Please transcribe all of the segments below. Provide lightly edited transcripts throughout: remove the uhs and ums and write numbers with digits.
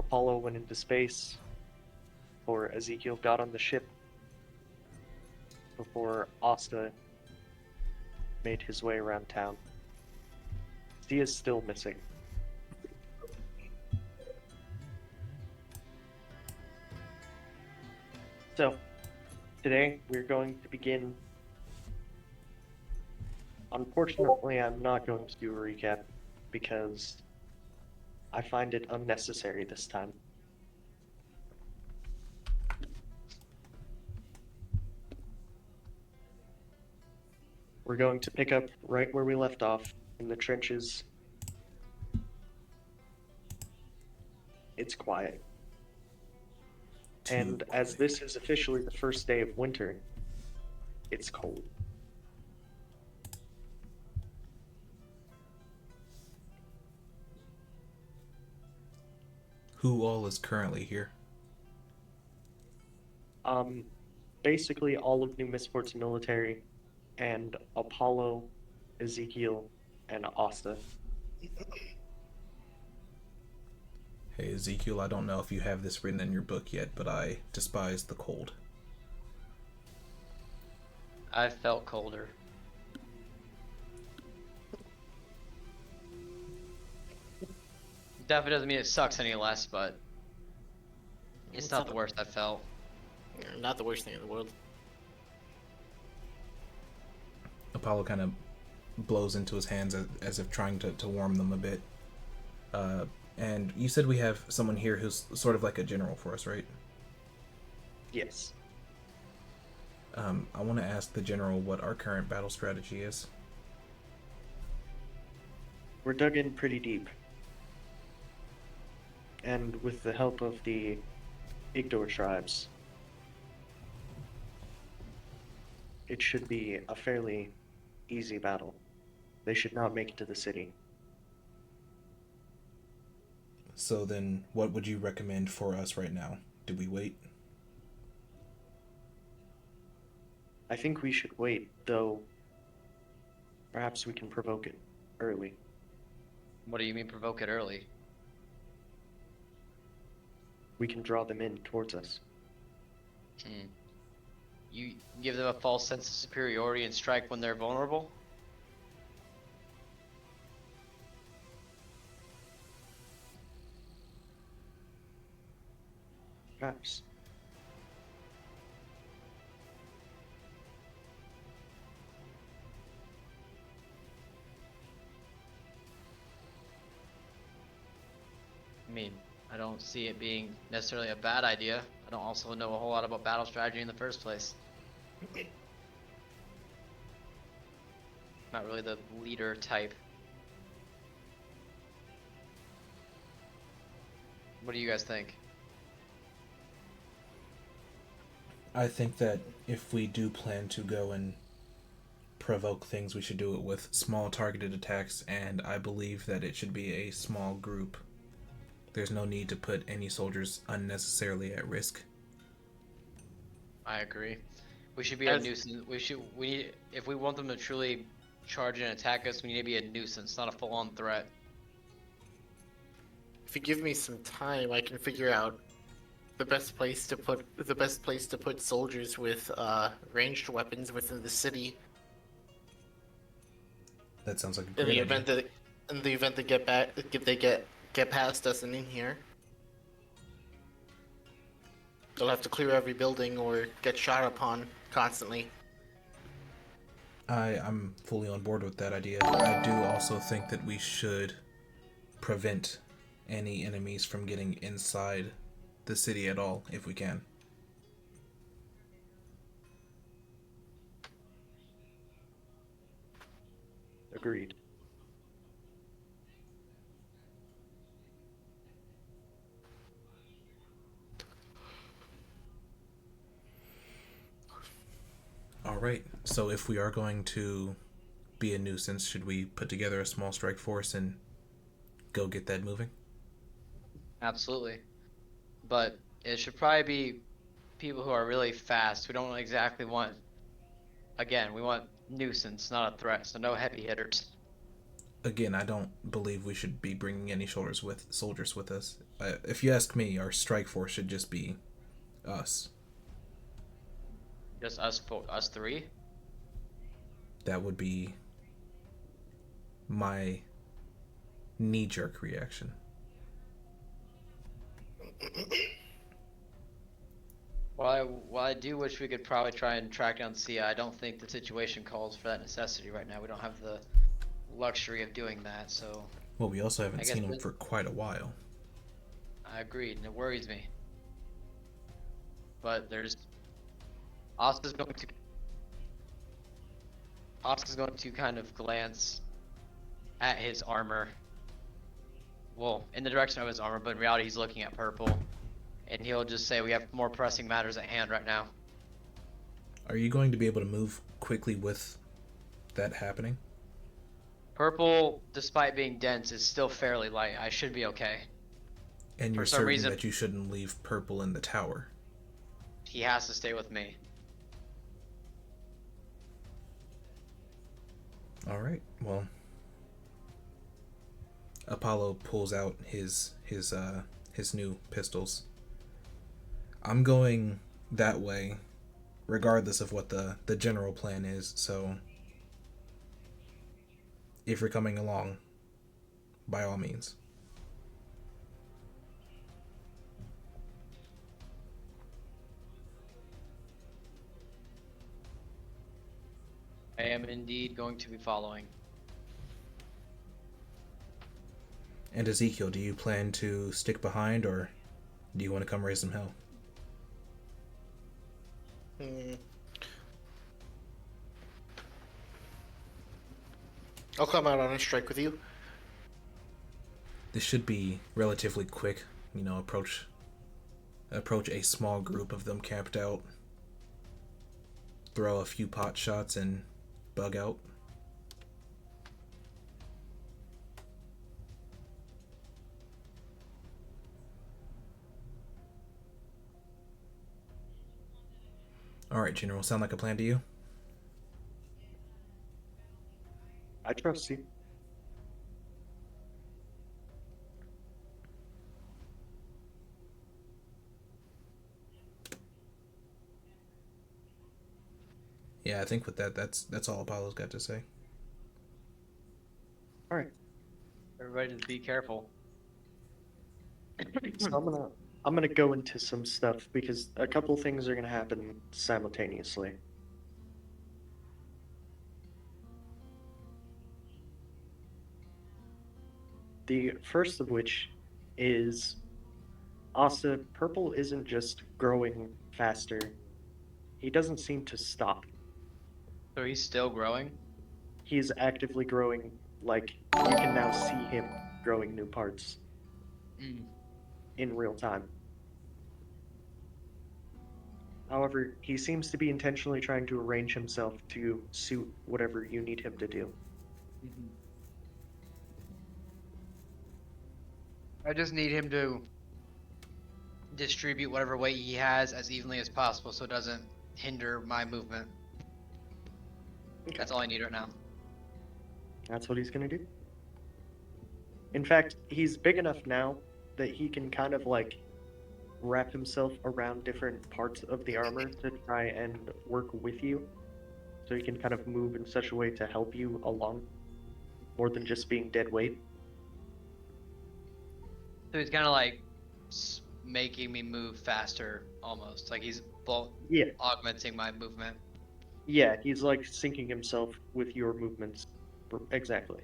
Apollo went into space, before Ezekiel got on the ship, before Asta made his way around town. He is still missing. So, today we're going to begin. Unfortunately, I'm not going to do a recap because I find it unnecessary this time. We're going to pick up right where we left off in the trenches. It's quiet. And as this is officially the first day of winter, it's cold. Who all is currently here? Basically all of New Misport's military and Apollo, Ezekiel, and Asta. Hey Ezekiel, I don't know if you have this written in your book yet, but I despise the cold. I felt colder. Definitely doesn't mean it sucks any less, but it's not the worst I felt. Not the worst thing in the world. Apollo kind of blows into his hands as if trying to warm them a bit. And you said we have someone here who's sort of like a general for us, right? Yes. I want to ask the general what our current battle strategy is. We're dug in pretty deep. And with the help of the Igdor tribes, it should be a fairly easy battle. They should not make it to the city. So then, what would you recommend for us right now? Do we wait? I think we should wait, though perhaps we can provoke it early. What do you mean provoke it early? We can draw them in towards us. You give them a false sense of superiority and strike when they're vulnerable? Perhaps. I mean, I don't see it being necessarily a bad idea. I don't also know a whole lot about battle strategy in the first place. Not really the leader type. What do you guys think? I think that if we do plan to go and provoke things, we should do it with small targeted attacks, and I believe that it should be a small group. There's no need to put any soldiers unnecessarily at risk. I agree. We should be a nuisance. We need, if we want them to truly charge and attack us, we need to be a nuisance, not a full-on threat. If you give me some time, I can figure out the best place to put soldiers with ranged weapons within the city. That sounds like a In great the idea. event that they get past us and in here, they'll have to clear every building or get shot upon constantly. I'm fully on board with that idea. I do also think that we should prevent any enemies from getting inside the city at all, if we can. Agreed. Alright, so if we are going to be a nuisance, should we put together a small strike force and go get that moving? Absolutely. But it should probably be people who are really fast. We don't exactly want, again, we want nuisance, not a threat, so no heavy hitters. again, I don't believe we should be bringing any soldiers with us. If you ask me, our strike force should just be us. Just us three. That would be my knee-jerk reaction. While I do wish we could probably try and track down Sia, I don't think the situation calls for that necessity right now. We don't have the luxury of doing that, so Well, we also haven't I guess seen him for quite a while. I agreed, and it worries me. But there's Oscar's going to kind of glance at his armor. Well, in the direction of his armor, but in reality he's looking at purple. And he'll just say we have more pressing matters at hand right now. Are you going to be able to move quickly with that happening? Purple, despite being dense, is still fairly light. I should be okay. And For you're some certain reason- that you shouldn't leave purple in the tower? He has to stay with me. All right. Well, Apollo pulls out his new pistols. I'm going that way, regardless of what the general plan is. So, if you're coming along, by all means. I am indeed going to be following. And Ezekiel, do you plan to stick behind, or do you want to come raise some hell? I'll come out on a strike with you. This should be relatively quick. You know, approach a small group of them camped out. Throw a few pot shots and bug out. Alright, General, sound like a plan to you? I trust you. Yeah, I think with that's all Apollo's got to say. All right. Everybody just be careful. So I'm gonna go into some stuff because a couple things are gonna happen simultaneously. The first of which is Asa, purple isn't just growing faster. He doesn't seem to stop. So he's still growing? He's actively growing, like you can now see him growing new parts in real time. However, he seems to be intentionally trying to arrange himself to suit whatever you need him to do. I just need him to distribute whatever weight he has as evenly as possible so it doesn't hinder my movement. Okay. That's all I need right now. That's what he's gonna do. In fact, he's big enough now that he can kind of like wrap himself around different parts of the armor to try and work with you. So he can kind of move in such a way to help you along more than just being dead weight. So he's kind of like making me move faster, almost. Like he's Yeah. augmenting my movement. Yeah, he's like syncing himself with your movements. Exactly.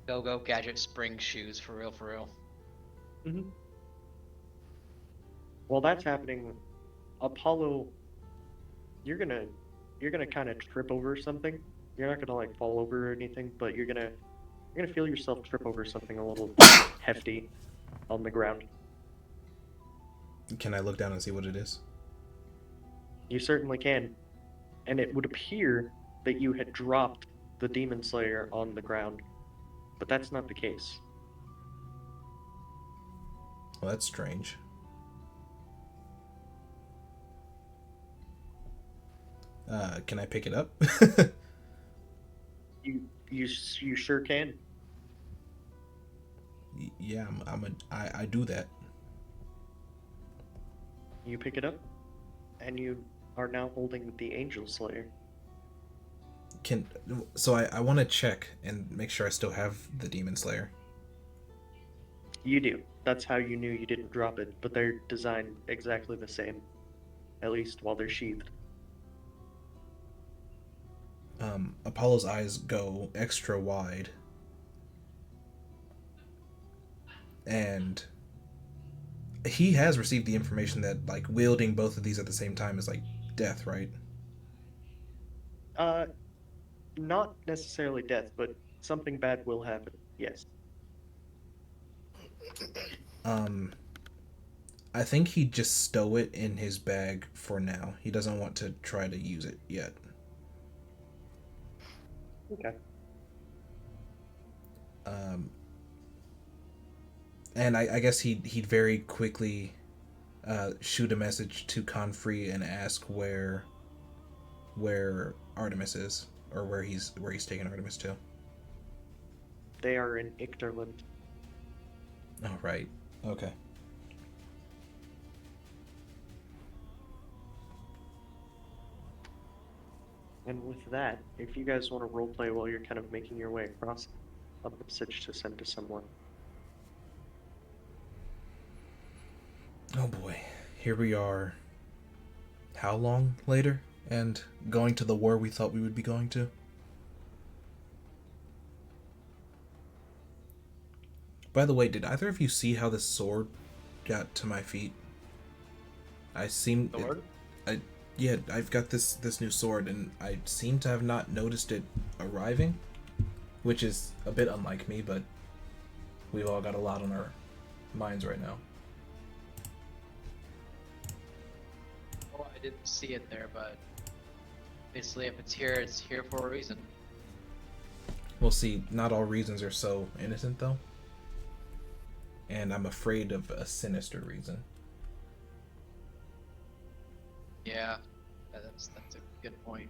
Go gadget spring shoes, for real, for real. Mm-hmm. While that's happening, Apollo, you're gonna kind of trip over something. You're not gonna like fall over or anything, but you're gonna feel yourself trip over something a little hefty on the ground. Can I look down and see what it is? You certainly can, and it would appear that you had dropped the Demon Slayer on the ground, but that's not the case. Well, that's strange. Can I pick it up? You sure can. Yeah, I do that. You pick it up, and you are now holding the Angel Slayer. Can so I want to check and make sure I still have the Demon Slayer. You do. That's how you knew you didn't drop it, but they're designed exactly the same, at least while they're sheathed. Apollo's eyes go extra wide, and he has received the information that like wielding both of these at the same time is like death, right? Uh, Not necessarily death, but something bad will happen. Yes. Um, I think he'd just stow it in his bag for now. He doesn't want to try to use it yet. Okay. Um, and I guess he'd very quickly shoot a message to Confrey and ask where Artemis is, or where he's taking Artemis to. They are in Ichterland. Oh right. Okay. And with that, if you guys want to roleplay while you're kind of making your way across, a message to send to someone. Oh boy. Here we are. How long later? And going to the war we thought we would be going to? By the way, did either of you see how this sword got to my feet? I seem Sword? yeah, I've got this new sword, and I seem to have not noticed it arriving, which is a bit unlike me, but we've all got a lot on our minds right now. Oh, I didn't see it there, but basically, if it's here for a reason. We'll see. Not all reasons are so innocent, though, and I'm afraid of a sinister reason. Yeah, that's a good point.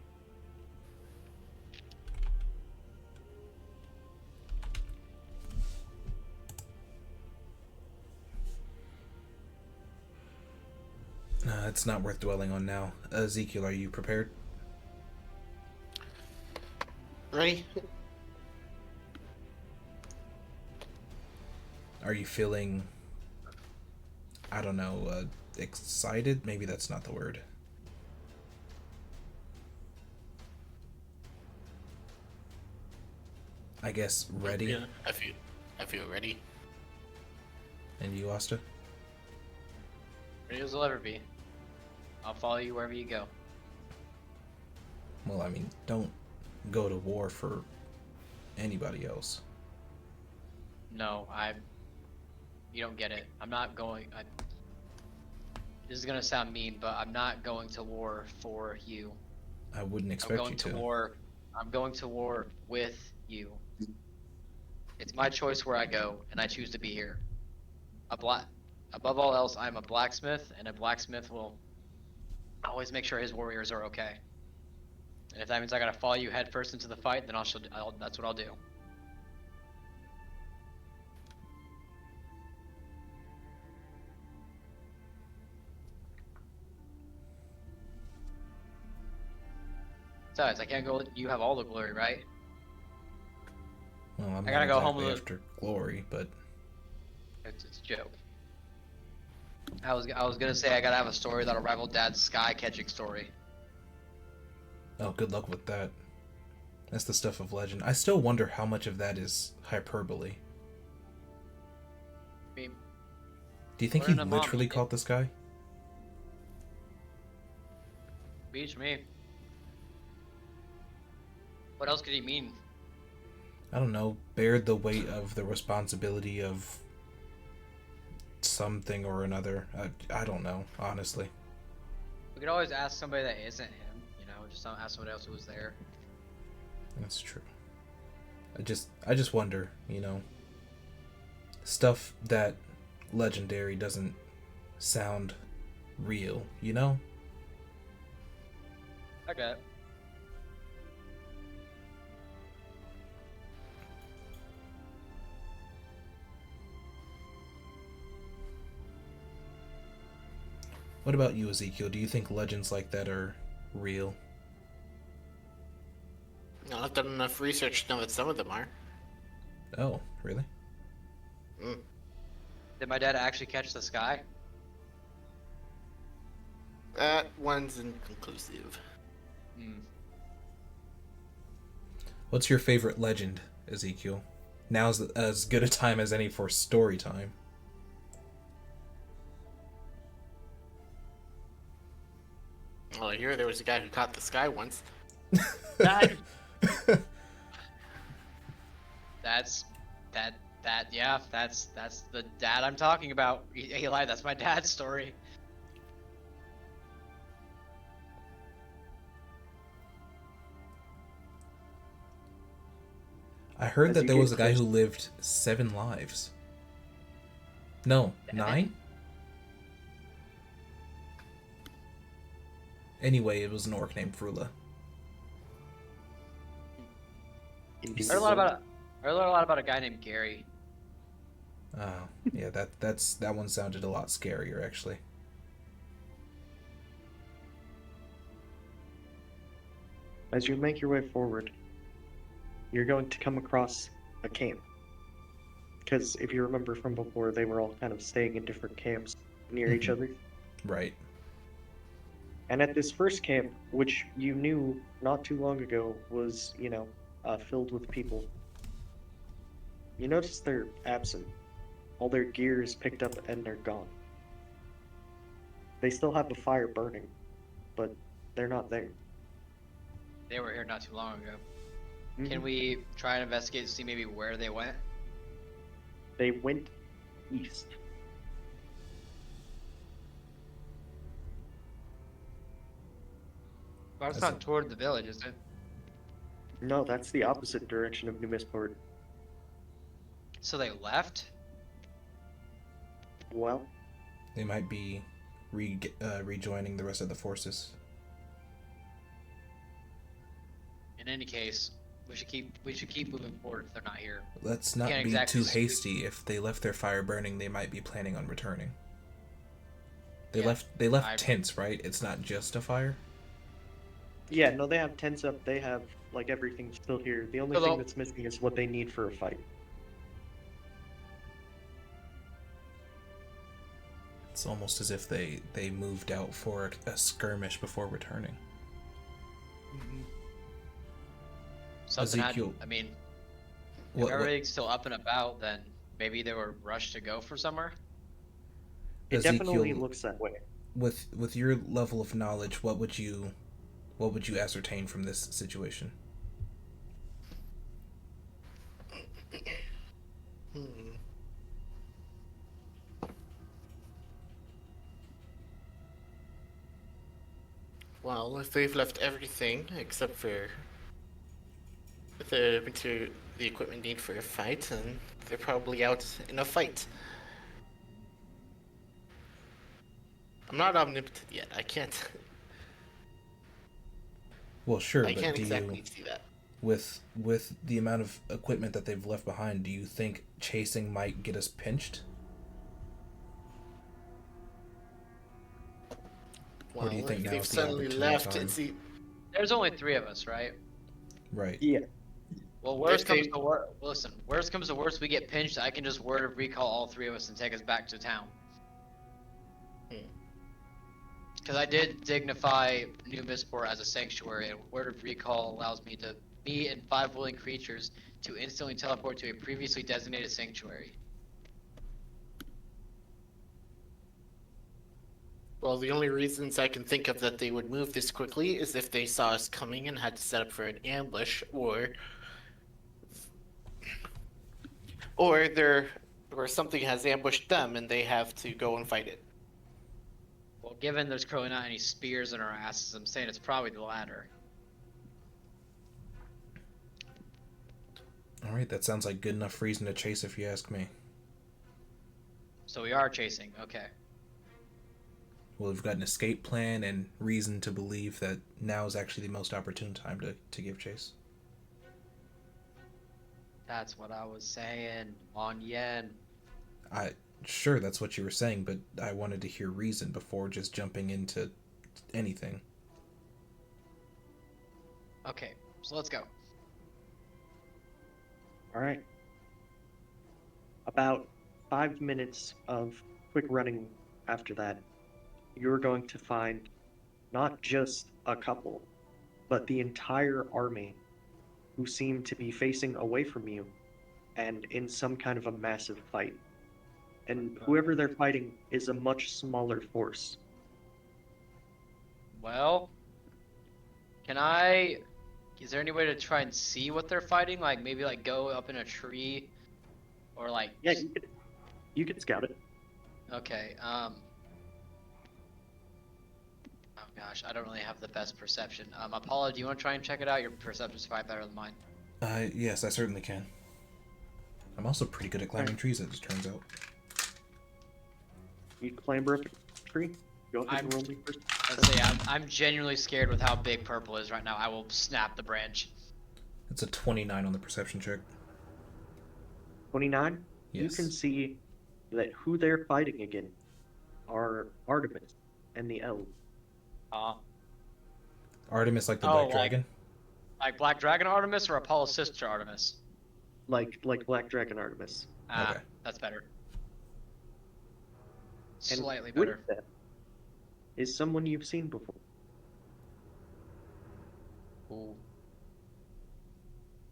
It's not worth dwelling on now. Ezekiel, are you prepared? Ready? Are you feeling, I don't know, excited? Maybe that's not the word. I guess ready. Yeah, I feel ready. And you, Asta? Ready as will ever be. I'll follow you wherever you go. Well, I mean, don't go to war for anybody else. No, you don't get it. I'm not going. This is gonna sound mean, but I'm not going to war for you. I wouldn't I'm expect going you to to. war. I'm going to war with you. It's my choice where I go, and I choose to be here. Above all else, I'm a blacksmith, and a blacksmith will always make sure his warriors are okay. And if that means I gotta follow you headfirst into the fight, then that's what I'll do. Besides, I can't go. You have all the glory, right? Well, I'm I not gotta go home exactly with after glory, but It's a joke. I was gonna say I gotta have a story that'll rival Dad's sky catching story. oh, good luck with that. That's the stuff of legend. I still wonder how much of that is hyperbole. I mean, Do you think he learn a mom, literally you caught this guy? beach me. What else could he mean? I don't know, bared the weight of the responsibility of something or another. I don't know, honestly. We could always ask somebody that isn't him. You know, just don't ask somebody else who was there. That's true. I just wonder, you know, stuff that legendary doesn't sound real, you know? I got it. What about you, Ezekiel? Do you think legends like that are real? No, I've done enough research to know that some of them are. Oh, really? Mm. Did my dad actually catch the sky? That one's inconclusive. Hmm. What's your favorite legend, Ezekiel? Now's as good a time as any for story time. Well, I hear there was a guy who caught the sky once. Dad. That's yeah, that's the dad I'm talking about. Eli, that's my dad's story. I heard As that you there get was a guy who closer- lived 7 lives. No, 9? Anyway, it was an orc named Frula. Indeed. I learned a lot about a guy named Gary. Oh, yeah, that one sounded a lot scarier, actually. As you make your way forward, you're going to come across a camp. Because if you remember from before, they were all kind of staying in different camps near each Mhm. other. Right. And at this first camp, which you knew not too long ago was, filled with people, you notice they're absent. All their gear is picked up and they're gone. They still have a fire burning, but they're not there. They were here not too long ago. Mhm. Can we try and investigate to see maybe where they went? They went east. Well, it's That's not toward the village, is it? No, that's the opposite direction of New Misport. So they left? Well, They might be rejoining the rest of the forces. In any case, we should keep moving forward if they're not here. Let's not Can't be exactly too speak- hasty. If they left their fire burning, they might be planning on returning. They Yeah, left I- tents, right? It's not just a fire. yeah, no, they have tents up. They have, like, everything still here. The only Hello. thing that's missing is what they need for a fight. It's almost as if they moved out for a skirmish before returning. Something Ezekiel, I mean, What, if everything's still up and about, then maybe they were rushed to go for somewhere. It definitely Ezekiel, looks that way. with your level of knowledge, what would you ascertain from this situation? Hmm. Well, if they've left everything except for the equipment needed for a fight, then they're probably out in a fight. I'm not omnipotent yet. I can't. Well, sure, I but can't do exactly you, see that. with the amount of equipment that they've left behind, do you think chasing might get us pinched? Well, Or do you think if now they've is the suddenly opportune left, time? There's only 3 of us, right? Right. Yeah, Well, worst If comes they- to worst. Listen, worst comes to worst, we get pinched. I can just word of recall all 3 of us and take us back to town. Hmm. Because I did dignify New Misport as a sanctuary, and word of recall allows me and 5 willing creatures to instantly teleport to a previously designated sanctuary. Well, the only reasons I can think of that they would move this quickly is if they saw us coming and had to set up for an ambush, or something has ambushed them and they have to go and fight it. Well, given there's currently not any spears in our asses, I'm saying it's probably the latter. All right, that sounds like good enough reason to chase, if you ask me. So we are chasing. Okay. Well, we've got an escape plan and reason to believe that now is actually the most opportune time to give chase. That's what I was saying. On yen. sure, that's what you were saying, but I wanted to hear reason before just jumping into anything. Okay, so let's go. All right. About 5 minutes of quick running after that, you're going to find not just a couple, but the entire army who seem to be facing away from you and in some kind of a massive fight. And whoever they're fighting is a much smaller force. Well, can I? Is there any way to try and see what they're fighting? Like maybe like go up in a tree, or like. Yeah, you could scout it. Okay. Oh gosh, I don't really have the best perception. Apollo, do you want to try and check it out? Your perception's far better than mine. Yes, I certainly can. I'm also pretty good at climbing trees, as it turns out. You clamber up a tree. Go ahead and roll me first. Let's say I'm genuinely scared with how big purple is right now. I will snap the branch. It's a 29 on the perception check. 29. Yes. You can see that who they're fighting again are Artemis and the elves. Artemis, like the Oh, Black Dragon? Like Black Dragon Artemis or Apollo's sister Artemis? Like Black Dragon Artemis. Okay. That's better. And Slightly with better. them is someone you've seen before. Ooh.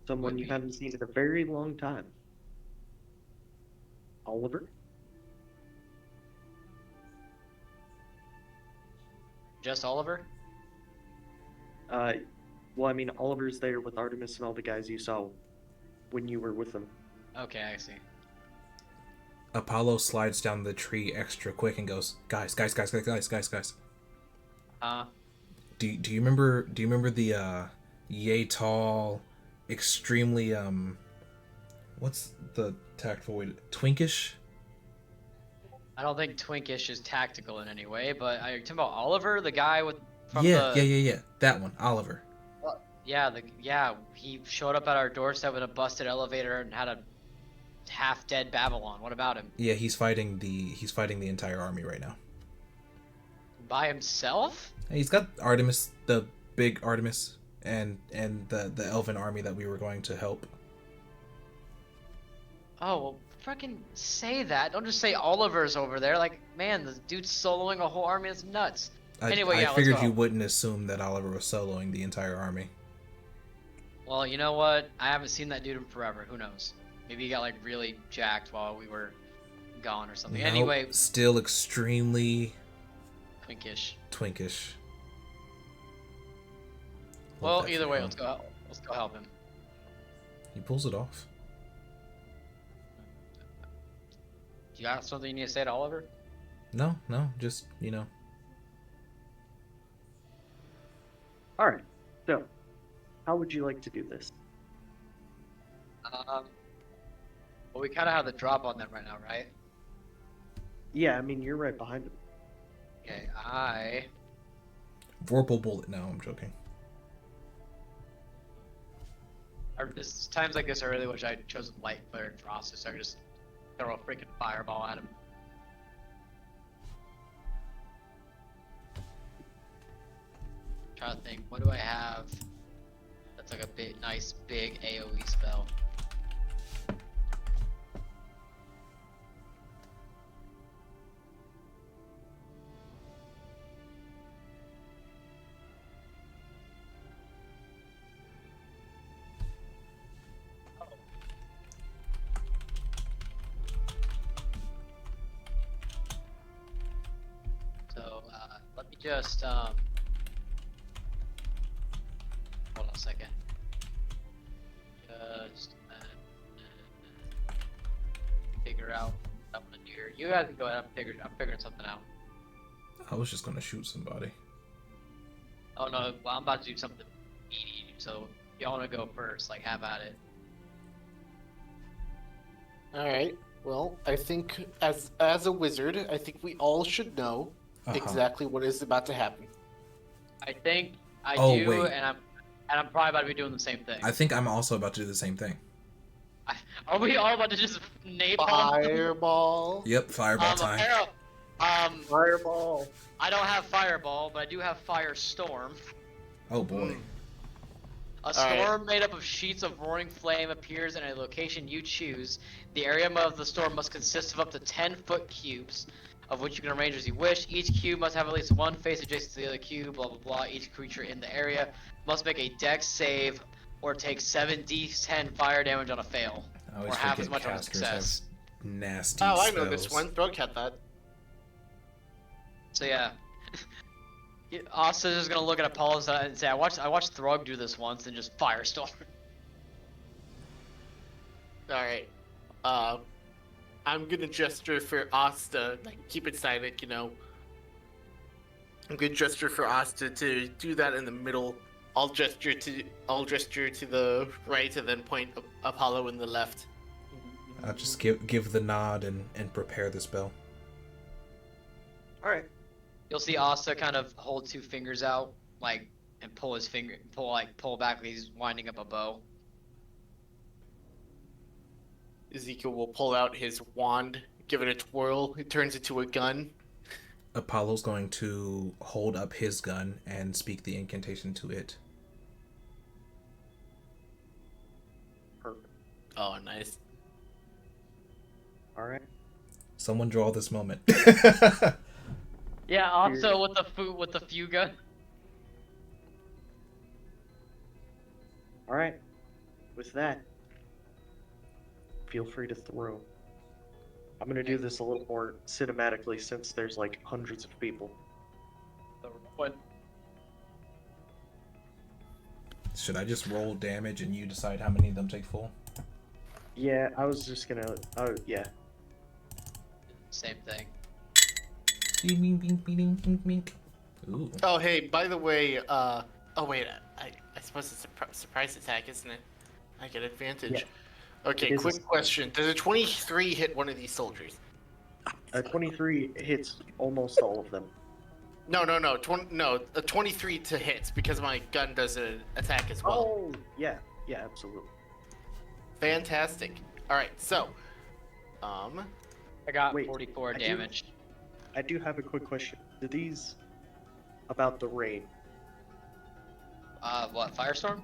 Someone Would you be. haven't seen in a very long time. Oliver? Just Oliver? Well, I mean, Oliver's there with Artemis and all the guys you saw when you were with them. Okay, I see. Apollo slides down the tree extra quick and goes, guys. Do you remember the yay tall, extremely what's the tactful way to twinkish? I don't think Twinkish is tactical in any way, but are you talking about Oliver, the guy with Yeah. That one, Oliver. Yeah, he showed up at our doorstep with a busted elevator and had a half-dead Babylon. What about him? Yeah, he's fighting the entire army right now. By himself? He's got Artemis, the big Artemis, and the elven army that we were going to help. Oh, well, freaking say that. Don't just say Oliver's over there. Like, man, the dude's soloing a whole army. That's nuts. Anyway, I yeah, figured let's go. you wouldn't assume that Oliver was soloing the entire army. Well, you know what? I haven't seen that dude in forever. Who knows? Maybe he got like really jacked while we were gone or something. Nope, Anyway, still extremely Twinkish. twinkish. Well, Love that either for way, him. let's go help him. He pulls it off. You got something you need to say to Oliver? No, just All right. So, how would you like to do this? Well, we kind of have the drop on them right now, right? Yeah, I mean, you're right behind him. Okay, Vorpal bullet. No, I'm joking. This times like this, I really wish I had chosen light flare and frost so I could just throw a freaking fireball at him. Trying to think, what do I have? That's like a nice big AOE spell. So, let me just, hold on a second. Just, figure out what I'm gonna do here. You guys can go ahead, I'm figuring something out. I was just gonna shoot somebody. Oh no, well, I'm about to do something meaty, so if y'all wanna go first, like, have at it. Alright, well, I think as a wizard, I think we all should know exactly what is about to happen. I think I Oh, do, wait. and I'm probably about to be doing the same thing. I think I'm also about to do the same thing. Are we all about to just napalm? Fireball. Yep, fireball time. Fireball. I don't have fireball, but I do have firestorm. Oh boy. A Alright. storm made up of sheets of roaring flame appears in a location you choose. The area of the storm must consist of up to 10-foot cubes, of which you can arrange as you wish. Each cube must have at least one face adjacent to the other cube, blah blah blah. Each creature in the area must make a dex save or take 7d10 fire damage on a fail, I always or half as forget much on a casters have success. nasty Oh, I spells. know this one. Throg had that. So yeah. Asta's just gonna look at Apollo and say, I watched Throg do this once and just firestorm. Alright. I'm gonna gesture for Asta, like keep it silent, you know. I'm gonna gesture for Asta to do that in the middle. I'll gesture to the right and then point Apollo in the left. I'll just give the nod and prepare the spell. All right. You'll see Asta kind of hold two fingers out, like, and pull back like he's winding up a bow. Ezekiel will pull out his wand, give it a twirl, it turns into a gun. Apollo's going to hold up his gun and speak the incantation to it. Perfect. Oh, nice. All right. Someone draw this moment. Yeah, also with the fuga. All right. With that, feel free to throw. I'm gonna do this a little more cinematically since there's like hundreds of people. What? Should I just roll damage and you decide how many of them take full? Yeah, I was just gonna. Oh yeah. Same thing. Bing, bing, bing, bing, bing, bing. Ooh. Oh, hey, by the way, oh wait, I suppose it's a surprise attack, isn't it? I get advantage. Yeah. Okay, It is a quick surprise. question. Does a 23 hit one of these soldiers? 23 hits almost all of them. No, a 23 to hit because my gun does an attack as well. Oh yeah, yeah, absolutely. Fantastic. All right, so, I got Wait, 44 I do- damage. I do have a quick question. Do these about the rain? What, firestorm?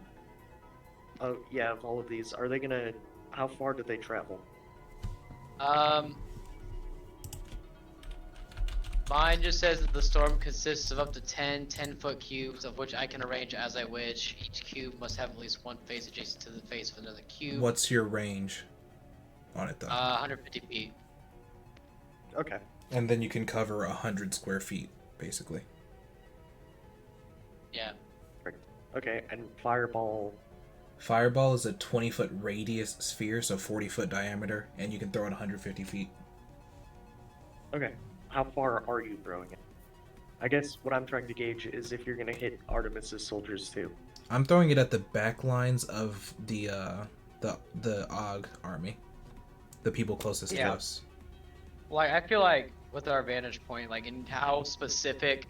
Oh yeah, of all of these, are they gonna? How far do they travel? Mine just says that the storm consists of up to 10-foot cubes, of which I can arrange as I wish. Each cube must have at least one face adjacent to the face of another cube. What's your range on it though? 150 feet. Okay. And then you can cover 100 square feet, basically. Yeah. Okay, and fireball. Fireball is a 20-foot radius sphere, so 40-foot diameter, and you can throw it 150 feet. Okay, how far are you throwing it? I guess what I'm trying to gauge is if you're gonna hit Artemis's soldiers too. I'm throwing it at the back lines of the Og army, the people closest Yeah. to us. Like, I feel like with our vantage point, like, in how specific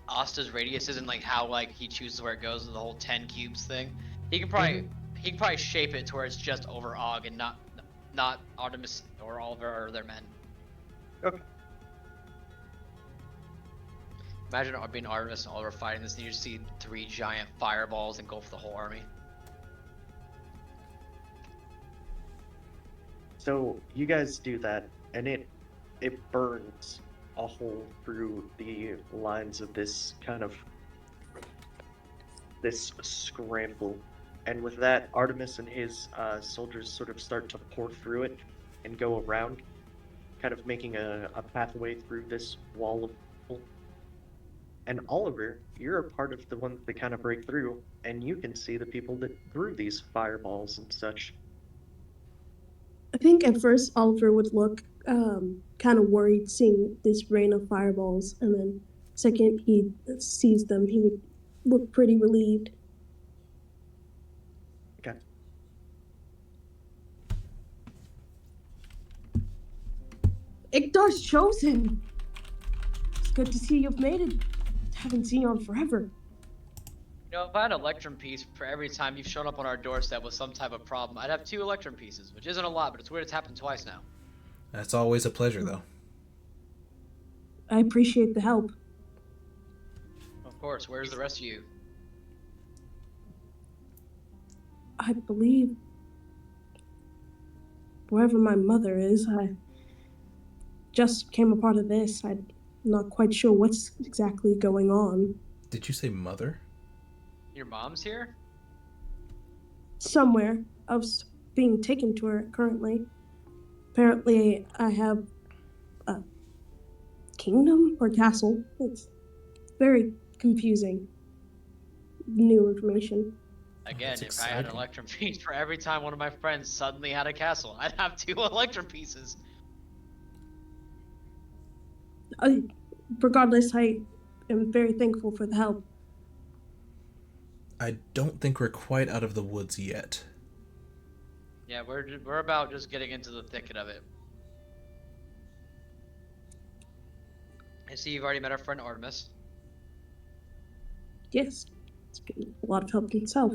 Asta's radius is and, like, how, like, he chooses where it goes with the whole 10 cubes thing, he can probably shape it to where it's just over Og and not Artemis or all of their men. Okay. Imagine being Artemis and all of fighting this, and you just see 3 giant fireballs engulf the whole army. So you guys do that, and it burns a hole through the lines of this kind of this scramble, and with that, Artemis and his soldiers sort of start to pour through it and go around, kind of making a pathway through this wall of people. And Oliver, you're a part of the ones that kind of break through, and you can see the people that threw these fireballs and such. I think at first Oliver would look kind of worried seeing this rain of fireballs, and then second he sees them, he would look pretty relieved. Okay. Ikdar's chosen! It's good to see you've made it. Haven't seen you in forever. You know, if I had an Electrum piece for every time you've shown up on our doorstep with some type of problem, I'd have 2 Electrum pieces, which isn't a lot, but it's weird it's happened twice now. That's always a pleasure, though. I appreciate the help. Of course, where's the rest of you? I believe wherever my mother is, I just became a part of this. I'm not quite sure what's exactly going on. Did you say mother? Your mom's here? Somewhere. I was being taken to her currently. Apparently, I have a kingdom or castle. It's very confusing. New information. Again, that's if I had an exciting. Electrum piece for every time one of my friends suddenly had a castle, I'd have 2 Electrum pieces. Regardless, I am very thankful for the help. I don't think we're quite out of the woods yet. Yeah, we're about just getting into the thicket of it. I see you've already met our friend Artemis. Yes, it's been a lot of help himself.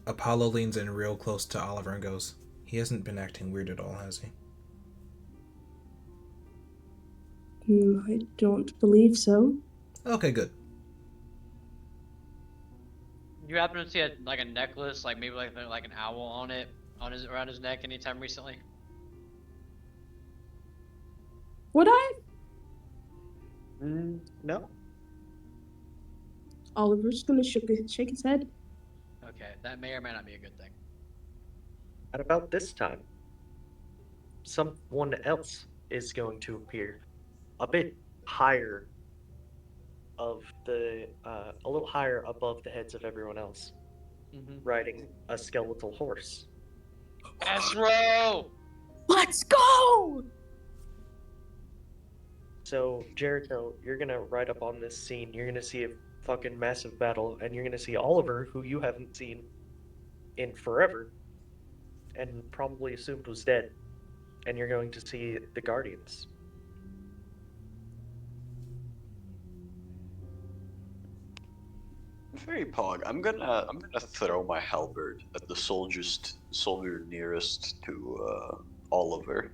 Apollo leans in real close to Oliver and goes, "He hasn't been acting weird at all, has he?" I don't believe so. Okay, good. You happen to see a necklace, like maybe like an owl on it, around his neck anytime recently? Would I? No. Oliver's gonna shake his head. Okay, that may or may not be a good thing. At about this time, someone else is going to appear, a bit higher a little higher above the heads of everyone else, riding a skeletal horse. Ezro! Let's go! So, Jericho, you're gonna ride up on this scene. You're gonna see a fucking massive battle, and you're gonna see Oliver, who you haven't seen in forever, and probably assumed was dead. And you're going to see the Guardians. Very pog. I'm gonna throw my halberd at the soldier nearest to Oliver.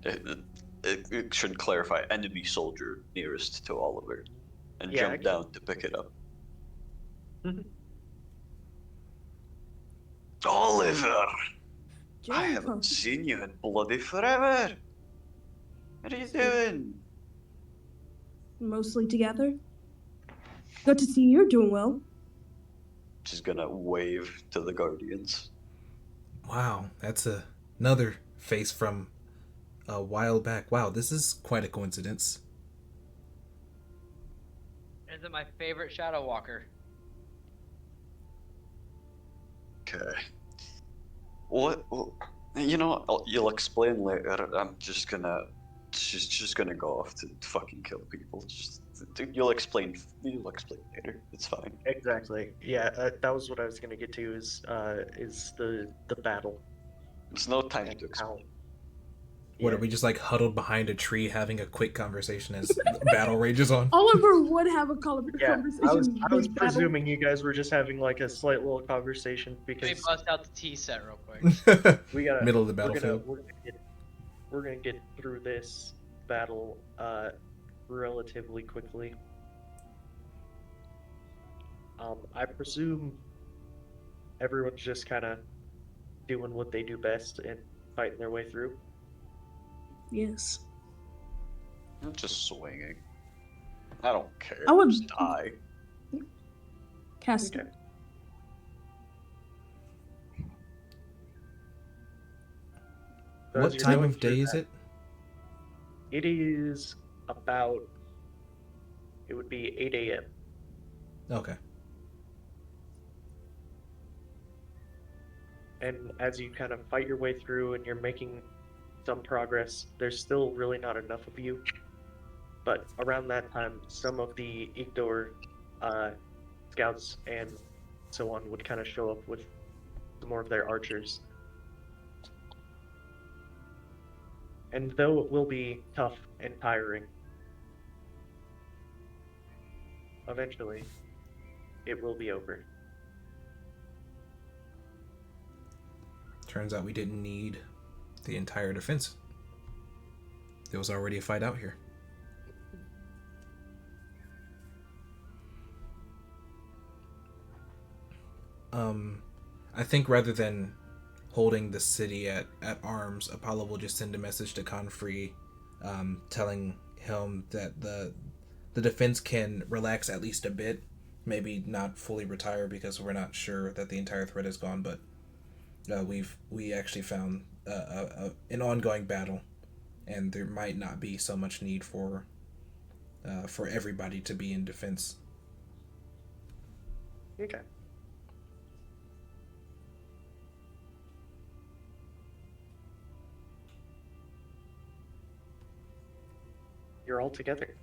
It should clarify enemy soldier nearest to Oliver, and Yeah, jump down to pick it up. Oliver, I Jericho. haven't seen you in bloody forever. What are you doing? Mostly together. Good to see you're doing well. She's gonna wave to the Guardians. Wow, that's another face from a while back. Wow, this is quite a coincidence. Is it my favorite Shadow Walker? Okay. What? You know, you'll explain later. She's just gonna go off to fucking kill people. You'll explain. You'll explain later. It's fine. Exactly. Yeah, that was what I was gonna get to. Is the battle. There's no time And to how- explain. What, Yeah. are we just like huddled behind a tree having a quick conversation as battle rages on? Oliver would have a Yeah, conversation. I was with battle. presuming you guys were just having like a slight little conversation Let me because bust out the tea set real quick. we gotta Middle of the we're gonna- battlefield. we're gonna get through this battle relatively quickly. I presume everyone's just kind of doing what they do best and fighting their way through. Yes. I'm just swinging. I don't care. I would- Just die. Cast. Okay. So as What you're time going of day through is that, it? It is about. It would be 8 a.m. Okay. And as you kind of fight your way through and you're making some progress, there's still really not enough of you. But around that time, some of the Igdor scouts and so on would kind of show up with some more of their archers. And though it will be tough and tiring, eventually it will be over. Turns out we didn't need the entire defense. There was already a fight out here. I think rather than holding the city at arms, Apollo will just send a message to Confrey, telling him that the defense can relax at least a bit, maybe not fully retire because we're not sure that the entire threat is gone, but we actually found an ongoing battle, and there might not be so much need for everybody to be in defense. Okay. You're all together.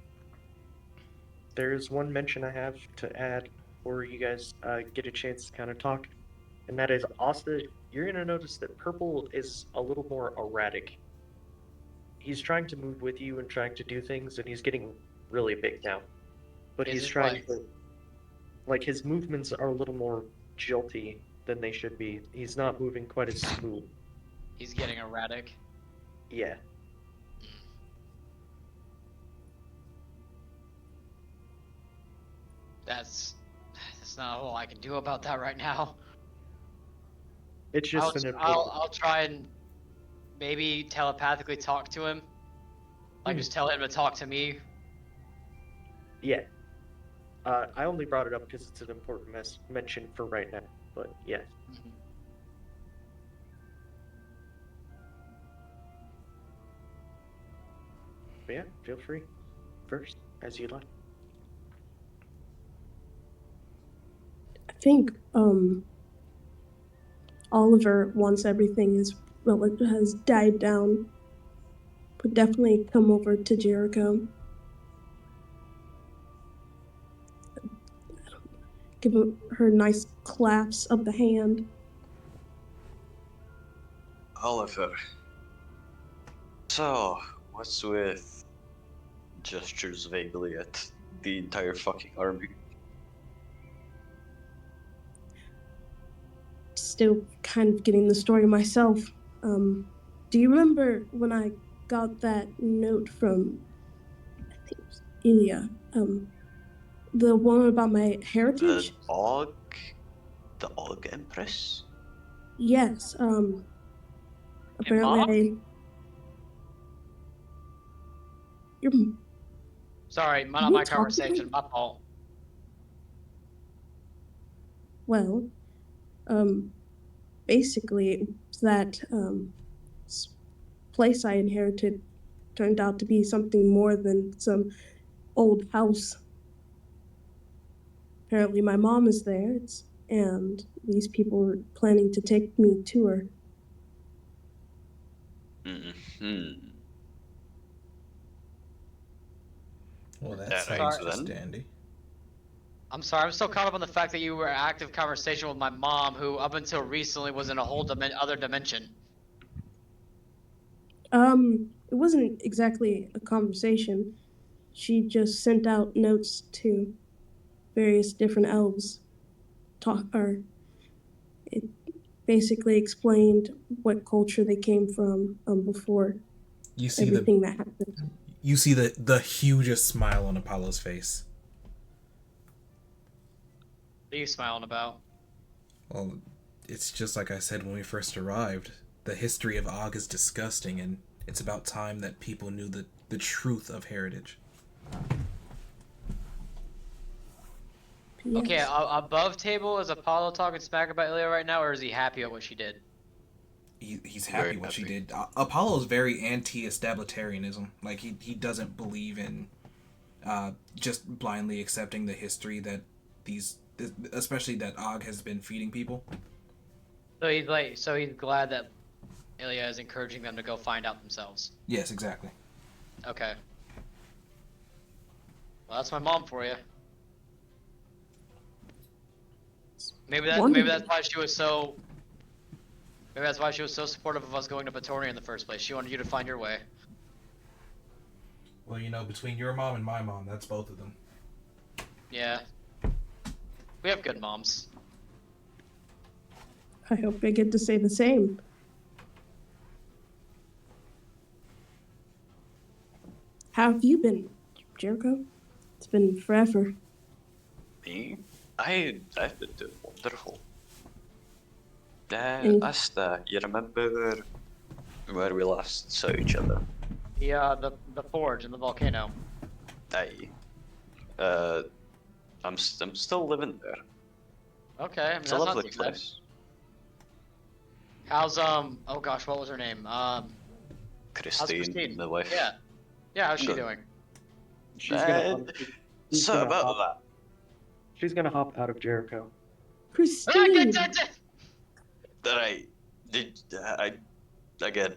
There's one mention I have to add before you guys get a chance to kind of talk, and that is Asta. You're gonna notice that Purple is a little more erratic. He's trying to move with you and trying to do things, and he's getting really big now. But Is he's it trying to, like, his movements are a little more jolty than they should be. He's not moving quite as smooth. He's getting erratic. Yeah. That's not all I can do about that right now. It's just an important. I'll try and maybe telepathically talk to him. Like just tell him to talk to me. Yeah. I only brought it up because it's an important mention for right now. But yeah. Mhm. But yeah, feel free. First, as you like. I think Oliver, once everything has died down, would definitely come over to Jericho. Give her nice claps of the hand. Oliver. So, what's with gestures vaguely at the entire fucking army? Still kind of getting the story myself. Do you remember when I got that note from, I think it was Ilya, the one about my The heritage? Og? The Og Empress? Yes, apparently you're, Sorry, not we my talked conversation. about- My fault. well, basically that place I inherited turned out to be something more than some old house. Apparently my mom is there, and these people were planning to take me to her. Mm-hmm. Well, that That sounds right just then. dandy. I'm sorry, I'm still caught up on the fact that you were in active conversation with my mom, who up until recently was in a whole other dimension. It wasn't exactly a conversation. She just sent out notes to various different elves. It basically explained what culture they came from before You see everything that happened. you see the hugest smile on Apollo's face. What are you smiling about? Well, it's just like I said when we first arrived. The history of Og is disgusting, and it's about time that people knew the truth of heritage. Yes. Okay, above table, is Apollo talking smack about Ilya right now, or is he happy at what she did? He's happy Very what she happy. did. Apollo's very anti-establitarianism. Like he doesn't believe in just blindly accepting the history that especially that Og has been feeding people. So he's glad that Ilya is encouraging them to go find out themselves. Yes, exactly. Okay. Well, that's my mom for you. Maybe that's why she was so. Maybe that's why she was so supportive of us going to Petornia in the first place. She wanted you to find your way. Well, between your mom and my mom, that's both of them. Yeah. We have good moms. I hope I get to say the same. How have you been, Jericho? It's been forever. Me? I've been doing wonderful. Any- Asta, you remember where we last saw each other? The forge and the volcano. Aye. I'm still living there. Okay, I mean It's a that's not lovely too bad. place. How's oh gosh, what was her name? How's Christine, Christine? my wife. Yeah. Yeah, how's she Good. doing? She's gonna Uh, honestly, she's so gonna about hop, that. she's gonna hop out of Jericho. Christine! Right. Did I again?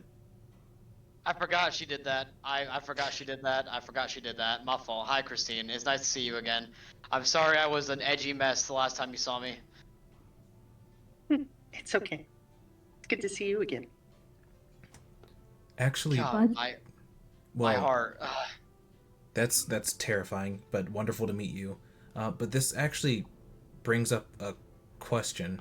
I forgot she did that. I forgot she did that. I forgot she did that. My fault. Hi, Christine. It's nice to see you again. I'm sorry I was an edgy mess the last time you saw me. It's okay. It's good to see you again. Actually, God, What? my well, heart. Ugh. that's terrifying, but wonderful to meet you. But this actually brings up a question.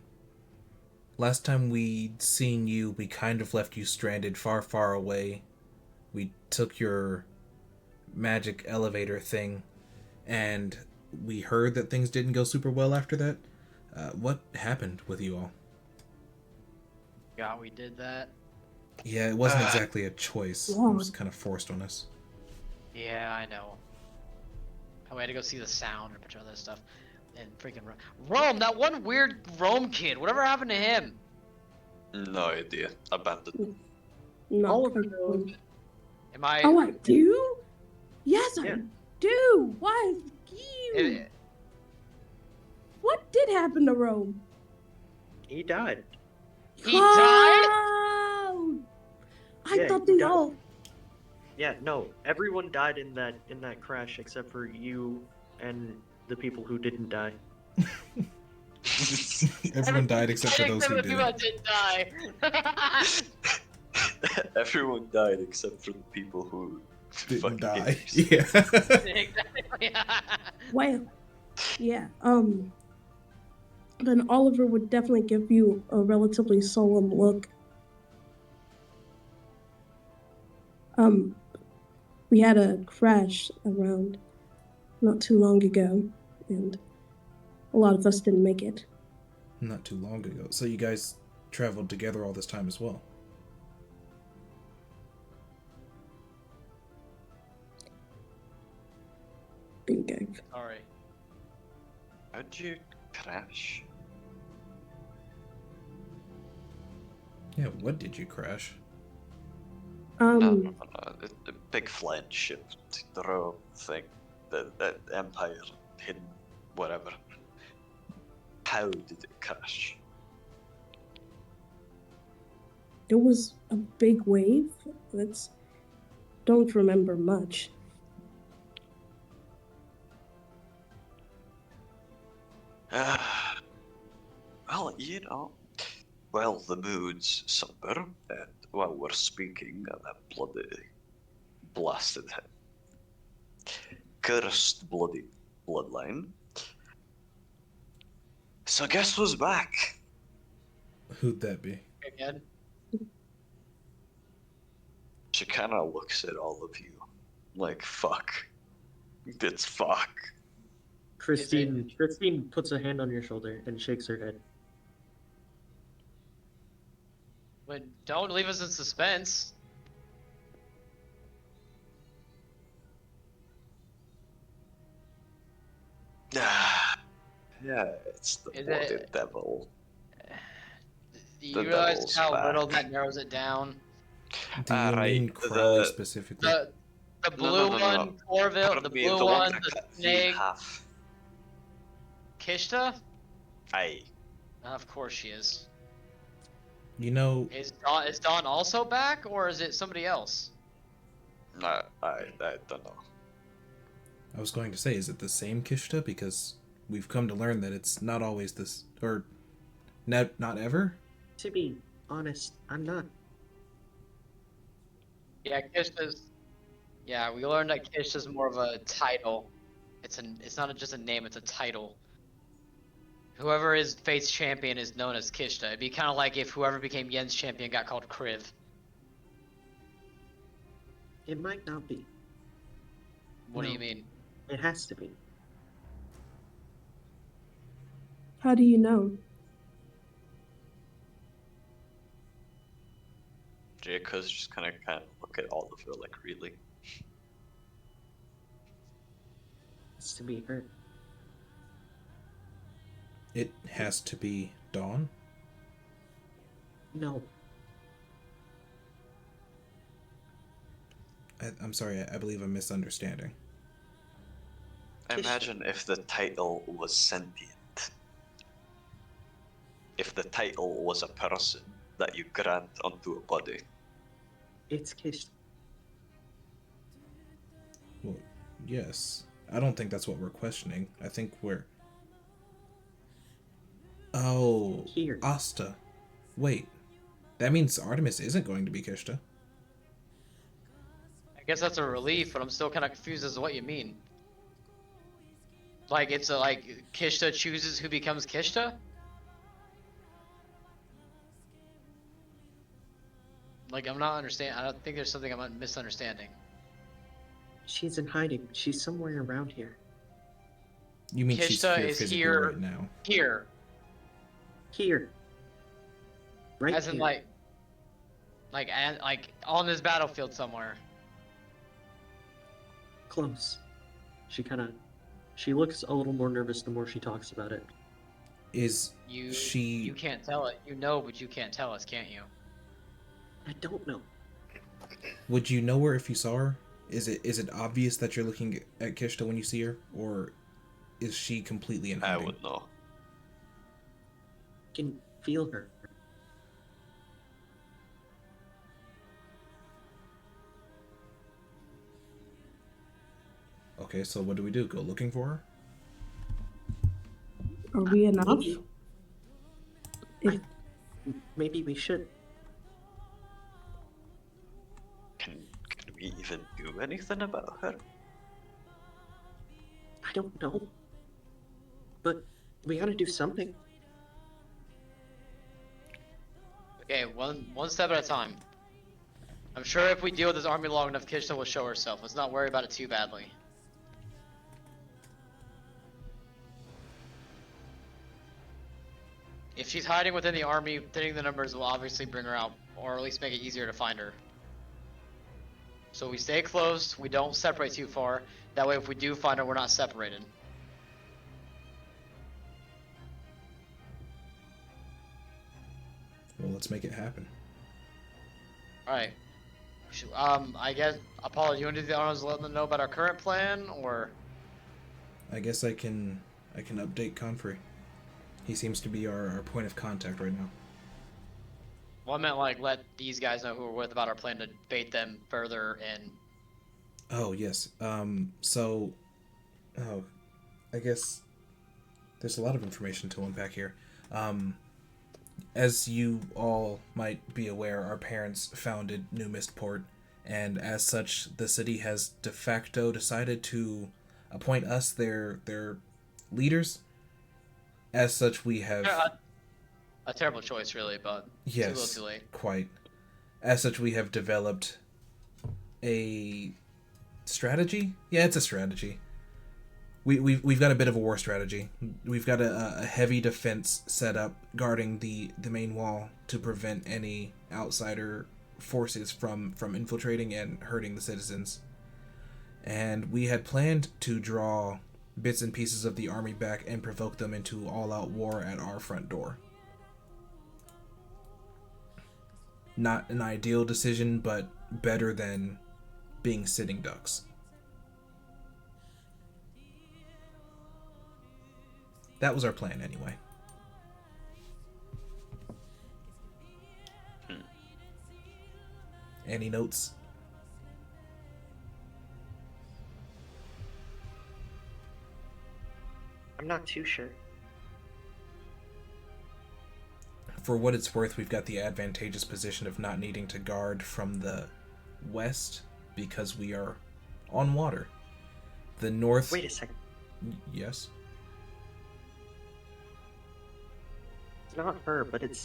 Last time we'd seen you, we kind of left you stranded far, far away. We took your magic elevator thing, and we heard that things didn't go super well after that. What happened with you all? God, we did that. Yeah, it wasn't exactly a choice. It was kind of forced on us. Yeah, I know. Oh, we had to go see the sound and a bunch of other stuff. And freaking Rome, that one weird Rome kid. Whatever happened to him? No idea. Abandoned. Not Oliver quite knows. close. Am I? Oh, I do? Yes, Yeah. I do! Why, you! eh, What did happen to Rome? He died. He died? Oh! I Yeah, thought he they died. all. Yeah, no, everyone died in that crash except for you and the people who didn't die. Everyone died except for those who the people didn't. that didn't die. Everyone died except for the people who Didn't fucking die. idiots. Yeah. Exactly. Well, yeah, then Oliver would definitely give you a relatively solemn look. We had a crash around not too long ago, and a lot of us didn't make it. Not too long ago. So you guys traveled together all this time as well. Bingo. Sorry. How'd you crash? Yeah, what did you crash? No. The big flange ship, the Rome thing, the Empire hidden, whatever. How did it crash? It was a big wave. Don't remember much. Well, well, the mood's somber, and while we're speaking, that bloody blasted cursed bloody bloodline. So guess who's back? Who'd that be? Again. She kind of looks at all of you like, fuck. It's fuck. Christine puts a hand on your shoulder and shakes her head. But don't leave us in suspense. Yeah, it's the Is bloody it- devil. Do you The realize devil's how little back. that narrows it down? Do you Right, mean Crowley the- specifically? The No, blue no, one, Orville, Pardon the me, blue the one, that the cut you in snake, half. Kishta? Aye. Of course she is. You know, Is Dawn also back, or is it somebody else? No, I don't know. I was going to say, is it the same Kishta? Because we've come to learn that it's not always this, or not ever. To be honest, I'm not. Yeah, Kishta's. Yeah, we learned that Kishta's more of a title. It's not just a name, it's a title. Whoever is Fate's champion is known as Kishta. It'd be kind of like if whoever became Yen's champion got called Kriv. It might not be. What do No. you mean? It has to be. How do you know? Jacob's just kind of look at all of it like, really? It's to be her. It has to be Dawn? No. I'm sorry, I believe I'm misunderstanding. Imagine if the title was sentient. If the title was a person that you grant onto a body. It's Kish. Well, yes. I don't think that's what we're questioning. I think we're... Oh, Here. Asta. Wait. That means Artemis isn't going to be Kishta. I guess that's a relief, but I'm still kind of confused as to what you mean. Like, it's like Kishta chooses who becomes Kishta? Like, I'm not understanding. I don't think there's something I'm misunderstanding. She's in hiding. She's somewhere around here. You mean she's Kishta here is physically here- right now? Here, Here. Right as in here. like on this battlefield somewhere. Close. She looks a little more nervous the more she talks about it. Is You she... can't tell it. You know, but you can't tell us, can't you? I don't know. Would you know her if you saw her? Is it obvious that you're looking at Kishta when you see her? Or is she completely in I hiding? would know. Can feel her. Okay, so what do we do? Go looking for her? Are we enough? Maybe. Maybe we should. Can we even do anything about her? I don't know. But we gotta do something. Okay, one step at a time. I'm sure if we deal with this army long enough, Kishta will show herself. Let's not worry about it too badly. If she's hiding within the army, thinning the numbers will obviously bring her out, or at least make it easier to find her. So we stay close, we don't separate too far. That way if we do find her, we're not separated. Well, let's make it happen. Alright. I guess, Apollo, you want to do the honors, let them know about our current plan, or? I guess I can update Confrey. He seems to be our point of contact right now. Well, I meant like let these guys know who we're with about our plan to bait them further in. Oh, yes. I guess there's a lot of information to unpack here. As you all might be aware, our parents founded New Mistport, and as such, the city has de facto decided to appoint us their leaders. As such, we have... A terrible choice, really, but yes, too little too late. quite. As such, we have developed a strategy? Yeah, it's a strategy. We've got a bit of a war strategy. We've got a heavy defense set up guarding the main wall to prevent any outsider forces from infiltrating and hurting the citizens. And we had planned to draw bits and pieces of the army back and provoke them into all-out war at our front door. Not an ideal decision, but better than being sitting ducks. That was our plan, anyway. Any notes? I'm not too sure. For what it's worth, we've got the advantageous position of not needing to guard from the west because we are on water. The north... Wait a second. Yes. It's not her, but it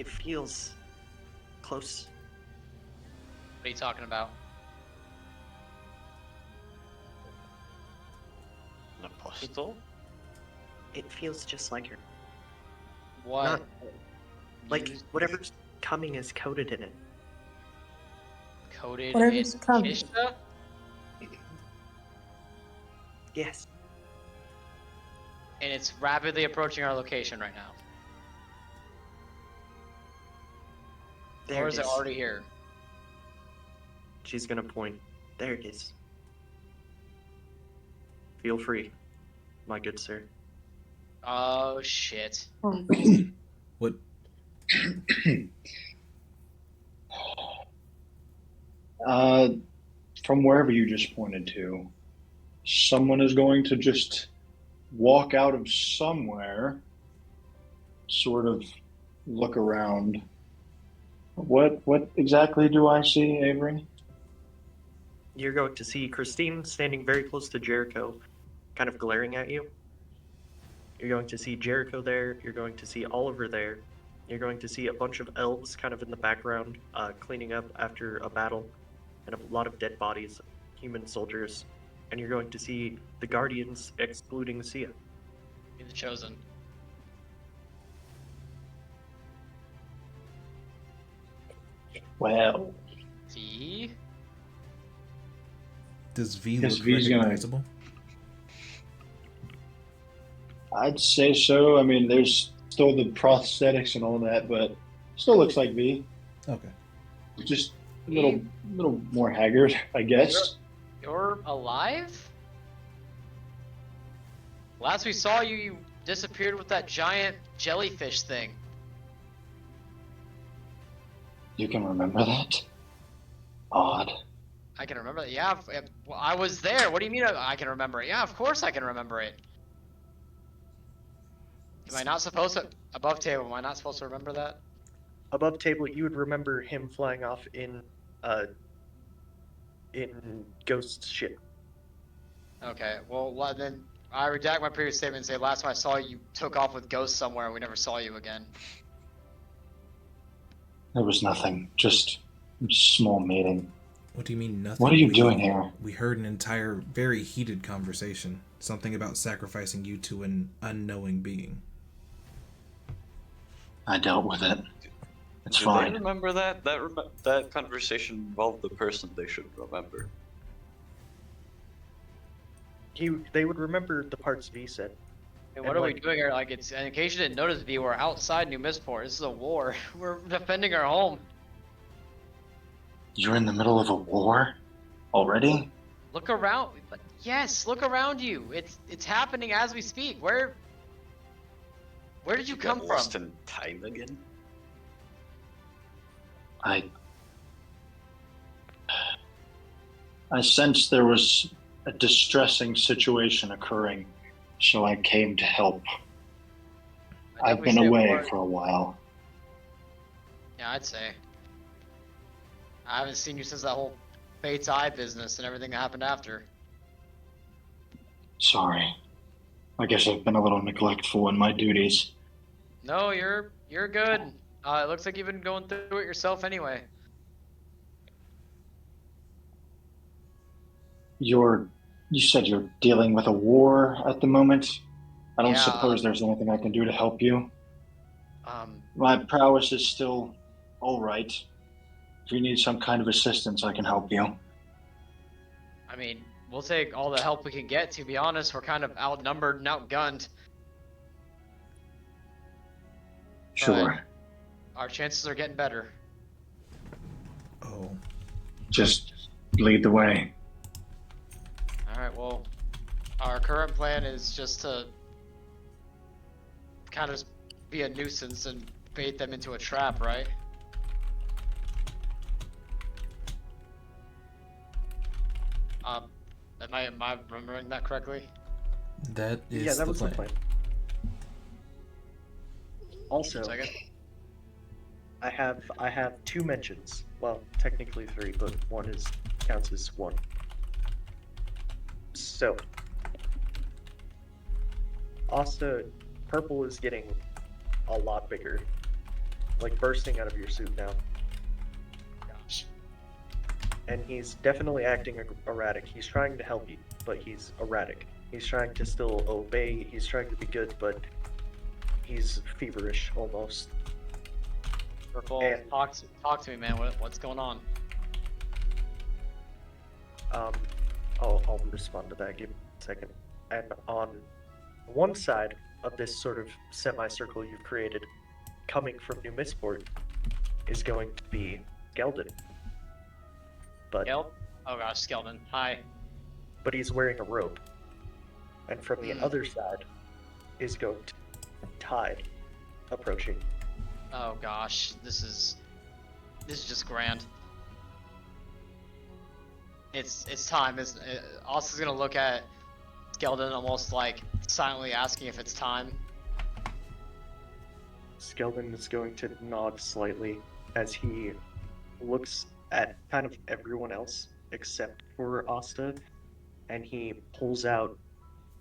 feels close. What are you talking about? An apostle? It feels just like her. What? Not like You whatever's coming is coded in it. coded Whatever's in coming. Kishta? Yes. And it's rapidly approaching our location right now. There Or it is it is. already here? She's gonna point. There it is. Feel free, my good sir. Oh shit. What? From wherever you just pointed to, someone is going to just walk out of somewhere, sort of look around. What exactly do I see, Avery? You're going to see Christine standing very close to Jericho, kind of glaring at you. You're going to see Jericho there. You're going to see Oliver there. You're going to see a bunch of elves kind of in the background, cleaning up after a battle, and a lot of dead bodies, human soldiers. And you're going to see the Guardians, excluding Sia. Be the chosen. Well, See? Does V Guess look V's gonna- recognizable? I'd say so. I mean, there's still the prosthetics and all that, but still looks like V. Okay. Just a little more haggard, I guess. You're alive? Last we saw you, you disappeared with that giant jellyfish thing. You can remember that? Odd. I can remember that. Yeah, well, I was there. What do you mean I can remember it? Yeah, of course I can remember it. Am I not supposed to? Above table, am I not supposed to remember that? Above table, you would remember him flying off in Ghost's ship. Okay, well then I redact my previous statement and say last time I saw you, you took off with Ghost somewhere and we never saw you again. There was nothing. Just a small meeting. What do you mean nothing? What are you We- doing here? We heard an entire, very heated conversation. Something about sacrificing you to an unknowing being. I dealt with it. It's Do fine. they remember that? That conversation involved the person they should remember. They would remember the parts V said. And what And, are we like- doing here? Like, it's in case you didn't notice, V, we're outside New Misport. This is a war. We're defending our home. You're in the middle of a war already? Look around. But yes, look around you. It's happening as we speak. Where did you come Got from? lost in time again? I sensed there was a distressing situation occurring, so I came to help. I I've definitely been say away war. for a while. Yeah, I'd say. I haven't seen you since that whole Fate's Eye business and everything that happened after. Sorry. I guess I've been a little neglectful in my duties. No, you're good. It looks like you've been going through it yourself anyway. You said you're dealing with a war at the moment? I don't Yeah, suppose there's anything I can do to help you. Um, My prowess is still all right. If you need some kind of assistance, I can help you. I mean, we'll take all the help we can get. To be honest, we're kind of outnumbered and outgunned. Sure. Our chances are getting better. Oh. Just lead the way. All right. Well, our current plan is just to kind of be a nuisance and bait them into a trap, right? Am I remembering that correctly? That is Yeah, that the was plan. the plan. Also, Second. I have two mentions. Well, technically three, but one counts as one. So, Asta, purple is getting a lot bigger, like bursting out of your suit now. Gosh. And he's definitely acting erratic. He's trying to help you, but he's erratic. He's trying to still obey, he's trying to be good, but he's feverish almost. Purple, And- talk to me, man. What's going on? I'll respond to that. Give me a second. And on one side of this sort of semicircle you've created, coming from New Missport, is going to be Geldon. But Geld? Oh gosh, Skeldon. Hi. but he's wearing a robe. And from the other side is going to be Tide approaching. Oh gosh, this is just grand. It's time. Austin's gonna look at Skeldon almost like silently asking if it's time. Skeldon is going to nod slightly as he looks at kind of everyone else except for Asta, and he pulls out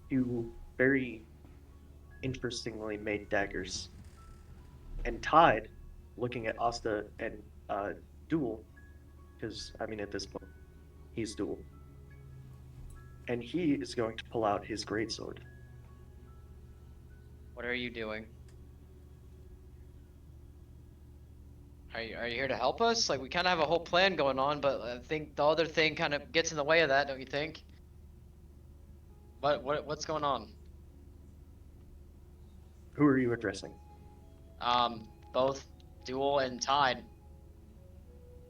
two very interestingly made daggers. And Tide, looking at Asta and Duel, because I mean at this point he's Duel, and he is going to pull out his greatsword. What are you doing? Are you here to help us? Like we kind of have a whole plan going on, but I think the other thing kind of gets in the way of that, don't you think? What's going on? Who are you addressing? Both Duel and Tide.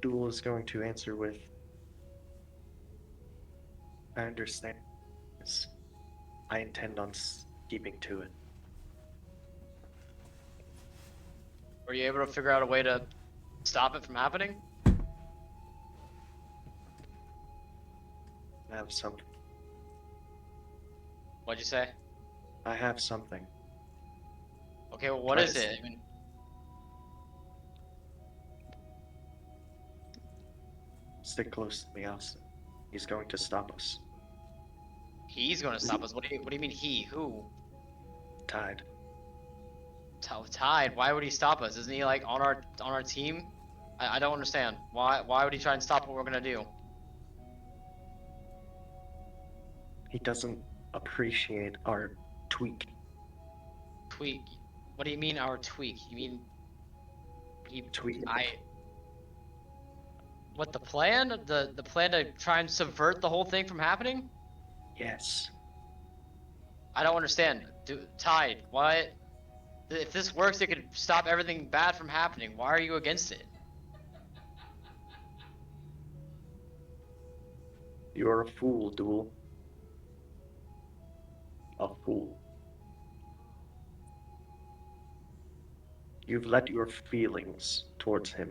Duel is going to answer with, I understand. Yes. I intend on keeping to it. Were you able to figure out a way to stop it from happening? I have something. What'd you say? I have something. Okay, well, what Try is to it? I mean, Stick close to me, Austin. He's going to stop us. he's gonna stop us. What do you mean he? Who? Tide. Tide. Why would he stop us? Isn't he like on our team? I don't understand. Why would he try and stop what we're gonna do? He doesn't appreciate our tweak. Tweak. What do you mean our tweak? You mean he? Tweak. What the plan? The plan to try and subvert the whole thing from happening? Yes. I don't understand. Tide. Why? If this works, it could stop everything bad from happening. Why are you against it? You're a fool, Duel. A fool. You've let your feelings towards him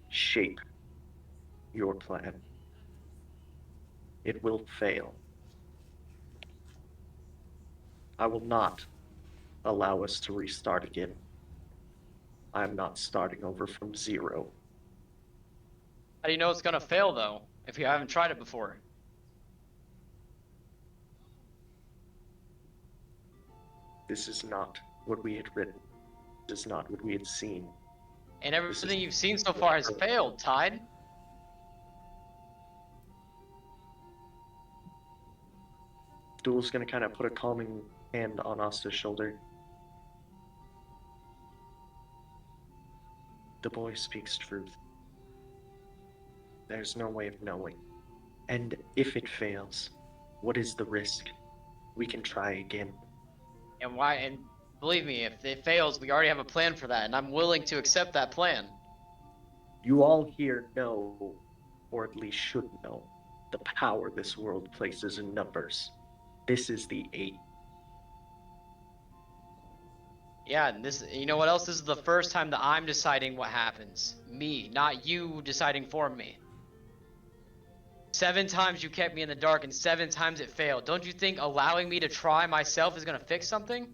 shape your plan. It will fail. I will not allow us to restart again. I'm not starting over from zero. How do you know it's gonna fail though? If you haven't tried it before. This is not what we had written. This is not what we had seen. And everything you've seen so far has failed, Tide. Duel's gonna kind of put a calming hand on Asta's shoulder. The boy speaks truth. There's no way of knowing. And if it fails, what is the risk? We can try again. And why? And believe me, if it fails, we already have a plan for that, and I'm willing to accept that plan. You all here know, or at least should know, the power this world places in numbers. This is the 8. Yeah, and this, you know what else? This is the first time that I'm deciding what happens. Me, not you deciding for me. 7 times you kept me in the dark, and 7 times it failed. Don't you think allowing me to try myself is gonna fix something?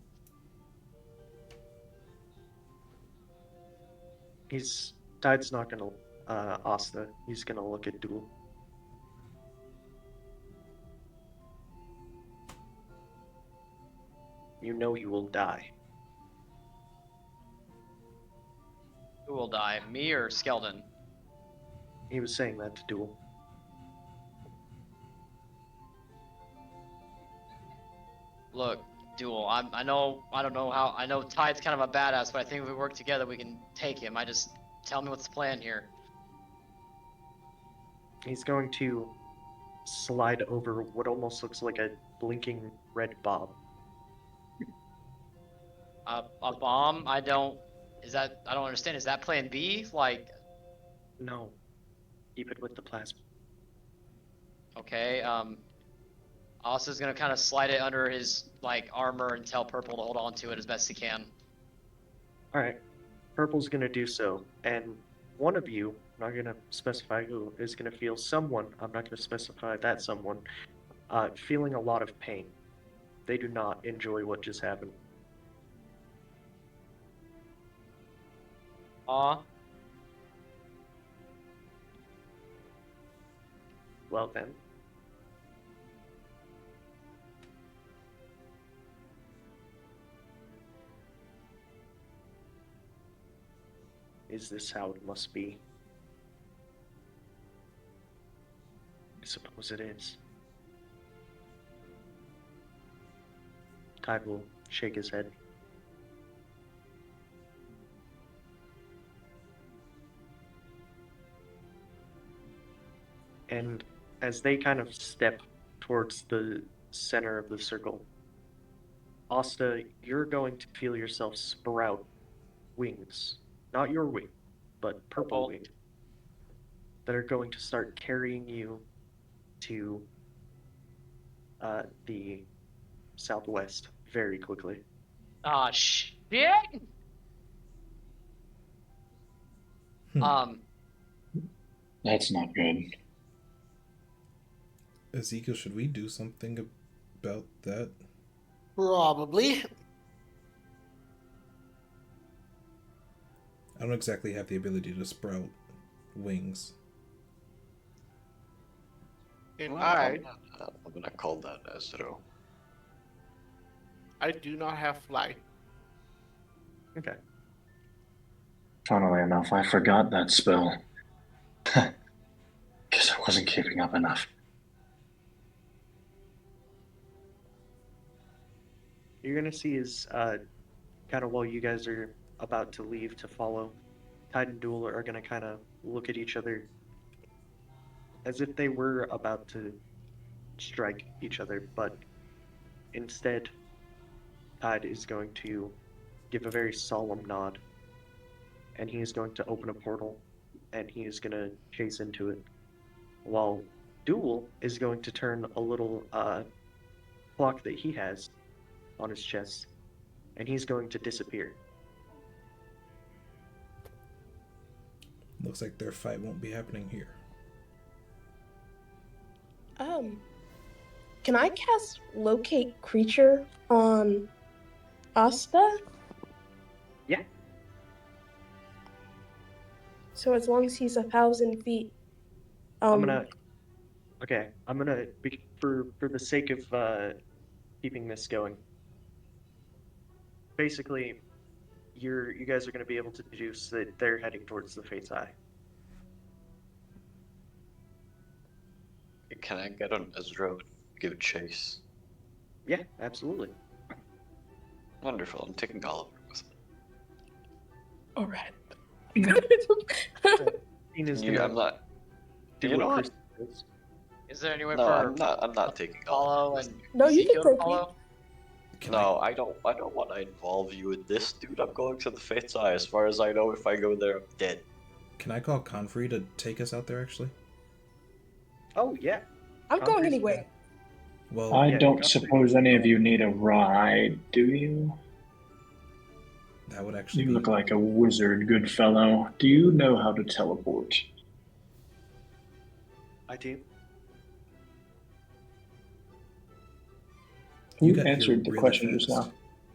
Tide's not gonna Asta. He's gonna look at Duel. you know you will die. Who will die, me or Skeldon? He was saying that to Duel. Look, Duel, I know, I don't know how, I know Tide's kind of a badass, but I think if we work together, we can take him. Tell me what's the plan here. He's going to slide over what almost looks like a blinking red bomb. A bomb? I don't understand. Is that plan B? Like, No. Keep it with the plasma. okay, Asta's gonna kind of slide it under his, like, armor and tell Purple to hold on to it as best he can. Alright. Purple's gonna do so, and one of you, I'm not gonna specify who, is gonna feel someone, I'm not gonna specify that someone, feeling a lot of pain. They do not enjoy what just happened. Well then. Is this how it must be? I suppose it is. Tide will shake his head. And as they kind of step towards the center of the circle, Asta, you're going to feel yourself sprout wings. Not your wing, but purple wings. That are going to start carrying you to the southwest very quickly. Ah, shit! Hmm. That's not good. Ezekiel, should we do something about that? Probably. I don't exactly have the ability to sprout wings. And Well, I'm gonna call that Ezra. I do not have fly. Okay. Funnily enough, I forgot that spell. Because I wasn't keeping up enough. You're gonna see is kind of while you guys are about to leave to follow, Tide and Duel are gonna kind of look at each other as if they were about to strike each other, but instead, Tide is going to give a very solemn nod, and he is going to open a portal, and he is going to chase into it, while Duel is going to turn a little clock that he has on his chest, and he's going to disappear. Looks like their fight won't be happening here. Can I cast locate creature on Asta? Yeah. So as long as he's 1,000 feet. I'm gonna for the sake of keeping this going. Basically, you guys are gonna be able to deduce that they're heading towards the Fate's Eye. Can I get on Ezra and give chase? Yeah, absolutely. Wonderful. I'm taking Oliver with me. All right. Dean is You, gonna I'm not. do You know what what? Chris does. Is there any way No, for I'm not taking follow Oliver. and No, you can Ezekiel to take me. follow? No, I don't want to involve you in this, dude. I'm going to the Fate's Eye. As far as I know, if I go there, I'm dead. Can I call Confrey to take us out there, actually? Oh yeah. I'm going Concrete's anyway. Well, I yeah, don't Godfrey. suppose any of you need a ride, do you? that would actually You be... look like a wizard, good fellow. Do you know how to teleport? I do. Who You got here answered the really question just fast. now?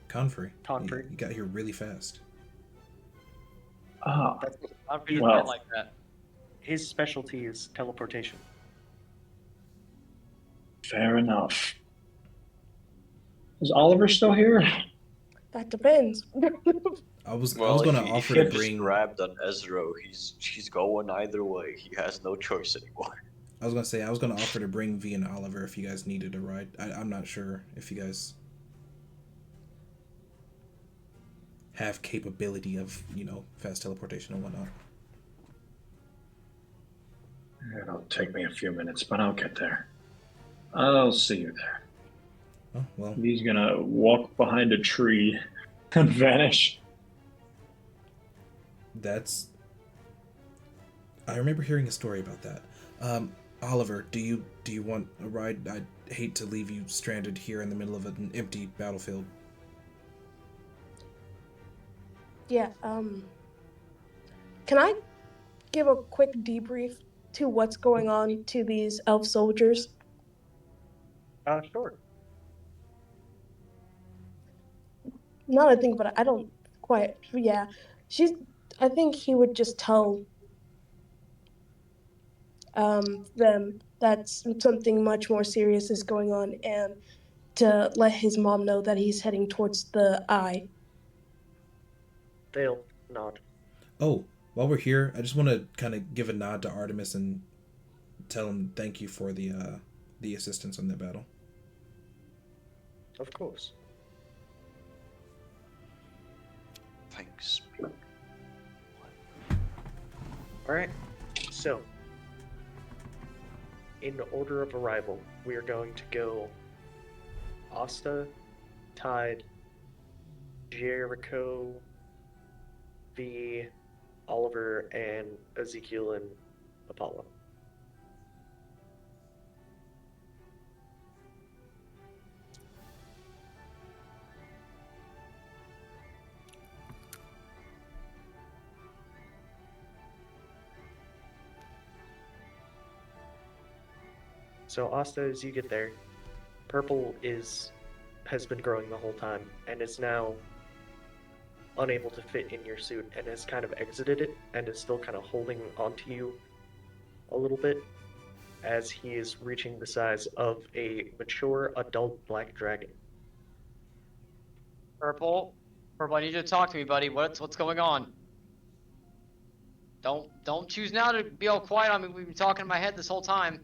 Confrey. Confrey. You got here really fast. Ah, That's I'm feeling Well. like that. his specialty is teleportation. fair enough. Is Oliver still here? That depends. I was Well, gonna if offer you to just bring. grabbed on Ezra, he's going either way. He has no choice anymore. I was gonna say I was gonna offer to bring V and Oliver if you guys needed a ride. I'm not sure if you guys have capability of fast teleportation and whatnot. It'll take me a few minutes, but I'll get there. I'll see you there. Oh well, He's gonna walk behind a tree and vanish. that's. I remember hearing a story about that. Oliver, do you want a ride? I'd hate to leave you stranded here in the middle of an empty battlefield. Yeah, can I give a quick debrief to what's going on to these elf soldiers? Sure. Now that I think about it, I don't quite. Yeah, she's. I think he would just tell them that something much more serious is going on, and to let his mom know that he's heading towards the eye. They'll nod. Oh, while we're here, I just want to kind of give a nod to Artemis and tell him thank you for the assistance in that battle. Of course. Thanks. Alright, so in order of arrival, we are going to go Asta, Tide, Jericho, V, Oliver, and Ezekiel and Apollo. So Asta, as you get there, Purple has been growing the whole time and is now unable to fit in your suit and has kind of exited it and is still kind of holding onto you a little bit as he is reaching the size of a mature adult black dragon. Purple, I need you to talk to me, buddy. What's going on? Don't choose now to be all quiet on me. We've been talking in my head this whole time.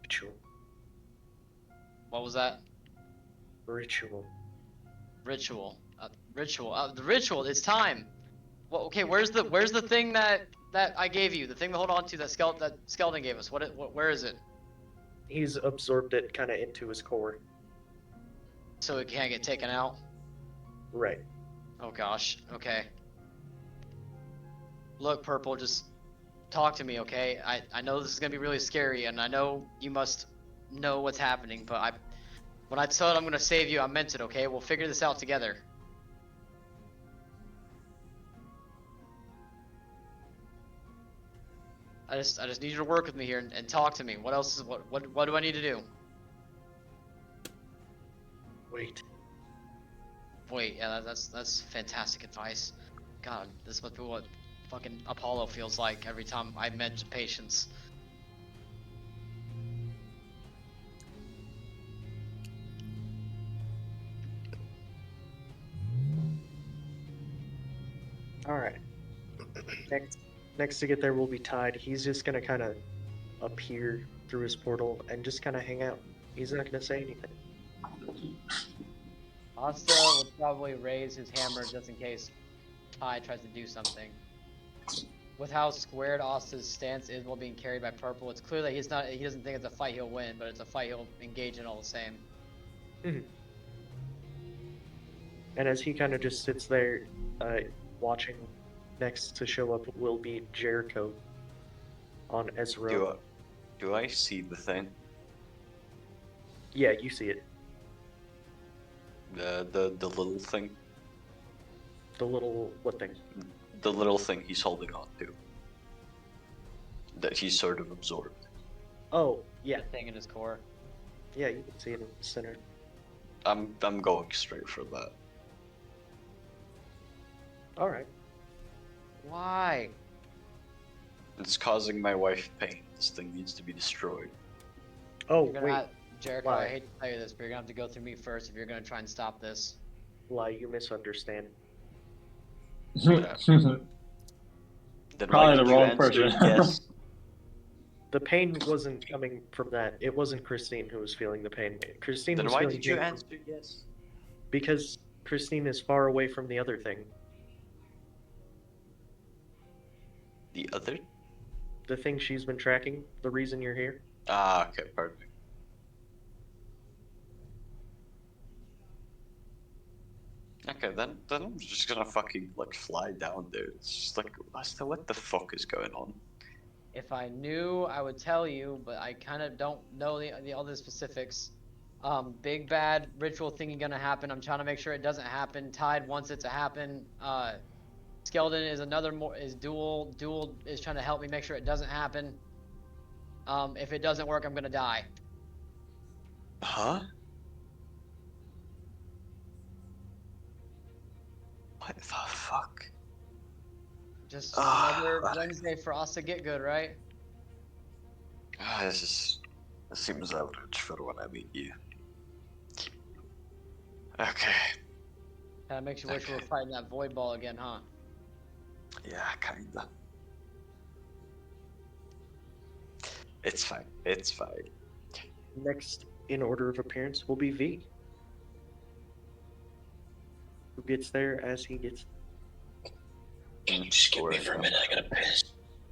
Ritual. What was that? Ritual. Ritual. Ritual. The ritual. It's time. Well, okay. Where's the thing that I gave you? The thing to hold on to that skeleton gave us. Where is it? He's absorbed it kind of into his core. So it can't get taken out. Right. Oh gosh. Okay. Look, Purple. Just talk to me, okay? I know this is gonna be really scary, and I know you must know what's happening, but when I said I'm gonna save you, I meant it, okay? We'll figure this out together. I just need you to work with me here and talk to me. What else is what do I need to do? Wait. Wait, yeah, that's fantastic advice. God, this must be what fucking Apollo feels like every time I mention patience. Alright. Next to get there will be Tide. He's just gonna kind of appear through his portal and just kind of hang out. He's not gonna say anything. Asta would probably raise his hammer just in case Ty tries to do something. With how squared Asta's stance is while being carried by Purple, it's clear that he doesn't think it's a fight he'll win, but it's a fight he'll engage in all the same. And as he kind of just sits there, watching, next to show up will be Jericho on Ezra. Do I see the thing? Yeah, you see it. The little thing? The little what thing? The little thing he's holding on to. That he's sort of absorbed. Oh, yeah. Thing in his core. Yeah, you can see it in the center. I'm going straight for that. Alright. Why? It's causing my wife pain. This thing needs to be destroyed. Oh, You're gonna wait. have, Jericho, why? I hate to tell you this, but you're gonna have to go through me first if you're gonna try and stop this. Lie, you misunderstand. Then why Probably the did you wrong answer person. yes? The pain wasn't coming from that. It wasn't Christine who was feeling the pain. Christine Then was why feeling did you pain answer yes? because Christine is far away from the other thing. The other? The thing she's been tracking, the reason you're here. Ah, okay, pardon me. Okay, then I'm just gonna fucking like fly down there. It's just like, Asta, what the fuck is going on? If I knew, I would tell you, but I kind of don't know the all the specifics. Big bad ritual thingy gonna happen. I'm trying to make sure it doesn't happen. Tide wants it to happen. Skeleton is is dual. Dual is trying to help me make sure it doesn't happen. If it doesn't work, I'm gonna die. Huh? What the fuck? Just Ah, another Wednesday for us to get good, right? This seems average for when I meet you. Okay. Kind of makes you wish we were Okay. fighting that void ball again, huh? Yeah, kinda. It's fine. It's fine. Next in order of appearance will be V. Who gets there as he gets. Just give me for a minute. I gotta piss.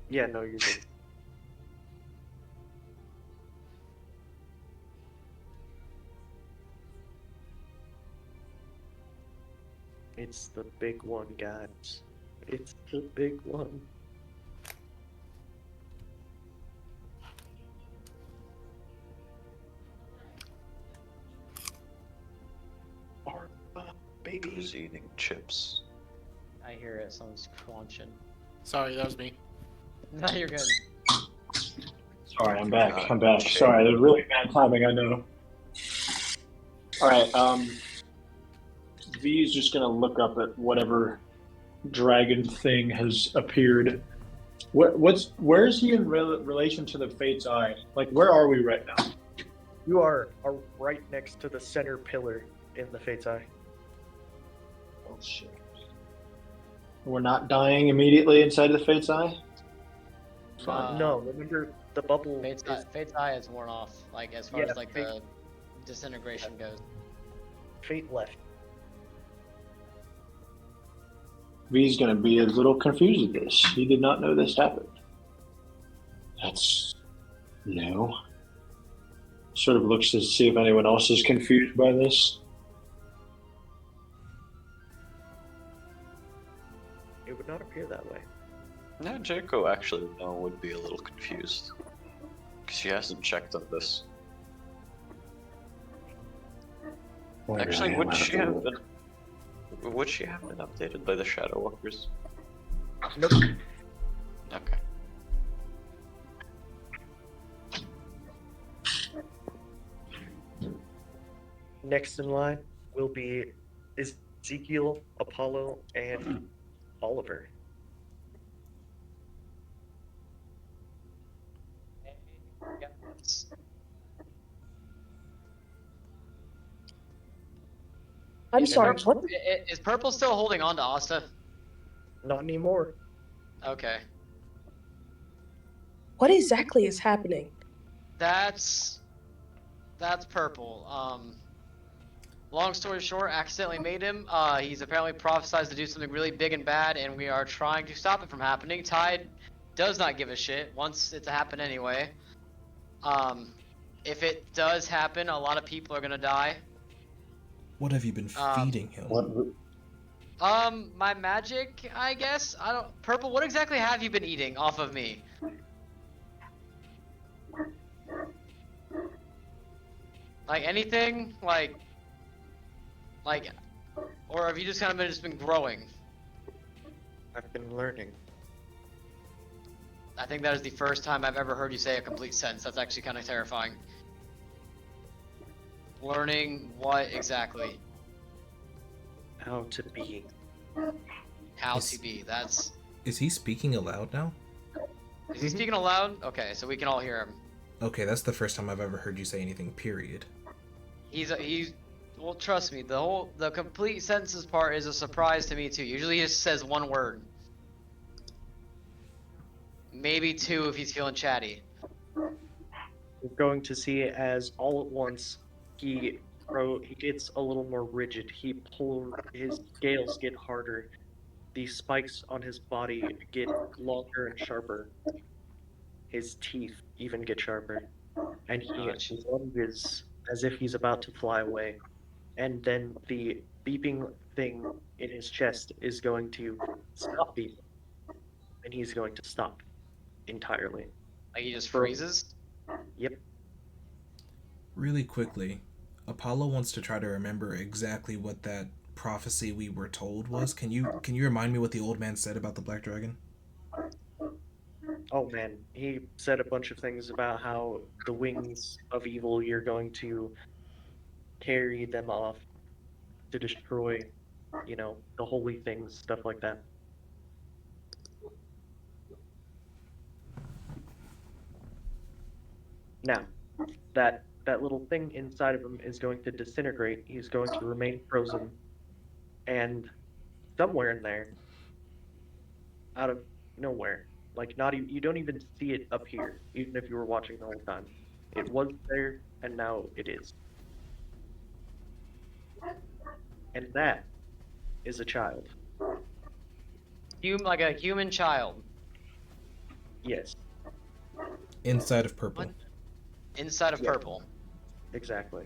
Yeah, no, you're good. It's the big one, guys. It's the big one. Arba, baby. Who's eating chips? I hear it. Someone's crunching. Sorry, that was me. No, you're good. Sorry, I'm back. I'm back. Sorry, there's really bad timing. I know. All right. V is just gonna look up at whatever dragon thing has appeared. Where is he in relation to the Fate's Eye? Like, where are we right now? You are right next to the center pillar in the Fate's Eye. Oh shit. We're not dying immediately inside of the Fate's Eye? Fine. No, remember the bubble Fate's eye is worn off. Like as far Yeah, as like Fate- the disintegration goes. Fate left. V's gonna be a little confused at this. He did not know this happened. That's no. Sort of looks to see if anyone else is confused by this. It would not appear that way. No, Jericho actually would be a little confused. Because she hasn't checked on this. Actually, would she have been updated by the Shadow Walkers? Nope. Okay. Next in line will be Ezekiel, Apollo, and Oliver. I'm Is sorry, Purple- what? Is Purple still holding on to Asta? Not anymore. Okay. What exactly is happening? That's Purple. Long story short, accidentally made him. He's apparently prophesized to do something really big and bad, and we are trying to stop it from happening. Tide does not give a shit, wants it to happen anyway. If it does happen, a lot of people are gonna die. What have you been feeding him? My magic, I guess. I don't. Purple, what exactly have you been eating off of me? Like anything, like, or have you just kind of just been growing? I've been learning. I think that is the first time I've ever heard you say a complete sentence. That's actually kind of terrifying. Learning what exactly? How to be. How Is- to be. That's. Is he speaking aloud now? Is he speaking aloud? Okay, so we can all hear him. Okay, that's the first time I've ever heard you say anything, period. He's well, trust me, the complete sentences part is a surprise to me too. Usually he just says one word. Maybe two if he's feeling chatty. You're going to see as all at once he gets a little more rigid. His scales get harder. The spikes on his body get longer and sharper. His teeth even get sharper. And he Gosh. lunges as if he's about to fly away. And then the beeping thing in his chest is going to stop beeping. And he's going to stop entirely. Like he just For- freezes? Yep. Really quickly, Apollo wants to try to remember exactly what that prophecy we were told was. Can you remind me what the old man said about the black dragon? Oh man, he said a bunch of things about how the wings of evil, you're going to carry them off to destroy, the holy things, stuff like that. Now, that little thing inside of him is going to disintegrate. He's going to remain frozen, and somewhere in there, out of nowhere, like not even you don't even see it up here, even if you were watching the whole time. It was there, and now it is. And that is a child. Like a human child. Yes, Inside of purple. What? Inside of Yeah. purple. exactly.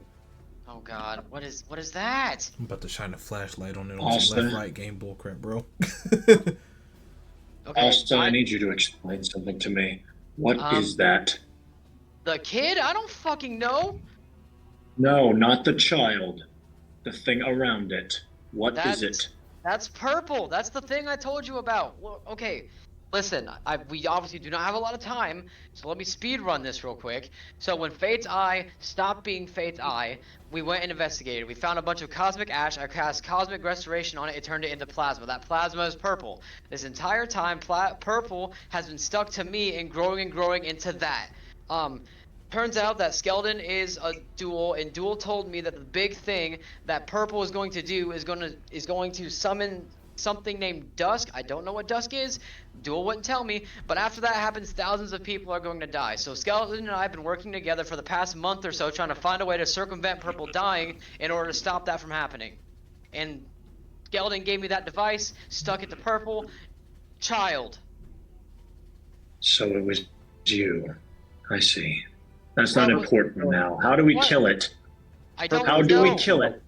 Oh god, what is that? I'm about to shine a flashlight on it on some Austin. left-right game bullcrap, bro. Okay, Austin, I need you to explain something to me. What is Um, that? the kid? I don't fucking know. No, not the child. The thing around it. What is it? That's purple. That's the thing I told you about. Well, okay, listen. We obviously do not have a lot of time, so let me speed run this real quick. So when Fate's Eye stopped being Fate's Eye, we went and investigated. We found a bunch of cosmic ash. I cast cosmic restoration on it. It turned it into plasma. That plasma is purple. This entire time, purple has been stuck to me and growing into that. Turns out that Skeleton is a duel, and Duel told me that the big thing that Purple is going to do is going to summon something named Dusk. I don't know what Dusk is. Duel wouldn't tell me, but after that happens, thousands of people are going to die. So Skeleton and I have been working together for the past month or so, trying to find a way to circumvent Purple dying in order to stop that from happening. And Skeleton gave me that device, stuck it to Purple. Child. So it was you. I see. That's not What was- important now. How do we What? kill it? I don't How know. do we kill it?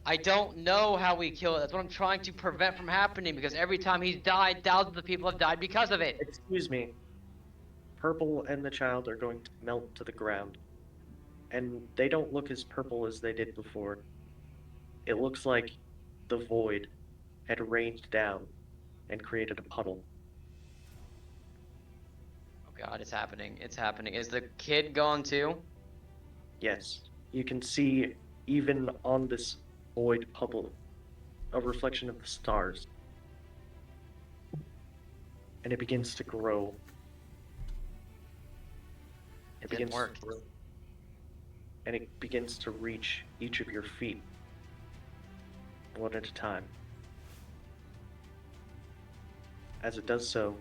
I don't know how we kill it. That's what I'm trying to prevent from happening, because every time he's died, thousands of people have died because of it. Excuse me. Purple and the child are going to melt to the ground. And they don't look as purple as they did before. It looks like the void had rained down and created a puddle. Oh god, it's happening. It's happening. Is the kid gone too? Yes, you can see even on this void puddle a reflection of the stars. And it begins to grow. It Didn't begins work. to grow. And it begins to reach each of your feet, one at a time. As it does so,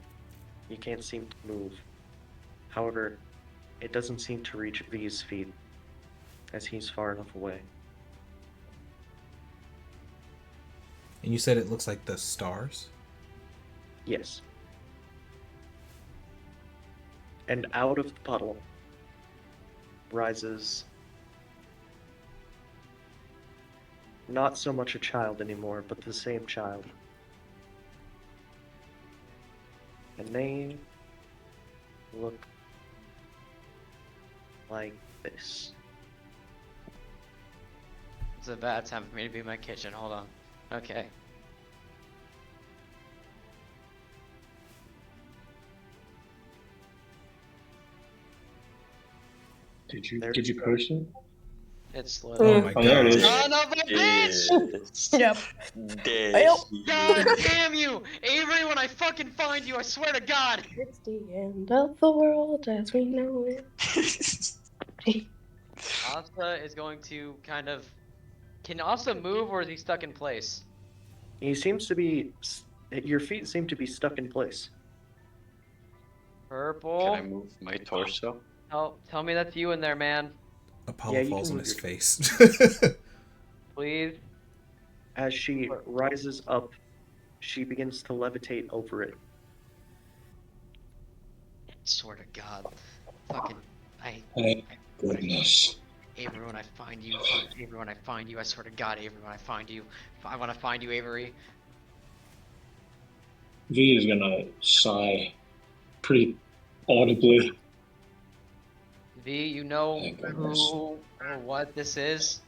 you can't seem to move. However, it doesn't seem to reach V's feet, as he's far enough away. And you said it looks like the stars? Yes. And out of the puddle rises not so much a child anymore, but the same child. And they look like this. It's a bad time for me to be in my kitchen. Hold on. Okay. Did you There- post it? It's Oh literally. my Oh, there it god. is. Son of a bitch! Yes. Yep. There Well, he God is. damn you! Avery, when I fucking find you, I swear to God! it's the end of the world as we know it. Asta is going to kind of. Can Asta move or is he stuck in place? He seems to be. Your feet seem to be stuck in place. Purple. Can I move my torso? Tell me that's you in there, man. Apollo Yeah, you falls can on move his your- face. Please. As she rises up, she begins to levitate over it. Swear to God. Fucking. Thank goodness. Avery, when I find you, Avery, when I find you, I swear to God, Avery, when I find you, I want to find you, Avery. V is gonna sigh pretty audibly. V, you know Thank goodness. who or what this is?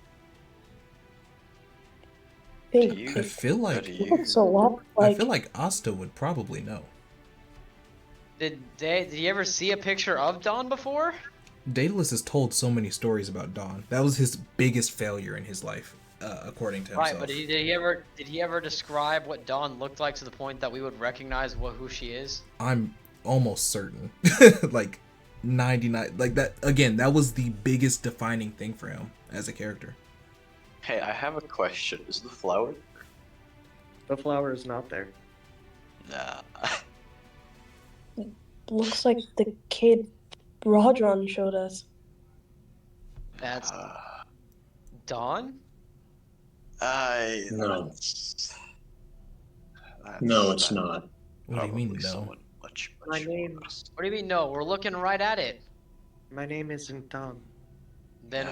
I Do think you? I feel How like do it you? looks a lot I like feel like Asta would probably know. Did you ever see a picture of Dawn before? Daedalus has told so many stories about Dawn. That was his biggest failure in his life, according to himself. Right, but did he ever describe what Dawn looked like to the point that we would recognize who she is? I'm almost certain. Like 99, like that again, that was the biggest defining thing for him as a character. Hey, I have a question. Is the flower? The flower is not there. Nah. looks like the kid Rodron showed us. That's Uh, Dawn? No. That's, No, it's that's not. What do you mean probably no? someone much My more name- us. What do you mean no? We're looking right at it. My name isn't Dom. Then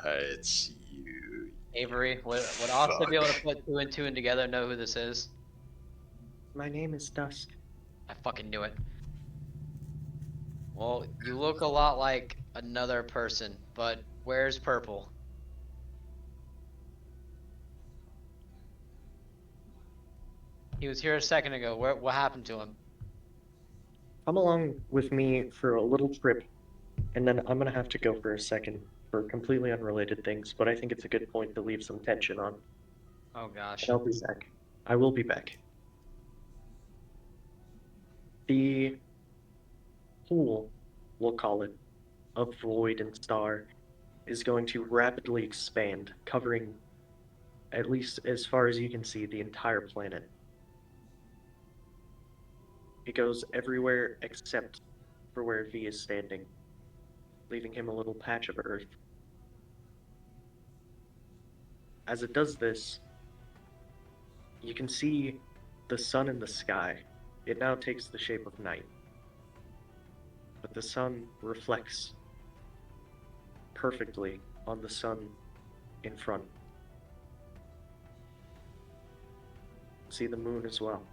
It's you. Avery, would Asta be able to Fuck. put two and two in together and know who this is? My name is Dusk. I fucking knew it. Well, you look a lot like another person, but where's Purple? He was here a second ago. What happened to him? Come along with me for a little trip, and then I'm gonna have to go for a second for completely unrelated things, but I think it's a good point to leave some tension on. Oh gosh. And I'll be back. I will be back. The pool, we'll call it, of Void and Star is going to rapidly expand, covering, at least as far as you can see, the entire planet. It goes everywhere except for where V is standing, leaving him a little patch of Earth. As it does this, you can see the sun in the sky. It now takes the shape of night. But the sun reflects perfectly on the sun in front. See the moon as well.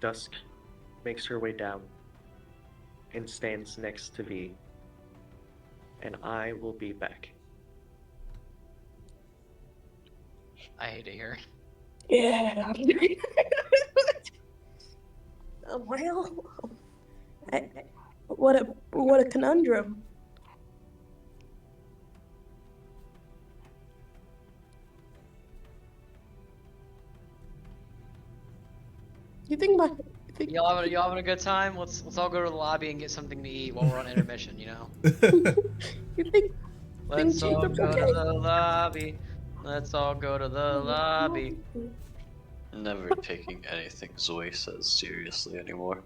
Dusk makes her way down and stands next to V. And I will be back. I hate it here. Yeah. Well, what a conundrum. You think Y'all having a good time? Let's all go to the lobby and get something to eat while we're on intermission. You know. you think Let's Things all look go to okay. the lobby. Let's all go to the lobby. Never taking anything Zoe says seriously anymore.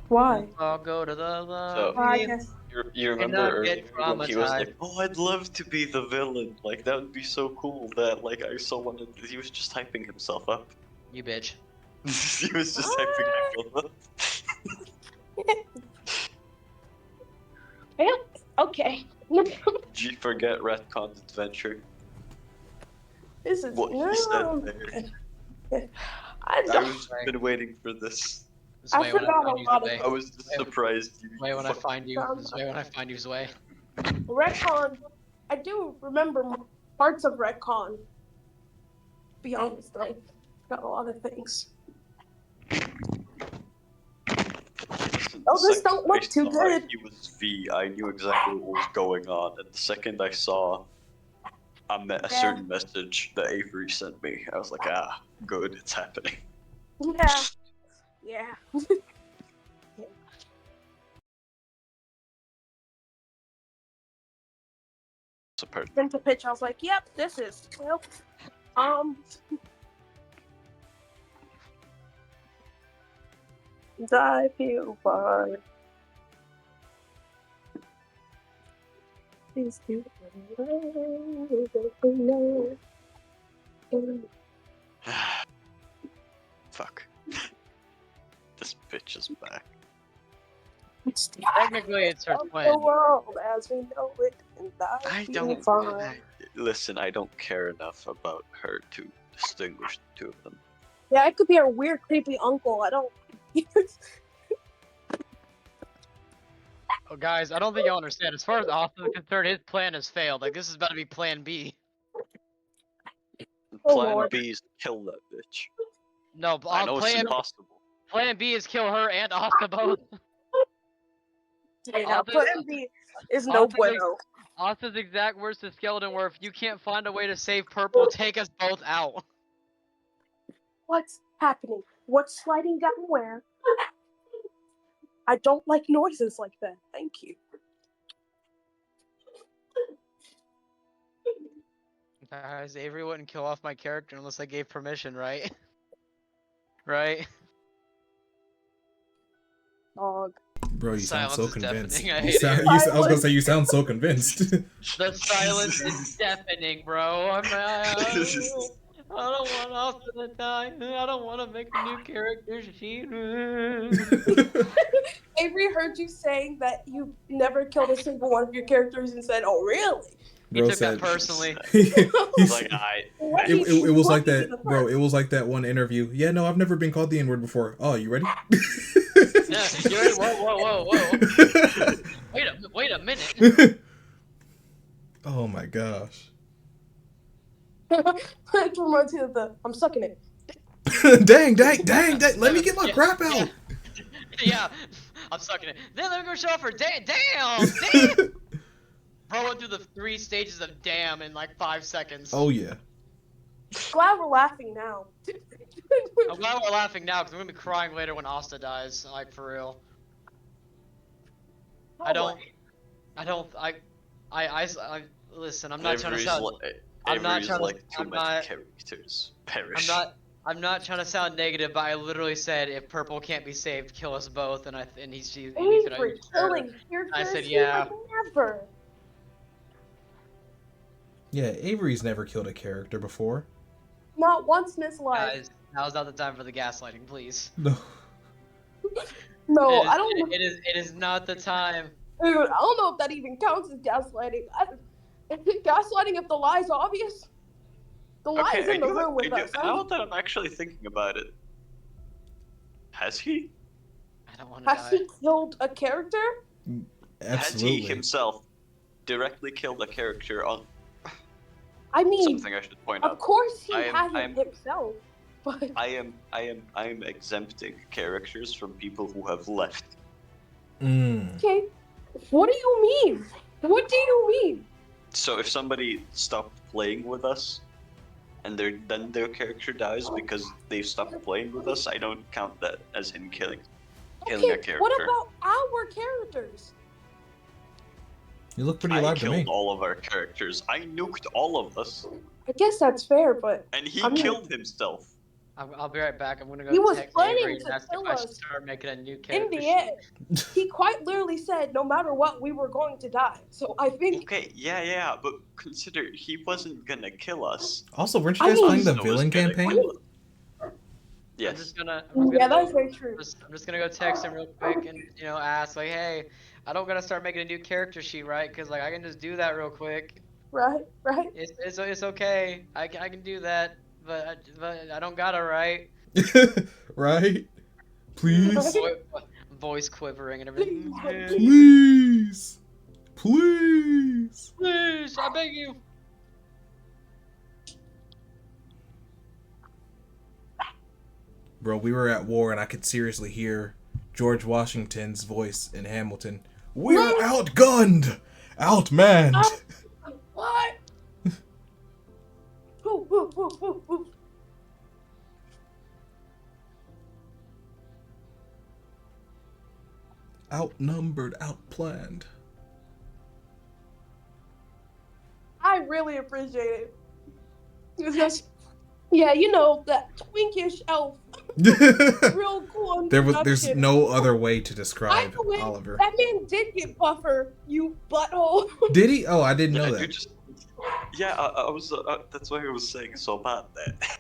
Why? Let's all go to the lobby. Well, I guess You And remember not earlier get when he was traumatized. like, "Oh, I'd love to be the villain. Like that would be so cool." That like I so wanted. He was just hyping himself up. You bitch. He was just hyping himself up. well, okay. Did you forget retcon adventure? This is What he no. said there. I I don't. was been waiting for this. This I way when I forgot find a you, lot of Zway. I was just surprised you. This way when I fucking- find you. This way when I find you, Zway. Retcon. I do remember parts of Retcon. To be honest, I got a lot of things. Oh, this second don't look I too saw good. he was V, I knew exactly what was going on, and the second I saw a certain message that Avery sent me, I was like, ah, good, it's happening. Yeah. Yeah. It's a person. Sent the pitch. I was like, yep, this is. Well, I feel fine. Please do. Fuck. This bitch is back. Technically, it's her Of the twin. world as we know it, and I I feel don't. fine. Listen, I don't care enough about her to distinguish the two of them. Yeah, it could be our weird, creepy uncle. I don't. Oh, guys, I don't think y'all understand. As far as Austin is concerned, his plan has failed. Like, this is about to be Plan B. Oh, Plan Lord. B is kill that bitch. No, but I know it's Plan impossible. Plan B is kill her and Asta both. Yeah, Austin- Plan B is no bueno. Asta's exact words to Skeleton were, "If you can't find a way to save Purple, take us both out." What's happening? What's sliding down where? I don't like noises like that. Thank you. Guys, Avery wouldn't kill off my character unless I gave permission, right? Right? Dog. Bro, you sound so Silence is convinced. deafening. I You hate it. sound, I was gonna say you sound so convinced. The silence is deafening, bro. I don't want Austin to die. I don't want to make a new character sheet. Avery heard you saying that you never killed a single one of your characters and said, "Oh, really?" He took that personally. He's like, it was like that, bro. It was like that one interview. Yeah, no, I've never been called the N-word before. Oh, you ready? Yeah, you're right. Whoa. Wait a minute. Oh my gosh. It reminds me of the I'm sucking it. dang. Let me get my crap out. Yeah, I'm sucking it. Then let me go show for damn. Bro went through the 3 stages of damn in like 5 seconds. Oh yeah. Glad we're laughing now. I'm glad we're laughing now because I'm gonna be crying later when Asta dies. Like for real. I listen. I'm not trying to sound. I'm not trying to. like too many characters. Perish. I'm not trying to sound negative, but I literally said if Purple can't be saved, kill us both, and he's Avery killing characters. I said yeah. Never. Yeah, Avery's never killed a character before. Not once in his life. Guys, now's not the time for the gaslighting, please. No. No, I don't. It is not the time. Dude, I don't know if that even counts as gaslighting. Is it gaslighting if the lie's obvious? The lie's in the room with us. Now that I'm actually thinking about it, has he? I don't want to die. Has he killed a character? Absolutely. Has he himself directly killed a character on I mean, something I should point out? of course he I hasn't am- himself, but I am exempting characters from people who have left. okay. What do you mean? What do you mean? So if somebody stopped playing with us, and then their character dies because they've stopped playing with us, I don't count that as him killing a character. What about our characters? You look pretty I alive to killed me. all of our characters. I nuked all of us, I guess that's fair, but and he I mean- killed himself. I'll be right back. I'm gonna go He was text planning Avery and to ask if kill I should us start making a new in character the sheet. end, he quite literally said, no matter what, we were going to die. So I think Okay, yeah, but consider he wasn't gonna kill us. Also, weren't you I guys mean- playing the Asta was villain gonna campaign? kill us. I'm Yes. just gonna yeah, go- that's very true. I'm just gonna go text him real quick and ask like, hey, I don't gotta start making a new character sheet, right? Cause like I can just do that real quick. Right. It's okay. I can do that, but I don't gotta, right? Right? Please? Voice quivering and everything. Please! Please! Please, I beg you. Bro, we were at war and I could seriously hear George Washington's voice in Hamilton. We're outgunned! Outmanned! What? Woo, woo, woo, woo, woo. Outnumbered, outplanned. I really appreciate it. It's just, yeah, you know, that twinkish elf. Real cool. There's introduction. no other way to By describe the way, Oliver. that man did get buffer, you butthole. Did he? Oh, I didn't know You that. just, yeah, I was. That's why I was saying so bad that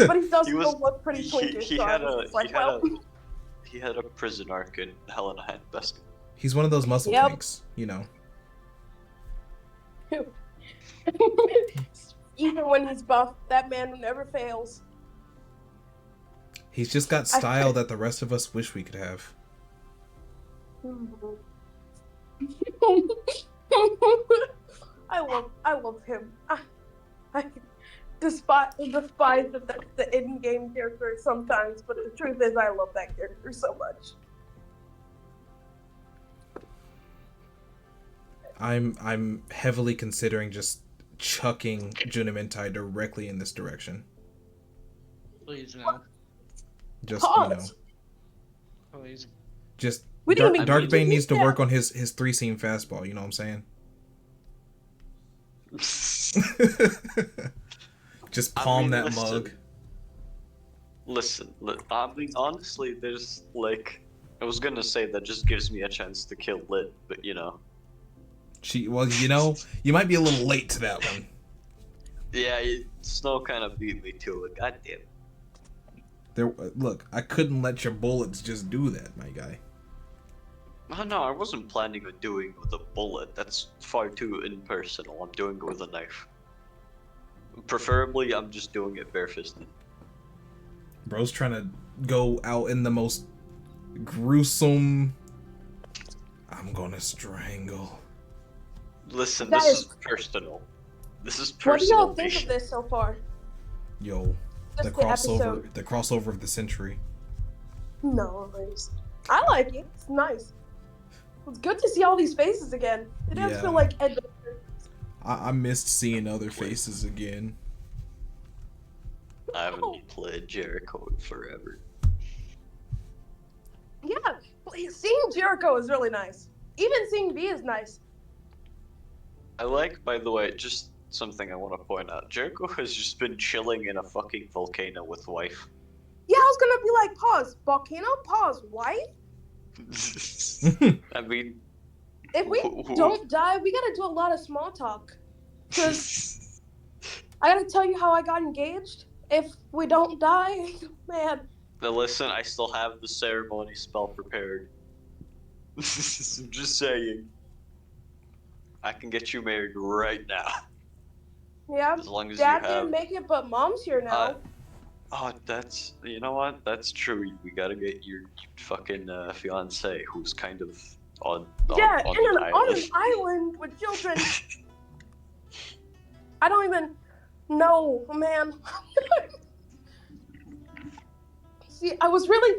But he does He was- still look pretty twinkish. he so I had was a just like, he had well, a he had a prison arc in Hell in a Handbasket. He's one of those muscle Yep. tanks, you know. even when he's buff, that man never fails. He's just got style that the rest of us wish we could have. I love him. I despise that that's the in-game character sometimes, but the truth is I love that character so much. I'm heavily considering just chucking Junimentai directly in this direction. Please no. Just you know, Pause. Please. just We didn't even Darkbane get needs to that. work on his 3-seam fastball. You know what I'm saying? Just I palm mean, that listen. mug. Listen, I mean, honestly, there's like, I was gonna say that just gives me a chance to kill Lit, but you know, Well, you know, you might be a little late to that one. yeah, Snow kind of beat me to it. Goddamn. Look, I couldn't let your bullets just do that, my guy. Oh no, I wasn't planning on doing it with a bullet. That's far too impersonal. I'm doing it with a knife. Preferably, I'm just doing it barefisted. Bro's trying to go out in the most gruesome. I'm gonna strangle. Listen, That this is- is personal. This is What do personal. y'all think of this so far? Yo, the Just the episode. crossover of the century. No, I like it. It's nice. It's good to see all these faces again. It does Yeah. feel like adventure. I missed seeing other faces again. I haven't played Jericho in forever. Yeah, seeing Jericho is really nice. Even seeing V is nice. I like, by the way, just something I want to point out. Jericho has just been chilling in a fucking volcano with wife. Yeah, I was gonna be like, pause, volcano, pause, wife. I mean, If we don't die, we gotta do a lot of small talk. Cause I gotta tell you how I got engaged. If we don't die, man. now listen, I still have the ceremony spell prepared. I'm just saying. I can get you married right now. Yeah, As long as Dad you have. didn't make it, but Mom's here now. Oh, that's, you know what? That's true. We gotta get your fucking fiance, who's kind of on yeah, on and the on an island. island with children. I don't even know, man. See, I was really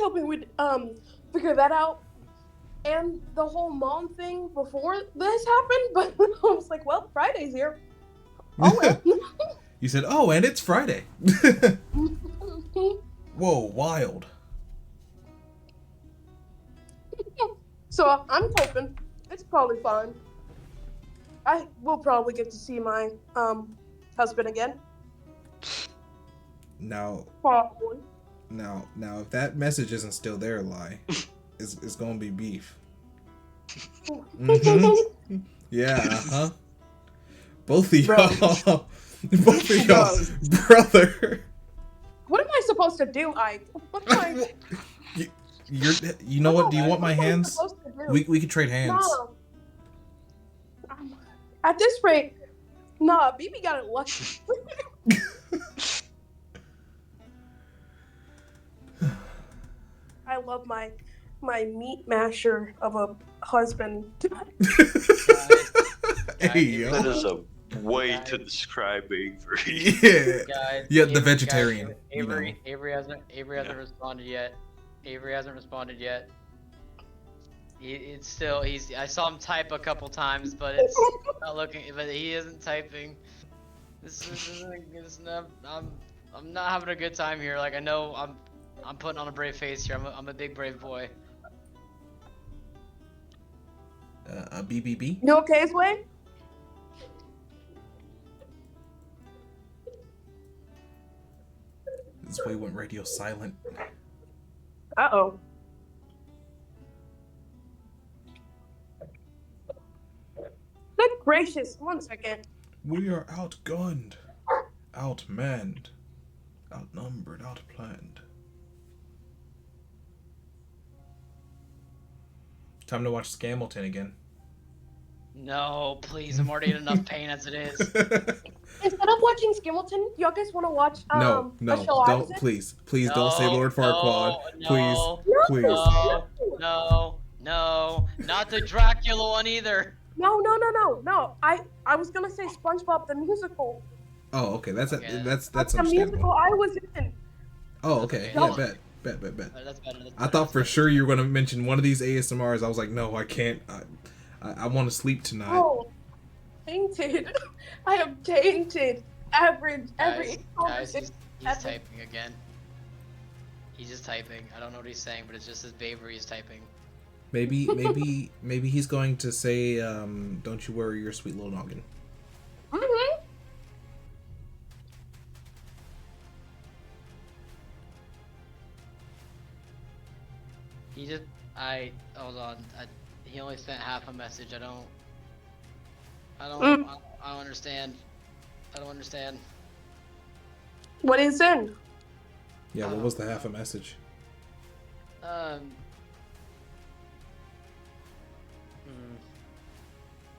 hoping we'd figure that out and the whole mom thing before this happened, but I was like, well, Friday's here. Oh well. You said, "Oh, and it's Friday." Whoa, wild. So I'm hoping it's probably fine. I will probably get to see my husband again. Now, Probably. now, if that message isn't still there, lie, it's gonna be beef. Mhm. Yeah, huh? Both of y'all, both of y'all, brother. What am I supposed to do, Ike? What am I? You know what? Do you want my What am I hands? supposed to do? We could trade hands. No. At this rate, nah, BB got it lucky. I love my meat masher of a husband. Hey yo. That is a way to describe Avery. Yeah. Guys, Yeah, the Avery- vegetarian, guys, you know. Avery hasn't responded yet. Avery hasn't responded yet. It's still I saw him type a couple times, but it's not looking. But he isn't typing. This isn't. I'm not having a good time here. Like I know I'm putting on a brave face here. I'm a big brave boy. A BBB? You okay, Sway? This way went radio silent. Uh-oh. Good gracious, 1 second. We are outgunned, outmanned, outnumbered, outplanned. Time to watch Scamilton again. No, please. I'm already in enough pain as it is. Instead of watching Skimmelton, y'all guys want to watch No, a show I was don't, in? please don't say Lord Farquaad. No, Please. no, not the Dracula one either. No. I was gonna say SpongeBob the musical. Oh, okay, that's Okay. that's The musical understandable. I was in. Oh, okay, No. yeah, bet. That's better. That's I thought for sure you were gonna mention one of these ASMRs. I was like, no, I can't. I want to sleep tonight. Oh, tainted. I am tainted. Every Guys, conversation. he's typing again. He's just typing. I don't know what he's saying, but it's just his Bavery is typing. Maybe he's going to say, "Don't you worry, your sweet little noggin." Mm-hmm. He just hold on. He only sent half a message. I don't understand. I don't understand. What is in? Yeah, what was the half a message?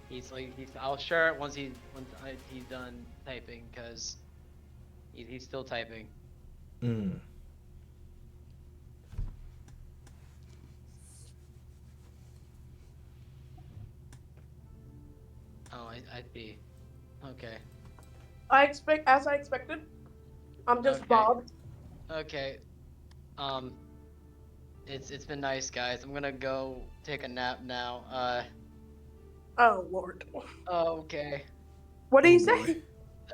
He's I'll share it once he's done typing, because he's still typing. Mm. Oh, I see. Okay. As I expected. I'm just Okay. bobbed. Okay. It's been nice, guys. I'm gonna go take a nap now. Oh Lord. Okay. What do you boy. say?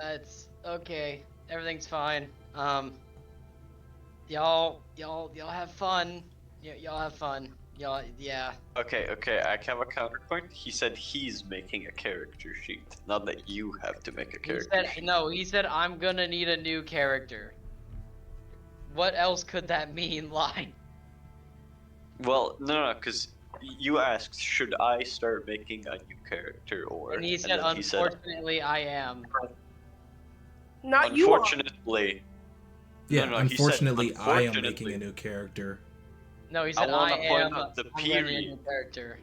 That's okay. Everything's fine. Y'all have fun. Y'all have fun. Y'all, yeah. Okay, I have a counterpoint. He said he's making a character sheet, not that you have to make a character sheet. He said I'm gonna need a new character. What else could that mean, line? Well, no, because you asked, should I start making a new character, or... And he said, then unfortunately, I am. Not you. Are. Unfortunately... Yeah, No, he said, unfortunately, I am making unfortunately. a new character. No, he said wanna I point am. out the I'm gonna need a new period. character.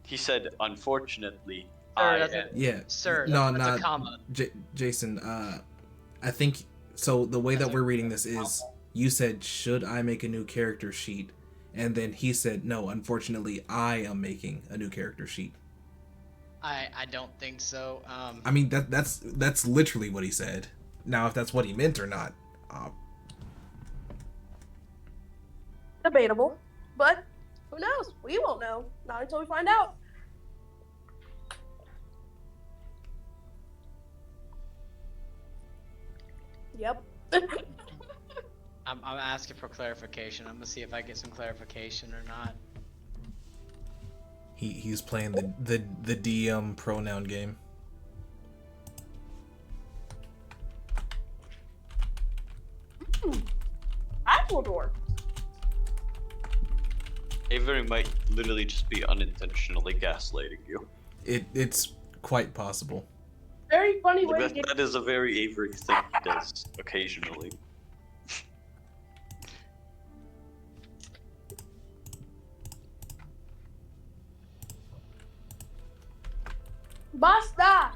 He said, unfortunately, Sir, I that's am. Yeah. Sir, No, that's not a comma. Jason. I think so. The way that we're reading this is you said, "Should I make a new character sheet?" And then he said, "No, unfortunately, I am making a new character sheet." I don't think so. I mean that's literally what he said. Now, if that's what he meant or not, Debatable, but who knows? We won't know. Not until we find out. Yep. I'm asking for clarification. I'm gonna see if I get some clarification or not. he's playing the DM pronoun game. Appledore. Avery might literally just be unintentionally gaslighting you. It's quite possible. Very funny way to get. That is a very Avery thing he does occasionally. Basta.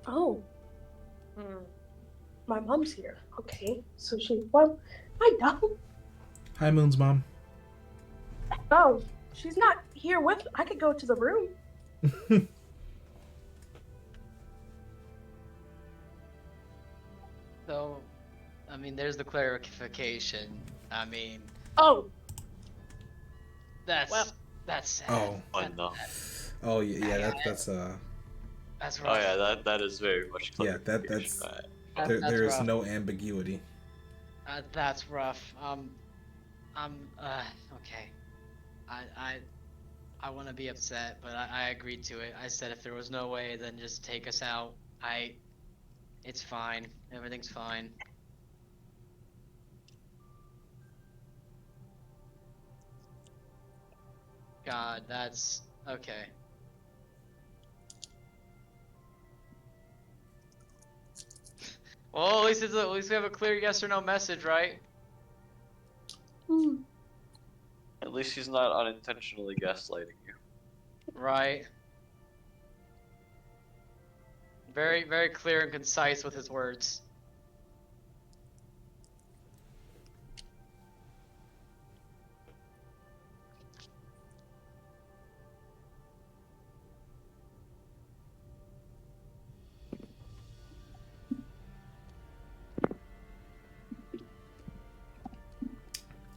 Oh. My mom's here. Okay, so well, I don't. Hi, Moon's mom. Oh, she's not here with. I could go to the room. So, I mean, there's the clarification. I mean, Oh, that's Well- that's sad. Oh. No. Oh yeah, Yeah, that's That's Oh rough. yeah, that is very much Yeah, clarification. there That's there is rough. no ambiguity. That's rough. Okay. I want to be upset, but I agreed to it. I said if there was no way, then just take us out. It's fine. Everything's fine. God, that's okay. Well, at least we have a clear yes or no message, right? Hmm. At least he's not unintentionally gaslighting you. Right. Very, very clear and concise with his words.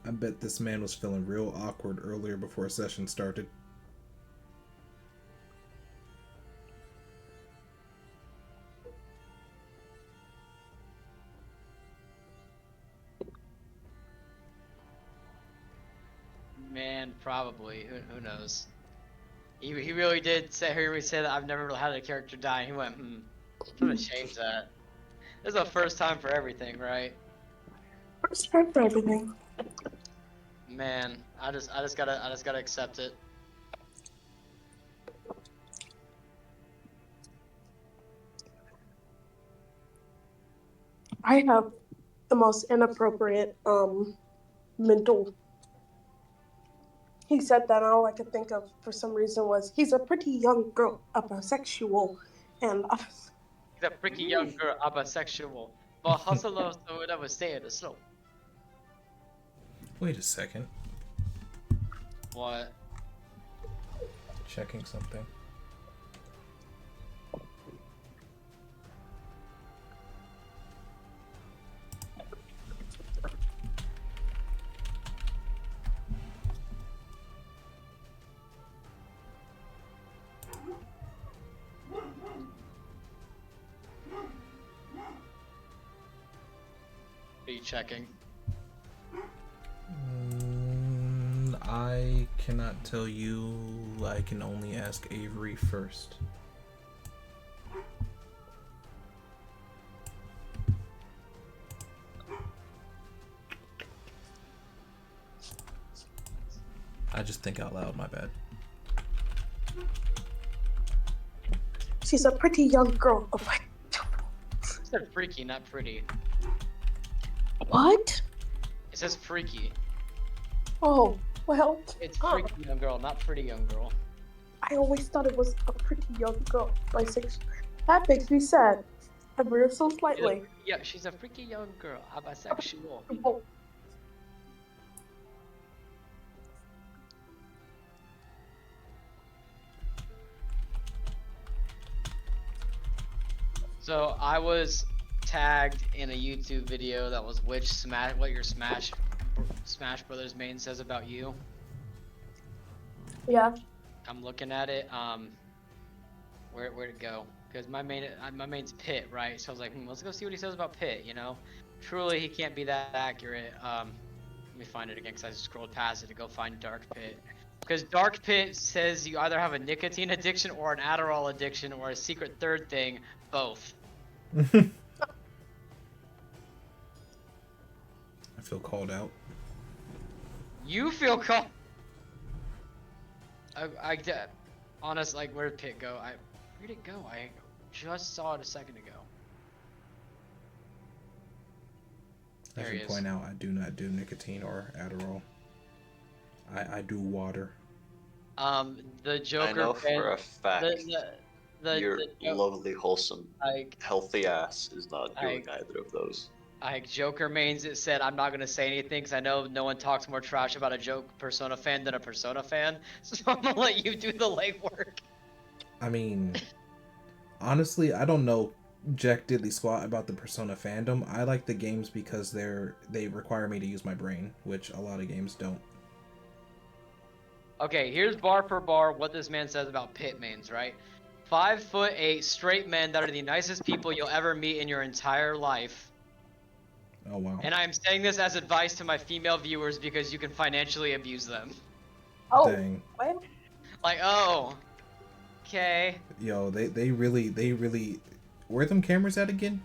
I bet this man was feeling real awkward earlier before session started. Man, probably. Who knows? He really did say. He really said that I've never had a character die. And he went, I'm gonna change that. This is a first time for everything, right? First time for everything. Man, I just gotta accept it. I have the most inappropriate mental. He said that, and all I could think of for some reason was he's a pretty young girl, a bisexual, and He's a freaky young girl, a bisexual, but hustle so it never stay at the slope. Wait a second. What? Checking something. Are you checking? I cannot tell you. I can only ask Avery first. I just think out loud, my bad. she's a pretty young girl. Oh my. It said freaky, not pretty. What? It says freaky. Oh, well. It's freaky young girl, not pretty young girl. I always thought it was a pretty young girl. Bisexual. That makes me sad. Ever so slightly. Yeah, she's a freaky young girl, a bisexual. Oh, So I was tagged in a YouTube video that was what your Smash Brothers main says about you. yeah. I'm looking at it. Where'd it go? Because my main's Pit, right? So I was like, let's go see what he says about Pit. You know, truly he can't be that accurate. Let me find it again because I scrolled past it to go find Dark Pit. Because Dark Pit says you either have a nicotine addiction or an Adderall addiction or a secret third thing, both. I feel called out. You feel called. Honest, like, where'd Pit go? Where'd it go? I just saw it a second ago. I There he should is. point out I do not do nicotine or Adderall. I do water. The Joker. I know fan- for a fact your the lovely, wholesome, like healthy ass is not doing either of those. Joker mains it said I'm not gonna say anything because I know no one talks more trash about a Persona fan than a Persona fan, so I'm gonna let you do the legwork. I mean, honestly, I don't know Jack Diddley Squat about the Persona fandom. I like the games because they require me to use my brain, which a lot of games don't. Okay, here's bar for bar what this man says about pit mains, right? 5'8" straight men that are the nicest people you'll ever meet in your entire life. Oh wow. And I'm saying this as advice to my female viewers because you can financially abuse them. Oh, Dang. well, Like, oh, okay. Yo, they really. Where are them cameras at again?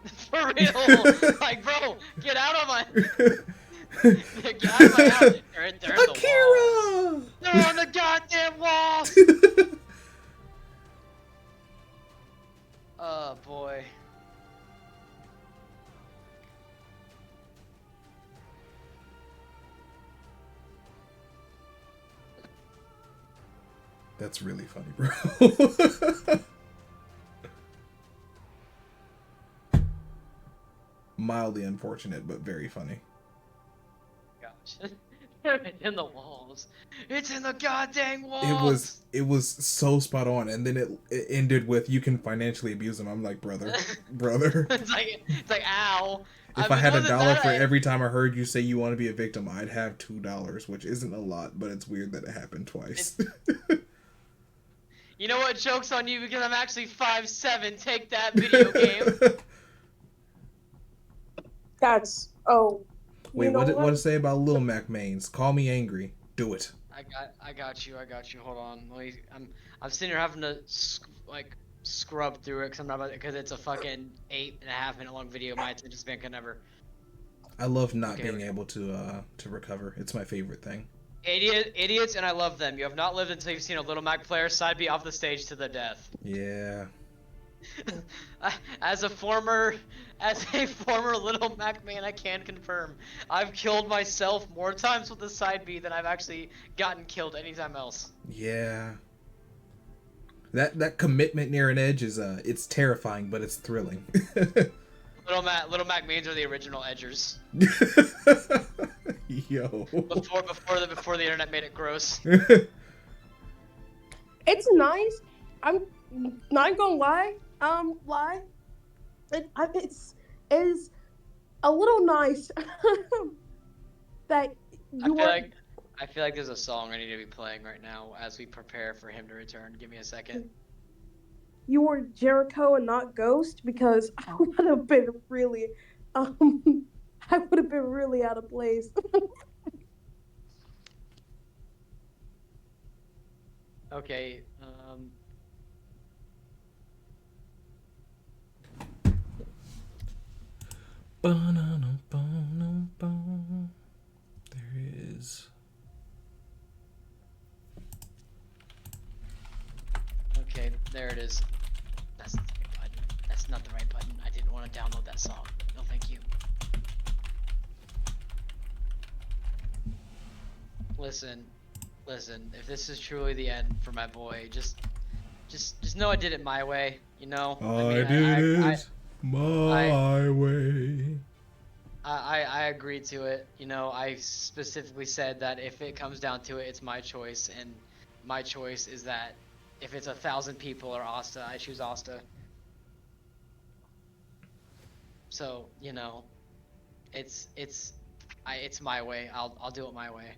For real. Like, bro, get out of my. Get out of my house. They're in the walls. Akira! They're on the goddamn walls. Oh boy. That's really funny, bro. Mildly unfortunate, but very funny. Gosh. It's in the walls. It's in the goddamn walls. It was so spot on, and then it ended with "you can financially abuse them." I'm like, brother. It's like ow. If I had $1 for every time I heard you say you want to be a victim, I'd have $2, which isn't a lot, but it's weird that it happened twice. You know what? Joke's on you because I'm actually 5'7". Take that, video game. that's oh. Wait, you know what to say about Lil Mac mains? Call me angry. Do it. I got you. Hold on. I'm sitting here having to scrub through it because it's a fucking 8.5 minute long video. My attention span can never. I love not being able to recover. It's my favorite thing. Idiots, and I love them. You have not lived until you've seen a Little Mac player side B off the stage to the death. Yeah. As a former Little Mac man, I can confirm I've killed myself more times with the side B than I've actually gotten killed anytime else. Yeah. That commitment near an edge is it's terrifying, but it's thrilling. Little Mac mains are the original edgers. Yo. Before the internet made it gross. It's nice. I'm not gonna lie. It's is a little nice that you I feel like there's a song I need to be playing right now as we prepare for him to return. Give me a second. You were Jericho and not Ghost because I would have been really, I would have been really out of place. Okay. There is. Okay, there it is. That's not the right button. That's not the right button. I didn't want to download that song. No, thank you. Listen. If this is truly the end for my boy, just know I did it my way. You know. I did it my way. I agreed to it. You know, I specifically said that if it comes down to it, it's my choice, and my choice is that if it's 1,000 people or Asta, I choose Asta. So, you know, it's my way. I'll do it my way.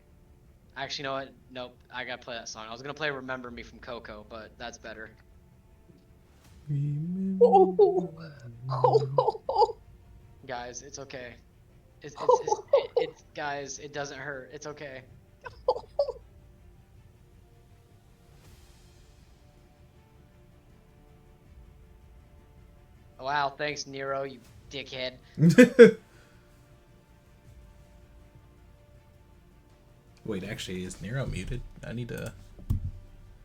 Actually, you know what? Nope. I gotta play that song. I was gonna play "Remember Me" from Coco, but that's better. Guys, it's okay. It's guys. It doesn't hurt. It's okay. Wow, thanks, Nero, you dickhead. Wait, actually, is Nero muted? I need to...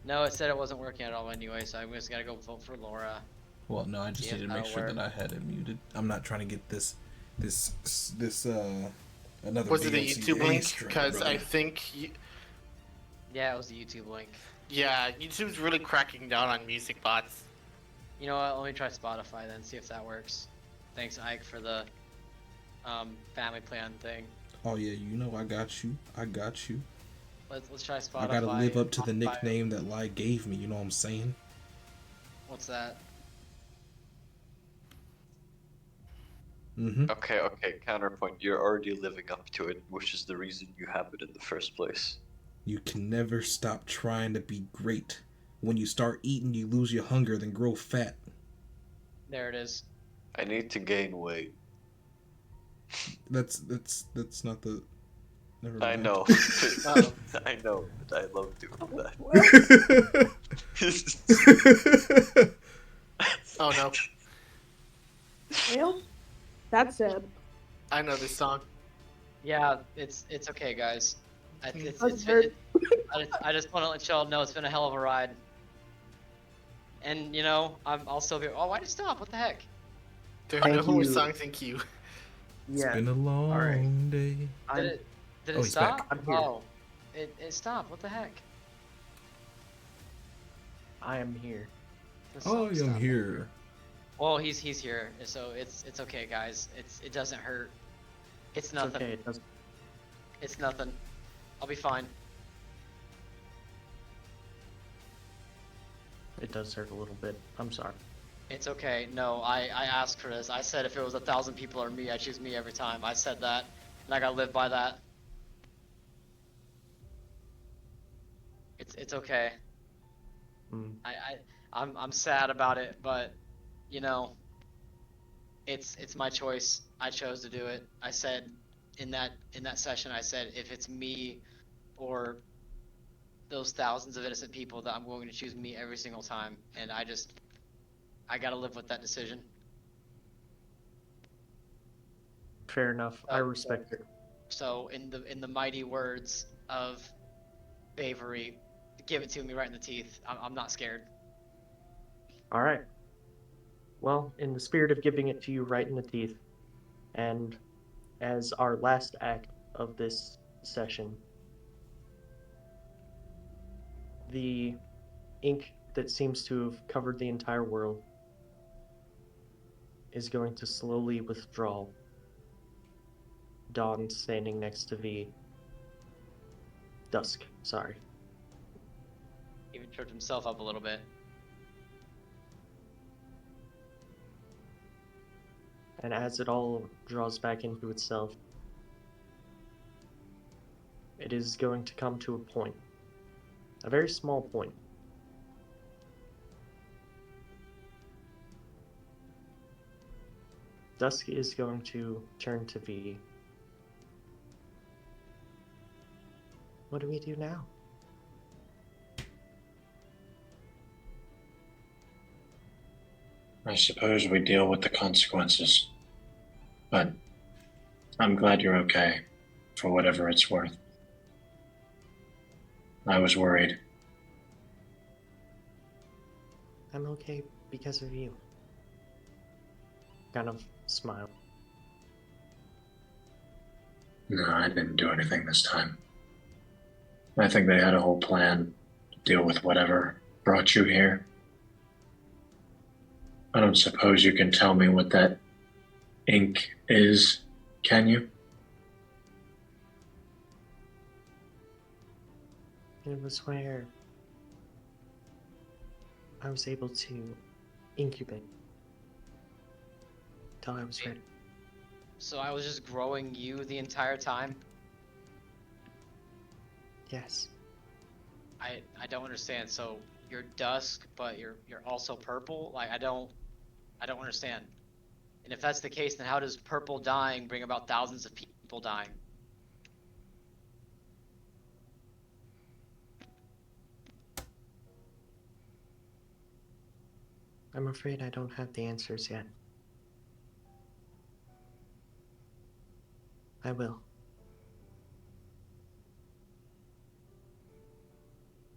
No, it said it wasn't working at all anyway, so I just gotta go vote for Laura. Well, no, I just needed to make sure that I had it muted. I'm not trying to get this another Was it a DLC YouTube link? string, Because brother. I think... Yeah, it was the YouTube link. Yeah, YouTube's really cracking down on music bots. You know what? Let me try Spotify then, see if that works. Thanks, Ike, for the family plan thing. Oh yeah, you know I got you. Let's try Spotify. I gotta live up to the Spotify. nickname that Lai gave me. You know what I'm saying? What's that? Mm-hmm. Okay, counterpoint. You're already living up to it, which is the reason you have it in the first place. You can never stop trying to be great. When you start eating, you lose your hunger, then grow fat. There it is. I need to gain weight. That's not the. Never I mind. know. Uh-oh. I know, but I love doing that. Oh no, Well, that's sad. I know this song. Yeah, it's okay, guys. That's hurt. I just want to let y'all know it's been a hell of a ride. And you know, I'll still be. Oh, why'd you stop? What the heck? There are Thank no more you. songs in queue. It's Yeah. been a long right. day. Did I'm, it? Did Oh, it he's stop? back. I'm here. Oh, it stopped. What the heck? I am here. The I song am stopped. here. Well, he's here, so it's okay, guys. It doesn't hurt. It's nothing. Okay, it doesn't. It's nothing. I'll be fine. It does hurt a little bit. I'm sorry. It's okay. No, I asked for this. I said if it was 1,000 people or me, I choose me every time. I said that, and I gotta live by that. It's okay. Mm. I'm sad about it, but you know, it's my choice. I chose to do it. I said in that session, I said if it's me or those thousands of innocent people, that I'm going to choose me every single time, and I gotta live with that decision. Fair enough. I respect it. So in the mighty words of Bavery, give it to me right in the teeth. I'm not scared. All right. Well, in the spirit of giving it to you right in the teeth, and as our last act of this session, the ink that seems to have covered the entire world is going to slowly withdraw. Dawn standing next to V. Dusk, sorry. Even tripped himself up a little bit. And as it all draws back into itself, it is going to come to a point. A very small point. Dusk is going to turn to V. What do we do now? I suppose we deal with the consequences. But I'm glad you're okay, for whatever it's worth. I was worried. I'm okay because of you. Kind of smile. No, I didn't do anything this time. I think they had a whole plan to deal with whatever brought you here. I don't suppose you can tell me what that ink is, can you? It was where I was able to incubate till I was ready. So I was just growing you the entire time. Yes. I don't understand. So you're dusk, but you're also purple. Like I don't understand. And if that's the case, then how does purple dying bring about thousands of people dying? I'm afraid I don't have the answers yet. I will.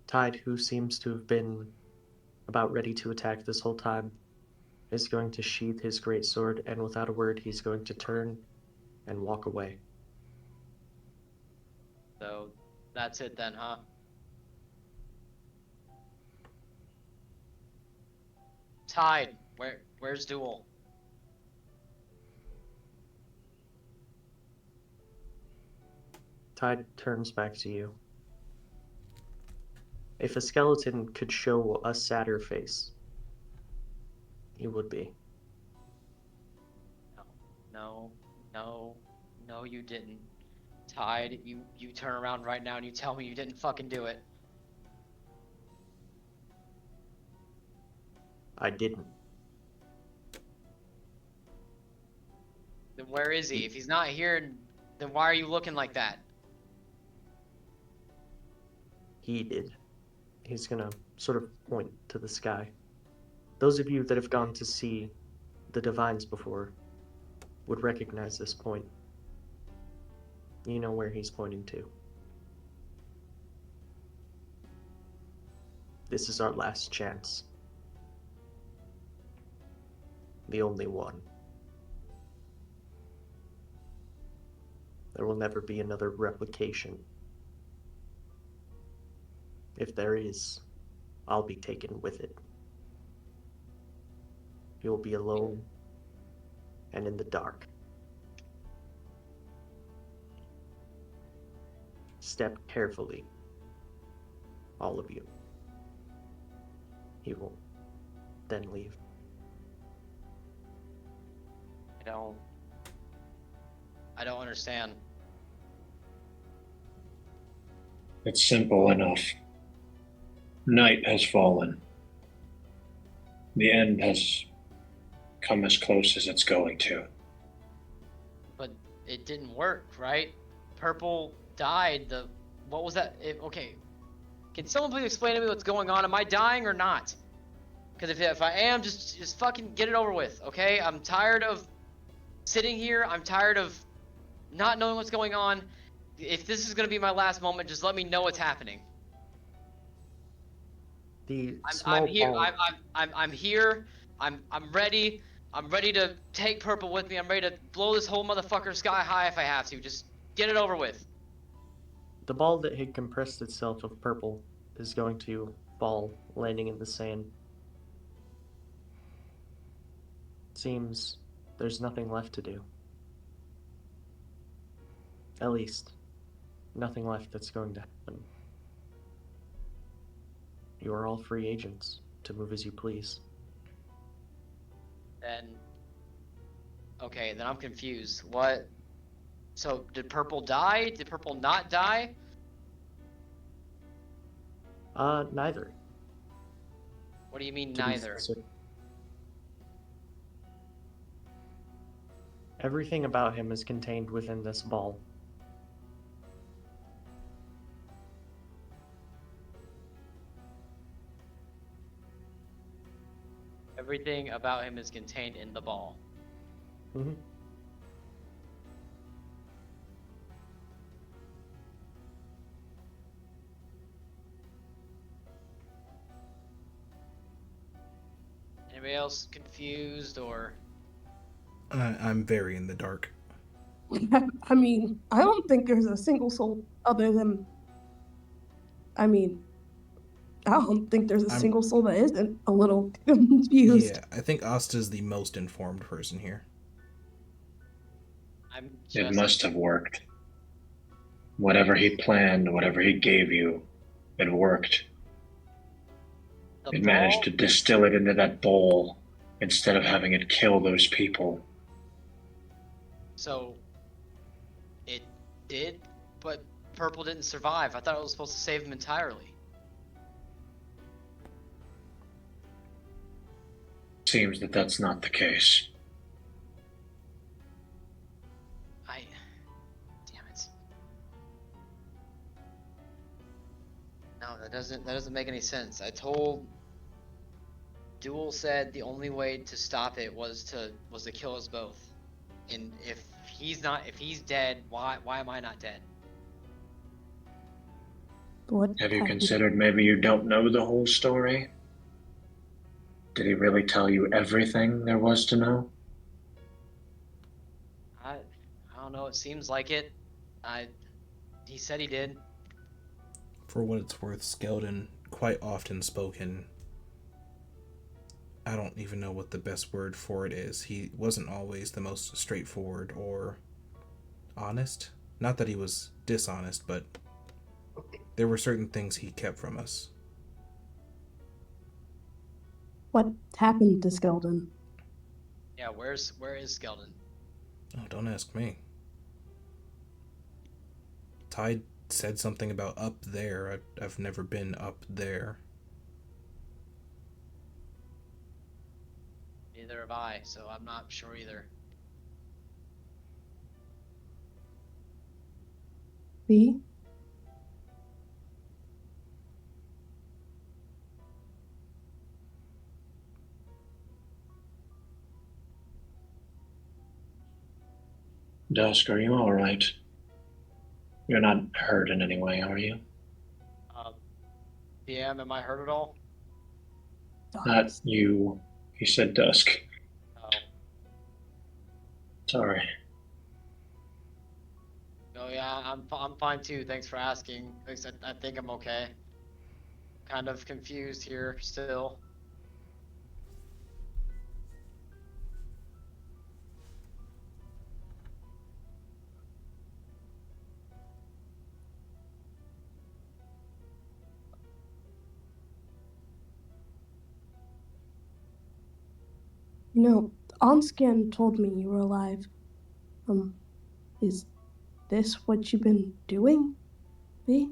Tide, who seems to have been about ready to attack this whole time, is going to sheath his great sword, and without a word, he's going to turn and walk away. So that's it then, huh? Tide, where's Duel? Tide turns back to you. If a skeleton could show a sadder face, he would be. No, No, you didn't. Tide, you turn around right now and you tell me you didn't fucking do it. I didn't. Then where is he? If he's not here, then why are you looking like that? He did. He's gonna sort of point to the sky. Those of you that have gone to see the divines before would recognize this point. You know where he's pointing to. This is our last chance. The only one. There will never be another replication. If there is, I'll be taken with it. You'll be alone and in the dark. Step carefully, all of you. He will then leave. I don't understand. It's simple enough. Night has fallen. The end has come as close as it's going to. But it didn't work, right? Purple died. What was that? Okay, can someone please explain to me what's going on? Am I dying or not? Because if I am, just fucking get it over with, okay? I'm tired of sitting here. I'm tired of not knowing what's going on. If this is gonna be my last moment, just let me know what's happening. I'm here. I'm here. I'm ready. I'm ready to take Purple with me. I'm ready to blow this whole motherfucker sky high if I have to. Just get it over with. The ball that had compressed itself of purple is going to fall, landing in the sand. Seems there's nothing left to do. At least, nothing left that's going to happen. You are all free agents to move as you please. Then, okay, then I'm confused. What? So did Purple die? Did Purple not die? Neither. What do you mean To be neither? specific. Everything about him is contained within this ball. Everything about him is contained in the ball. Mm-hmm. Anybody else confused or? I'm very in the dark. I mean, I don't think there's a single soul other than. I mean, I don't think there's a single soul that isn't a little confused. Yeah, I think Asta's the most informed person here. It must have worked. Whatever he planned, whatever he gave you, it worked. It managed to distill it into that bowl instead of having it kill those people. So, it did, but Purple didn't survive. I thought it was supposed to save him entirely. Seems that that's not the case. Damn it. No, that doesn't make any sense. Duel said the only way to stop it was to kill us both. And if he's dead, why am I not dead? Have you considered maybe you don't know the whole story? Did he really tell you everything there was to know? I don't know. It seems like it. He said he did. For what it's worth, Skeldon quite often spoken. I don't even know what the best word for it is. He wasn't always the most straightforward or honest. Not that he was dishonest, but there were certain things he kept from us. What happened to Skeldon? Yeah, where is Skeldon? Oh, don't ask me. Tide said something about up there. I've never been up there. Neither have I, so I'm not sure either. B? Dusk, are you all right? You're not hurt in any way, are you? DM, am I hurt at all? Not you. He said Dusk. Oh. Sorry. Oh yeah, I'm fine too. Thanks for asking. At least I think I'm okay. Kind of confused here still. You know, OnScan told me you were alive. Is this what you've been doing, B?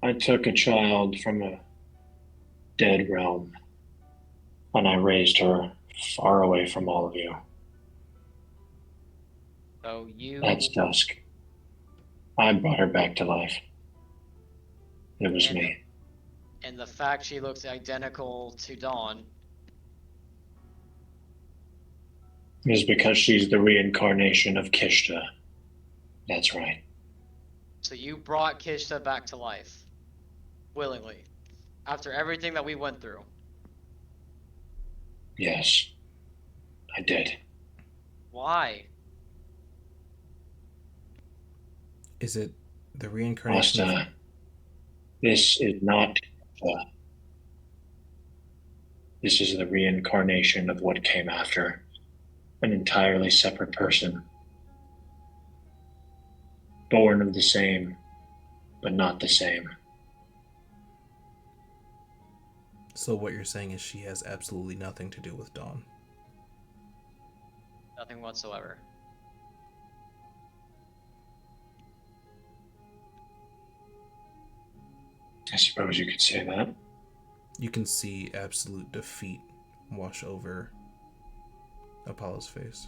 I took a child from a dead realm, and I raised her far away from all of you. So you That's Dusk. I brought her back to life. It was me. and the fact she looks identical to Dawn. It is because she's the reincarnation of Kishta. That's right. So you brought Kishta back to life. Willingly. After everything that we went through. Yes, I did. Why? Is it the reincarnation Asta, this is not Kishta. This is the reincarnation of what came after. An entirely separate person. Born of the same, but not the same. So what you're saying is she has absolutely nothing to do with Dawn. Nothing whatsoever. I suppose you could say that. You can see absolute defeat wash over Apollo's face.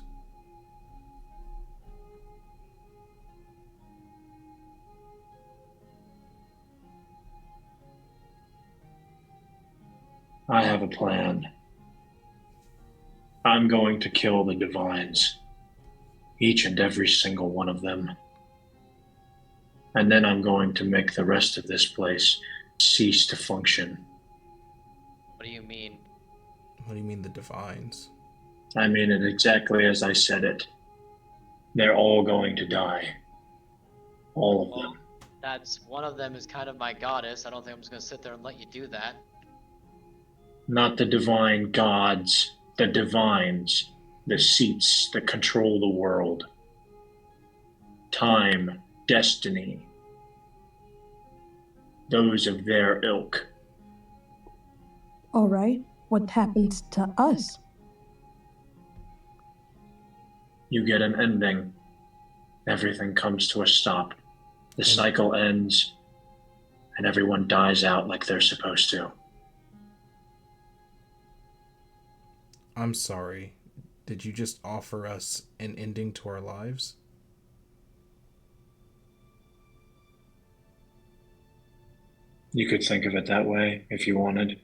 I have a plan. I'm going to kill the Divines. Each and every single one of them. And then I'm going to make the rest of this place cease to function. What do you mean? What do you mean the Divines? I mean it exactly as I said it. They're all going to die. All of them. That's one of them is kind of my goddess. I don't think I'm just gonna sit there and let you do that. Not the divine gods, the divines, the seats that control the world. Time, destiny. Those of their ilk. All right, what happens to us? You get an ending. Everything comes to a stop. The cycle ends, and everyone dies out like they're supposed to. I'm sorry. Did you just offer us an ending to our lives? You could think of it that way if you wanted.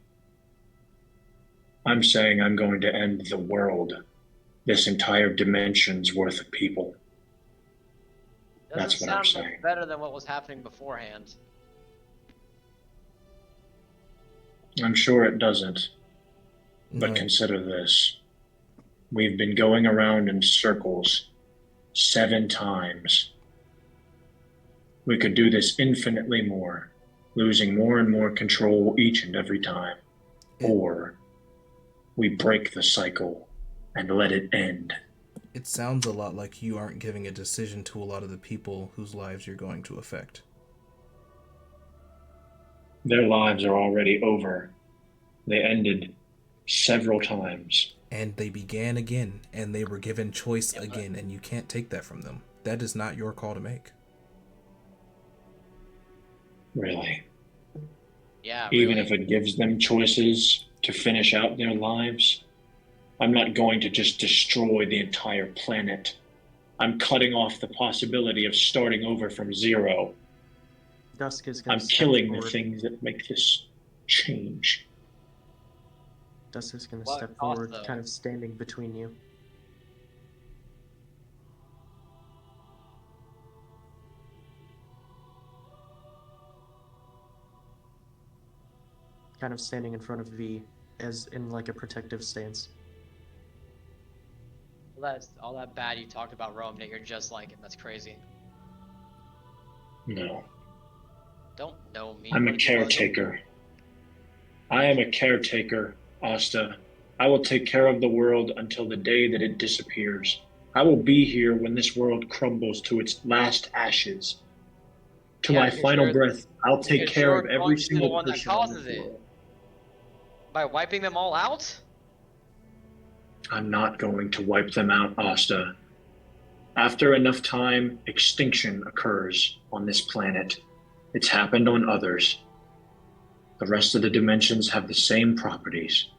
I'm saying I'm going to end the world. This entire dimension's worth of people. That's what I'm Doesn't saying. sound better than what was happening beforehand. I'm sure it doesn't. But No. consider this. We've been going around in circles 7 times. We could do this infinitely more, losing more and more control each and every time. Or we break the cycle and let it end. It sounds a lot like you aren't giving a decision to a lot of the people whose lives you're going to affect. Their lives are already over. They ended several times. And they began again, and they were given choice Yeah, but- again, and you can't take that from them. That is not your call to make. Really. Yeah, Even really. if it gives them choices to finish out their lives, I'm not going to just destroy the entire planet. I'm cutting off the possibility of starting over from zero. Dusk is going I'm to step killing the forward. things that make this change. Dusk is going to What step cost, forward, though? kind of standing between you. Kind of standing in front of V, as in like a protective stance. All that bad you talked about Rome, that you're just like him. That's crazy. No. Don't know me. I'm What a did you call it? caretaker. I am a caretaker, Asta. I will take care of the world until the day that it disappears. I will be here when this world crumbles to its last ashes. To Yeah, my 'cause final you're- breath, I'll take because care of you're every going to be the single one that person on causes this it. world. By wiping them all out? I'm not going to wipe them out, Asta. After enough time, extinction occurs on this planet. It's happened on others. The rest of the dimensions have the same properties.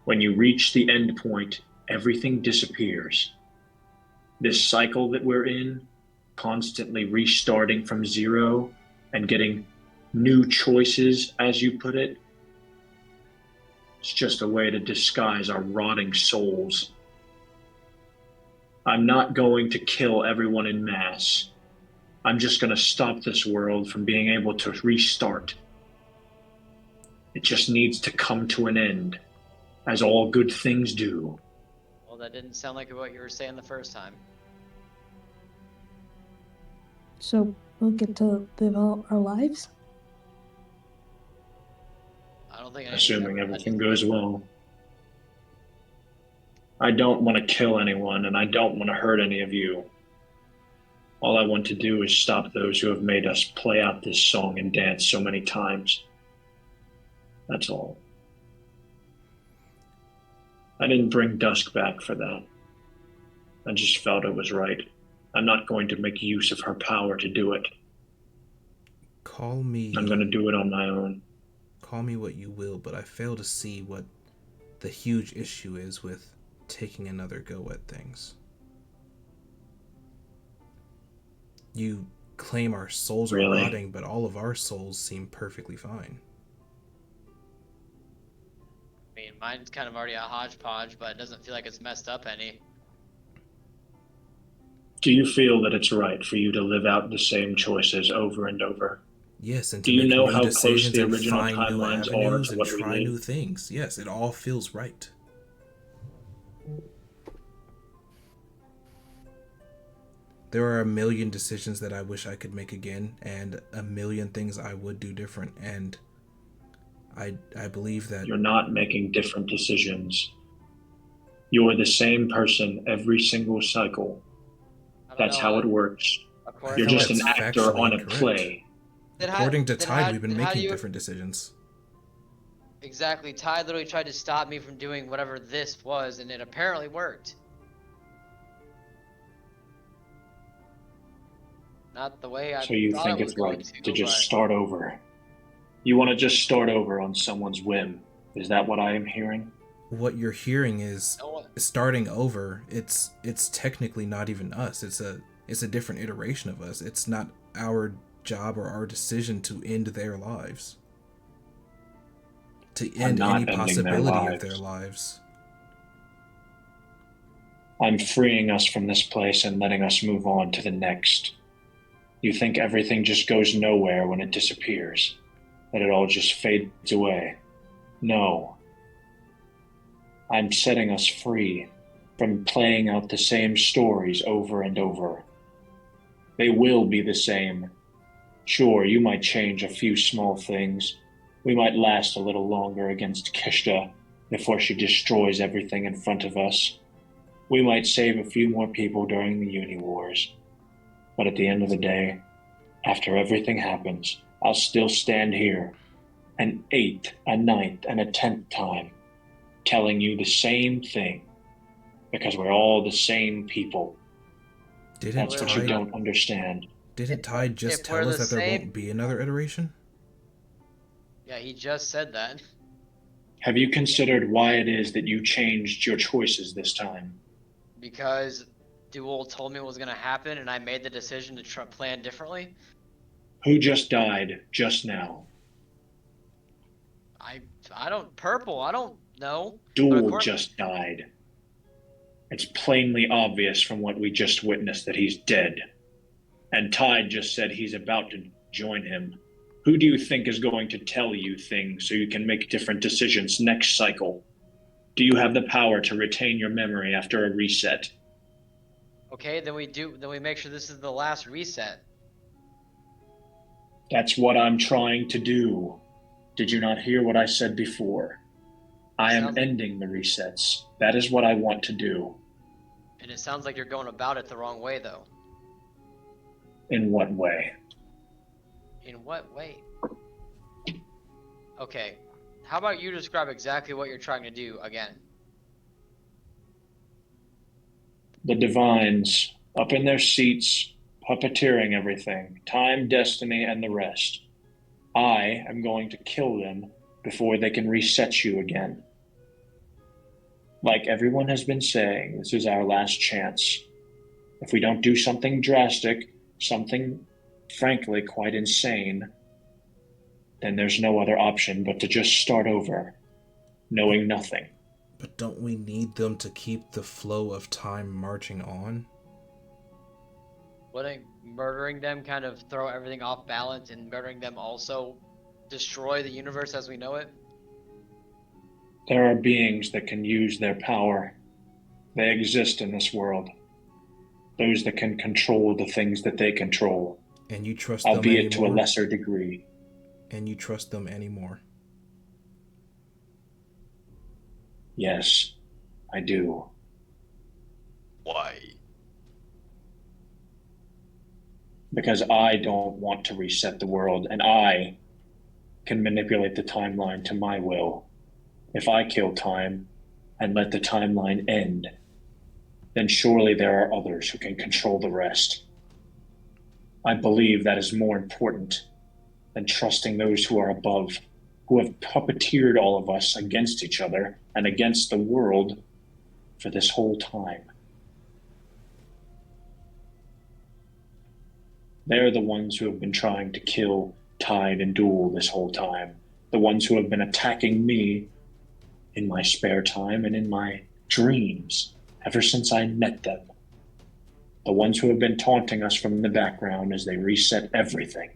When you reach the end point, everything disappears. This cycle that we're in, constantly restarting from zero and getting new choices, as you put it, it's just a way to disguise our rotting souls. I'm not going to kill everyone in mass. I'm just going to stop this world from being able to restart. It just needs to come to an end, as all good things do. Well, that didn't sound like what you were saying the first time. So we'll get to live out our lives? I don't think Assuming everything goes well. I don't want to kill anyone, and I don't want to hurt any of you. All I want to do is stop those who have made us play out this song and dance so many times. That's all. I didn't bring Dusk back for that. I just felt it was right. I'm not going to make use of her power to do it. Call me. I'm going to do it on my own. Call me what you will, but I fail to see what the huge issue is with taking another go at things. You claim our souls are Really? rotting, but all of our souls seem perfectly fine. I mean, mine's kind of already a hodgepodge, but it doesn't feel like it's messed up any. Do you feel that it's right for you to live out the same choices over and over? Yes, and Do to you make know new how close decisions the and original find new timelines are avenues to and what we try live? new things. Yes, it all feels right. There are a million decisions that I wish I could make again, and a million things I would do different, and I believe that You're not making different decisions. You're the same person every single cycle. I don't That's know, how it works. according You're to just an that's actor factually on a incorrect. play. Then according to then Tide, we've been then how do making you- different decisions. Exactly. Tide literally tried to stop me from doing whatever this was, and it apparently worked. Not the way I So you thought think it was it's going right to, to just but start over? You want to just start over on someone's whim? Is that what I am hearing? What you're hearing is no one- starting over. It's technically not even us. It's a different iteration of us. It's not our job or our decision to end their lives. To end not any ending their possibility of lives. their lives. I'm freeing us from this place and letting us move on to the next. You think everything just goes nowhere when it disappears? That it all just fades away? No. I'm setting us free from playing out the same stories over and over. They will be the same. Sure, you might change a few small things. We might last a little longer against Kishta before she destroys everything in front of us. We might save a few more people during the Uni Wars. But at the end of the day, after everything happens, I'll still stand here, an 8th, a 9th, and a 10th time, telling you the same thing. Because we're all the same people. Didn't That's what you Tide, don't understand. didn't Tide just if we're tell us the that there same- won't be another iteration? Yeah, he just said that. Have you considered why it is that you changed your choices this time? Because Duel told me what was gonna happen, and I made the decision to plan differently. Who just died just now? I don't Purple. I don't know. But Duel according- just died. It's plainly obvious from what we just witnessed that he's dead. And Tide just said he's about to join him. Who do you think is going to tell you things so you can make different decisions next cycle? Do you have the power to retain your memory after a reset? Okay, then we make sure this is the last reset. That's what I'm trying to do. Did you not hear what I said before? I am Sounds- ending the resets. That is what I want to do. And it sounds like you're going about it the wrong way, though. In what way? In what way? Okay, how about you describe exactly what you're trying to do again? The divines, up in their seats, puppeteering everything, time, destiny, and the rest. I am going to kill them before they can reset you again. Like everyone has been saying, this is our last chance. If we don't do something drastic, something frankly quite insane, then there's no other option but to just start over, knowing nothing. But don't we need them to keep the flow of time marching on? Wouldn't murdering them kind of throw everything off balance, and murdering them also destroy the universe as we know it? There are beings that can use their power. They exist in this world. Those that can control the things that they control, And you trust them albeit to a anymore? lesser degree. And you trust them anymore? Yes, I do. Why? Because I don't want to reset the world, and I can manipulate the timeline to my will. If I kill time and let the timeline end, then surely there are others who can control the rest. I believe that is more important than trusting those who are above, who have puppeteered all of us against each other and against the world for this whole time. They're the ones who have been trying to kill Tide and Duel this whole time. The ones who have been attacking me in my spare time and in my dreams ever since I met them. The ones who have been taunting us from the background as they reset everything.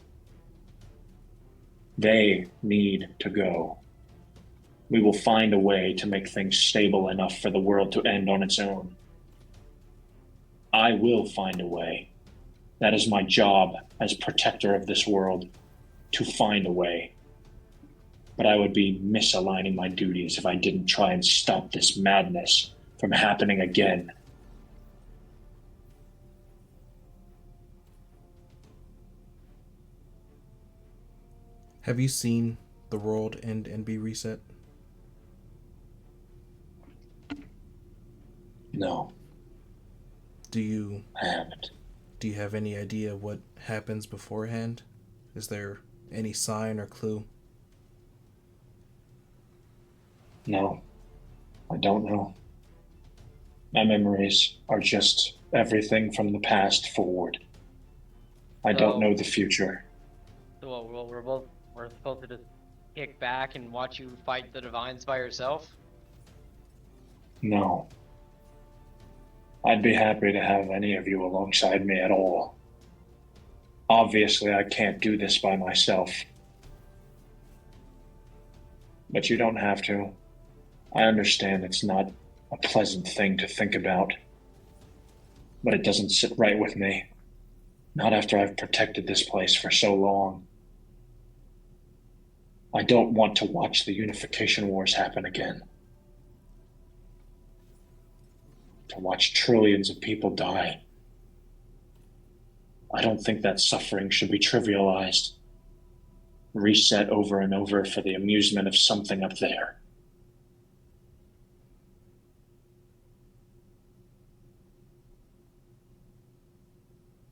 They need to go. We will find a way to make things stable enough for the world to end on its own. I will find a way. That is my job as protector of this world, to find a way. But I would be misaligning my duties if I didn't try and stop this madness from happening again. Have you seen the world end and be reset? No, Do you I haven't. do you have any idea what happens beforehand? Is there any sign or clue? No, I don't know. My memories are just everything from the past forward. I don't know the future. So we're supposed to just kick back and watch you fight the divines by yourself? No. I'd be happy to have any of you alongside me at all. Obviously, I can't do this by myself. But you don't have to. I understand it's not a pleasant thing to think about. But it doesn't sit right with me. Not after I've protected this place for so long. I don't want to watch the Unification Wars happen again. To watch trillions of people die. I don't think that suffering should be trivialized. Reset over and over for the amusement of something up there.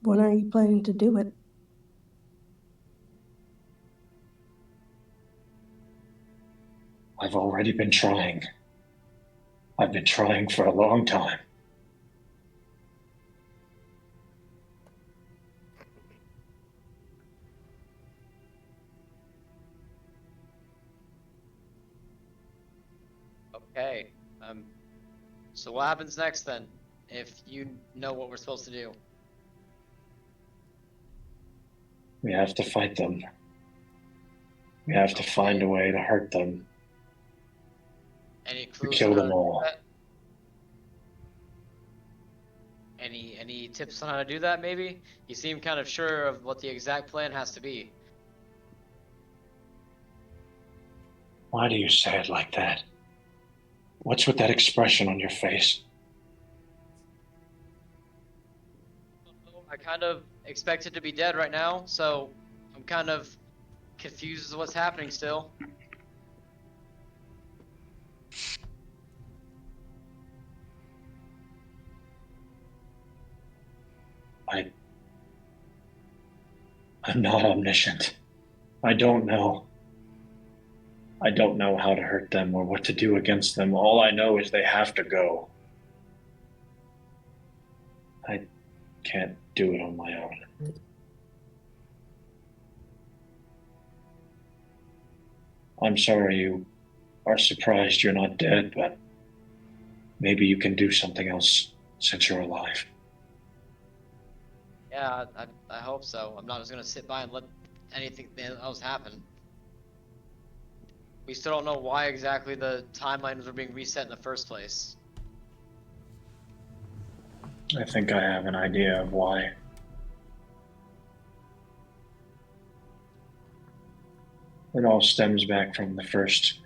When are you planning to do it? I've already been trying. I've been trying for a long time. Okay. So what happens next then? If you know what we're supposed to do? We have to fight them. We have to find a way to hurt them, Any to clues kill on how them to do all. that? Any tips on how to do that, maybe? You seem kind of sure of what the exact plan has to be. Why do you say it like that? What's with that expression on your face? I kind of expect it to be dead right now, so I'm kind of confused as to what's happening still. I'm not omniscient. I don't know. I don't know how to hurt them or what to do against them. All I know is they have to go. I can't do it on my own. I'm sorry you are surprised you're not dead, but maybe you can do something else since you're alive. Yeah, I hope so. I'm not just gonna sit by and let anything else happen. We still don't know why exactly the timelines were being reset in the first place. I think I have an idea of why. It all stems back from the first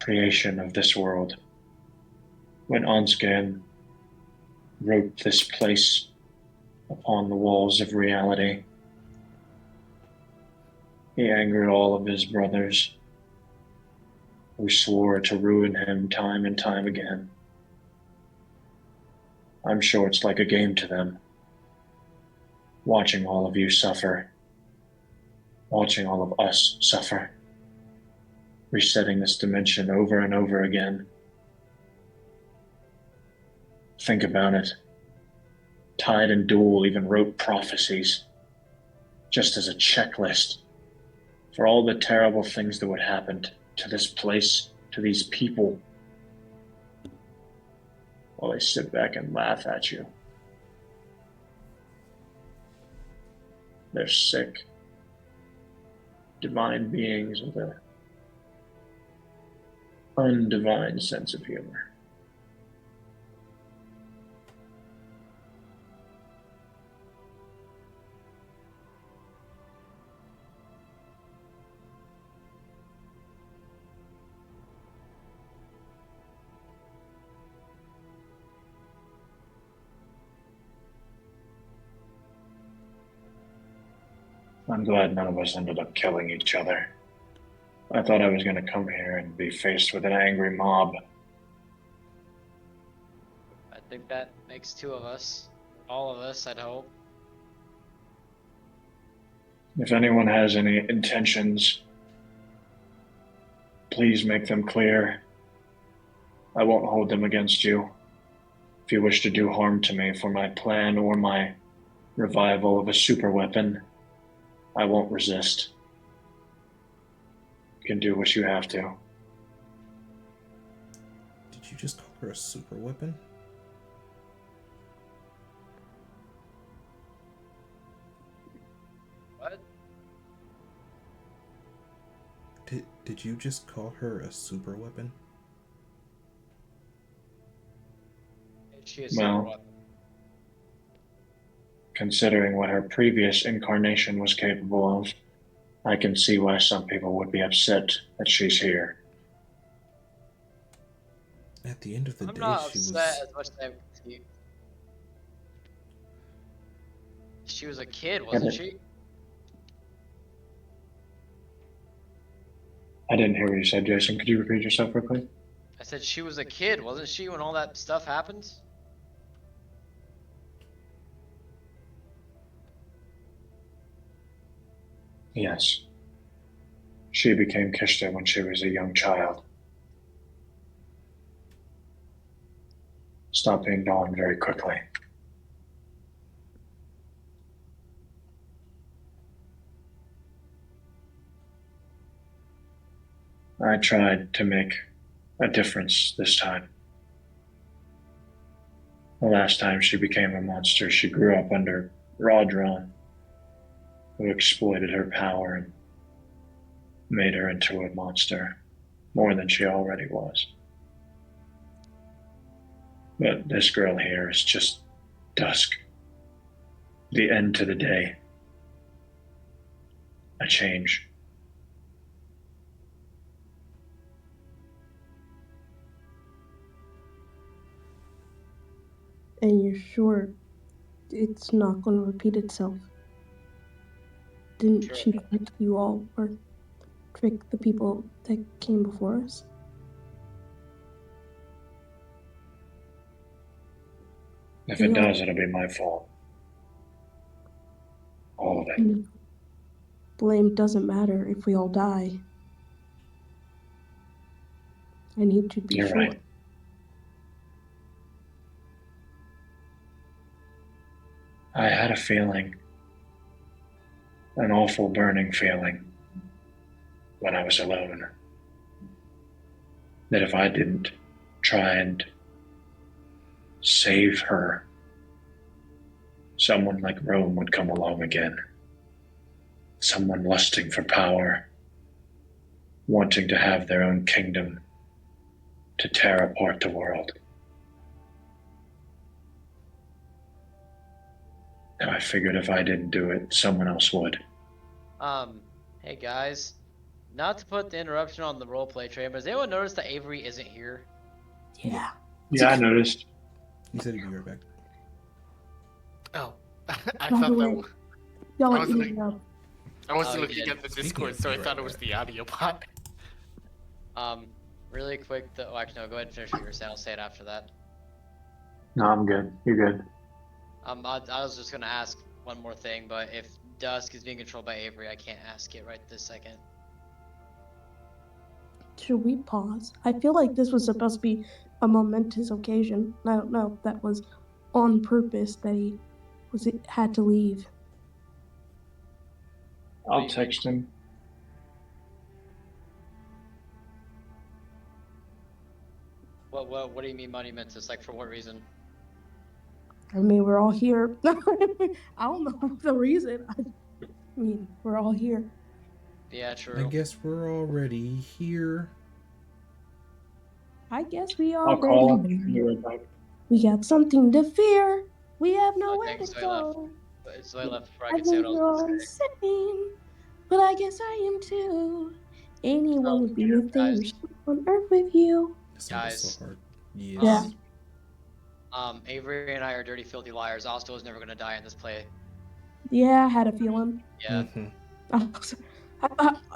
creation of this world. When Ansgan wrote this place upon the walls of reality, he angered all of his brothers, who swore to ruin him time and time again. I'm sure it's like a game to them, watching all of you suffer, watching all of us suffer, resetting this dimension over and over again. Think about it. Tide and Duel even wrote prophecies, just as a checklist for all the terrible things that would happen to this place, to these people, while they sit back and laugh at you. They're sick, divine beings with an undivine sense of humor. I'm glad none of us ended up killing each other. I thought I was going to come here and be faced with an angry mob. I think that makes two of us. All of us, I'd hope. If anyone has any intentions, please make them clear. I won't hold them against you. If you wish to do harm to me for my plan or my revival of a super weapon, I won't resist. You can do what you have to. Did you just call her a super weapon? What? Did you just call her a super weapon? Is she a super Well, weapon? considering what her previous incarnation was capable of, I can see why some people would be upset that she's here. At the end of the I'm day, not she upset was. as much as I'm confused. She was a kid, wasn't she? I didn't hear what you said, Jason. Could you repeat yourself quickly? I said she was a kid, wasn't she, when all that stuff happened? Yes. She became Kishta when she was a young child. Stopped being Dawn very quickly. I tried to make a difference this time. The last time she became a monster, she grew up under Rodron, who exploited her power and made her into a monster, more than she already was. But this girl here is just dusk. The end to the day. A change. And you're sure it's not going to repeat itself? Didn't Sure. she trick you all, or trick the people that came before us? If You it know- does, it'll be my fault. All of it. Blame doesn't matter if we all die. I need to be You're sure. right. I had a feeling, an awful burning feeling, when I was alone, that if I didn't try and save her, someone like Rome would come along again. Someone lusting for power, wanting to have their own kingdom, to tear apart the world. And I figured if I didn't do it, someone else would. Hey guys, not to put the interruption on the roleplay train, but has anyone noticed that Avery isn't here? Yeah. Yeah, I noticed. He said he'd be right back. Oh, I By thought the that. way, y'all I are wasn't eating up. I wasn't Oh, looking yeah. at the Speaking Discord, of so I be thought right it was back. the audio bot. Really quick. Oh, actually, no. Go ahead and finish what you were saying. I'll say it after that. No, I'm good. You're good. I was just gonna ask one more thing, but if Dusk is being controlled by Avery, I can't ask it right this second. Should we pause? I feel like this was supposed to be a momentous occasion. I don't know if that was on purpose that he had to leave. I'll text him. What do you mean monumentous? Like for what reason? I mean, we're all here. I don't know the reason. I mean, we're all here. Yeah, true. I guess we're already here. I guess we I'll call him. Be already. right back. We got something to fear. We have nowhere Okay, to so I left. go. So I left before I I could say think what I you're was all gonna say. insane, but I guess I am too. Anyone would be within guys. on earth with you. That's not Guys. so hard. Yes. Yeah. Avery and I are dirty, filthy liars. Asta was never gonna die in this play. Yeah, I had a feeling. Yeah.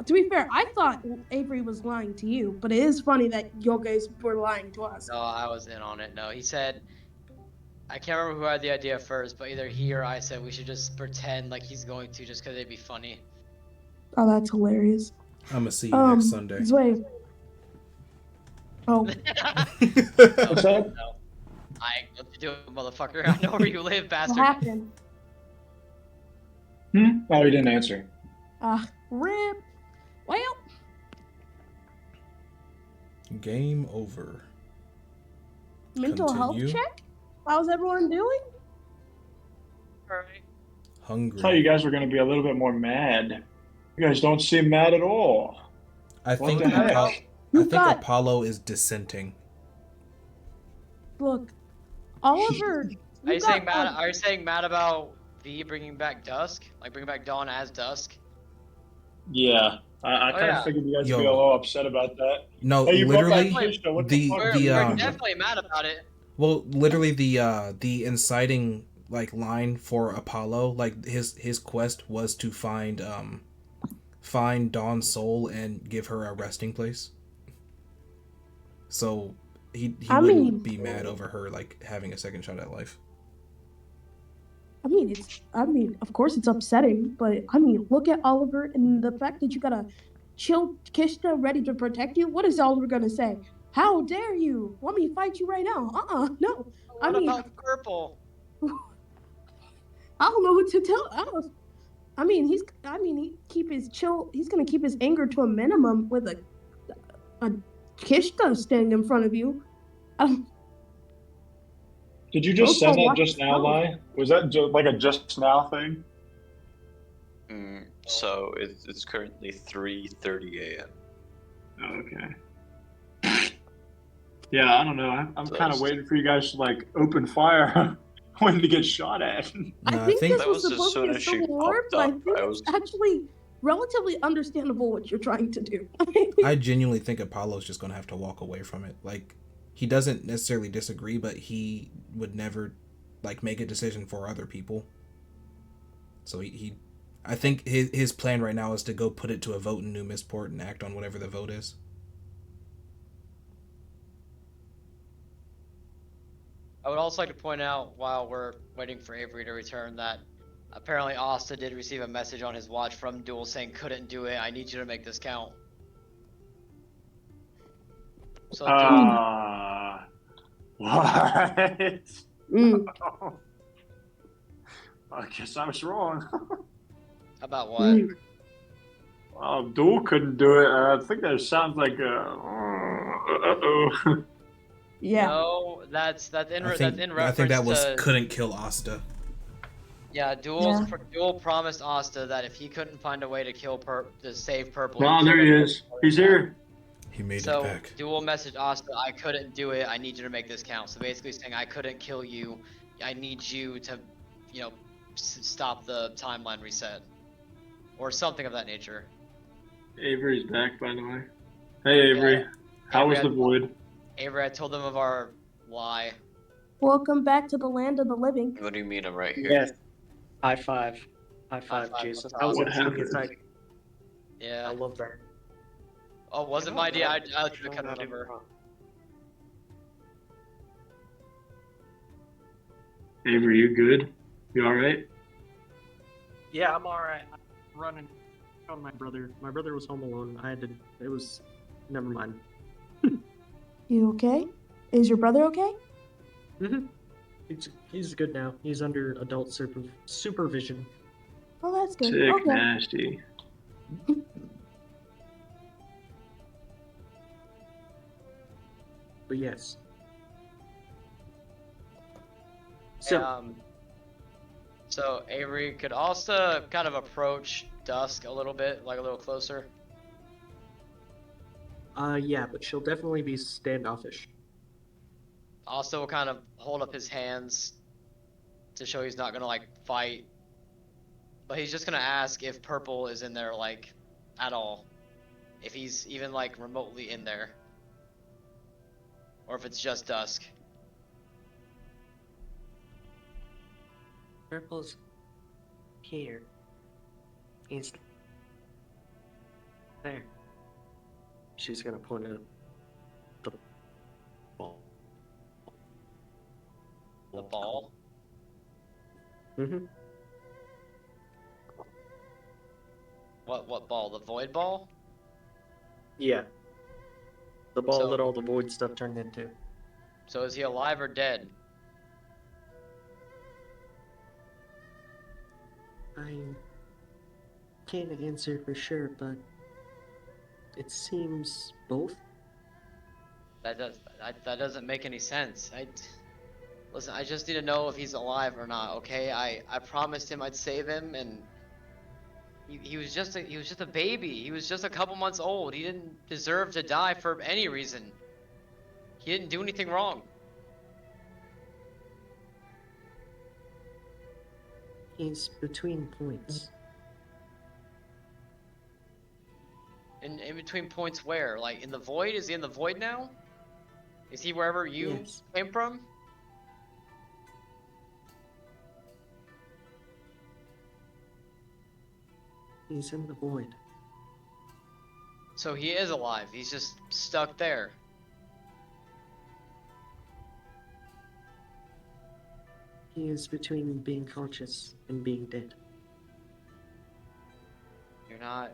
To be fair, I thought Avery was lying to you, but it is funny that you guys were lying to us. No, I was in on it. No, he said. I can't remember who had the idea first, but either he or I said we should just pretend like he's going to, just because it'd be funny. Oh, that's hilarious. I'm gonna see you next Sunday. Zway. Oh, What's up? No. What you doing, motherfucker? I know where you live, what bastard. happened? Oh, he didn't answer. Rip. Well, Game over. mental Continue. health check? How's everyone doing? Alright. Hungry. I thought you guys were going to be a little bit more mad. You guys don't seem mad at all. I think the heck? You I think got- Apollo is dissenting. Look, Oliver. Are you saying mad? Are you saying mad about V bringing back Dusk? Like bringing back Dawn as Dusk? Yeah. I kind of figured you guys would be a little upset about that. No, Hey, you brought literally back Kishta. What the fuck? We're definitely mad about it. well, literally the inciting like line for Apollo, like his quest was to find Dawn's soul and give her a resting place. So he wouldn't be mad over her like having a second shot at life. I mean, of course it's upsetting, but I mean, look at Oliver and the fact that you got a chill Kishna ready to protect you. What is Oliver gonna say? How dare you? Want me to fight you right now? No. I What mean, about purple? I don't know what to tell. I mean, he's gonna keep his anger to a minimum with a Kishka standing in front of you. Did you just Both send will that watch just his now, tone. Lai? Was that like a just now thing? So it's currently 3:30 a.m. Oh, okay. Yeah, I don't know. I'm kind of Just- waiting for you guys to like open fire when to get shot at. I No, I think think this That was was as supposed to soon be a as she civil war, popped but I up. think I it's was actually relatively understandable what you're trying to do. I genuinely think Apollo's just gonna have to walk away from it. Like, he doesn't necessarily disagree, but he would never like make a decision for other people. So I think his plan right now is to go put it to a vote in New Missport and act on whatever the vote is. I would also like to point out while we're waiting for Avery to return that apparently Asta did receive a message on his watch from Duel saying couldn't do it. I need you to make this count. So Duel, What? Mm. I guess I was wrong. about what? Well, Duel couldn't do it. I think that sounds like uh-oh. Yeah. No, that's in I think reference that was to couldn't kill Asta. yeah. Yeah. Duel promised Asta that if he couldn't find a way to to save Purple, Oh, he'd there kill he him. is. He's here. He made it So back. Duel messaged Asta, I couldn't do it. I need you to make this count. So basically saying I couldn't kill you. I need you to, you know, stop the timeline reset, or something of that nature. Avery's back, by the way. Hey, Avery. How Avery, was the void? Avery, I told them of our lie. Welcome back to the land of the living. What do you mean I'm right here? Yes. High five. High five, five, Jason. that's That was What extremely happened? tight. Yeah. I love that. Oh, was it I my don't idea? know. I couldn't Not even remember. wrong. Avery, you good? You all right? Yeah, I'm alright. I'm running on my brother. My brother was home alone. It was, never mind. You okay? Is your brother okay? Mm-hmm. He's good now. He's under adult supervision. Oh, that's good. Sick, Okay. nasty. But yes. So Avery could also kind of approach Dusk a little bit, like a little closer. Yeah, but she'll definitely be standoffish. Also will kind of hold up his hands to show he's not gonna like fight. But he's just gonna ask if Purple is in there like at all. If he's even like remotely in there. Or if it's just Dusk. Purple's here. He's there. She's gonna point at the ball. The ball. Mm-hmm. What ball? The void ball? Yeah. The ball So- that all the void stuff turned into. So is he alive or dead? I can't answer for sure, but it seems both. That doesn't make any sense. Listen, I just need to know if he's alive or not, okay? I promised him I'd save him, and he was just a baby. He was just a couple months old. He didn't deserve to die for any reason. He didn't do anything wrong. He's between points. In between points where? Like in the void? Is he in the void now? Is he wherever you Yes. came from? He's in the void. So he is alive. He's just stuck there. He is between being conscious and being dead. You're not,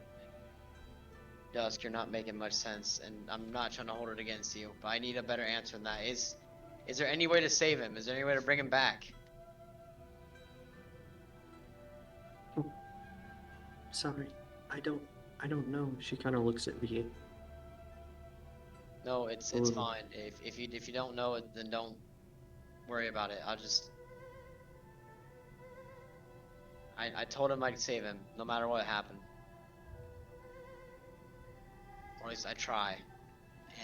Dusk, you're not making much sense, and I'm not trying to hold it against you, but I need a better answer than that. Is there any way to save him? Is there any way to bring him back? Sorry, I don't know. She kind of looks at me. No, it's Ooh. fine. If you don't know it, then don't worry about it. I told him I'd save him, no matter what happened. Or at least I try.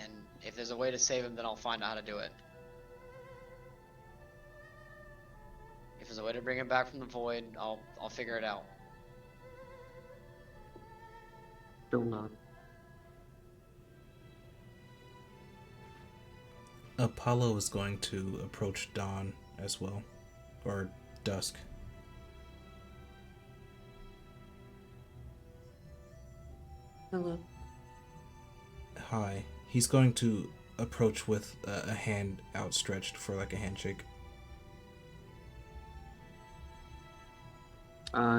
And if there's a way to save him, then I'll find out how to do it. If there's a way to bring him back from the void, I'll figure it out. Still not. Apollo is going to approach Dawn as well, or Dusk. Hello. Hi. He's going to approach with a hand outstretched for like a handshake.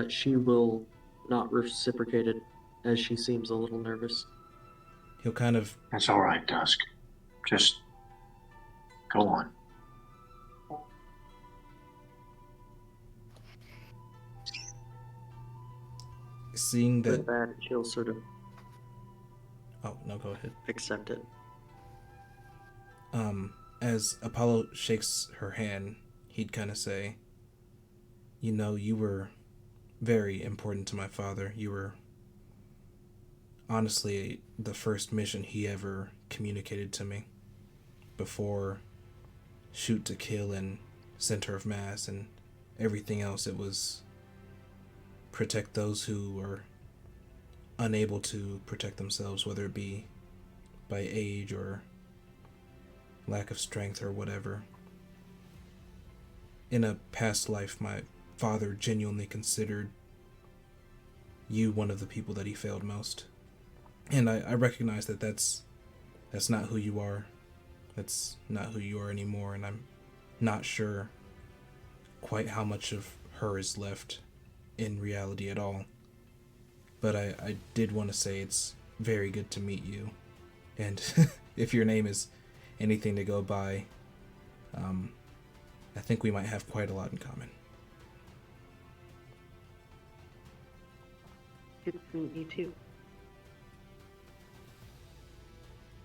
She will not reciprocate it, as she seems a little nervous. He'll kind of... That's all right, Dusk. Just go on. Seeing With that... that, she'll sort of Oh, no, go ahead. accept it. As Apollo shakes her hand, he'd kind of say, you know, you were very important to my father. You were honestly the first mission he ever communicated to me before shoot to kill and center of mass and everything else. It was protect those who are unable to protect themselves, whether it be by age or lack of strength or whatever. In a past life, my father genuinely considered you one of the people that he failed most. And I recognize that that's not who you are. That's not who you are anymore, and I'm not sure quite how much of her is left in reality at all. But I did want to say it's very good to meet you. And if your name is anything to go by, I think we might have quite a lot in common. Good to meet you too.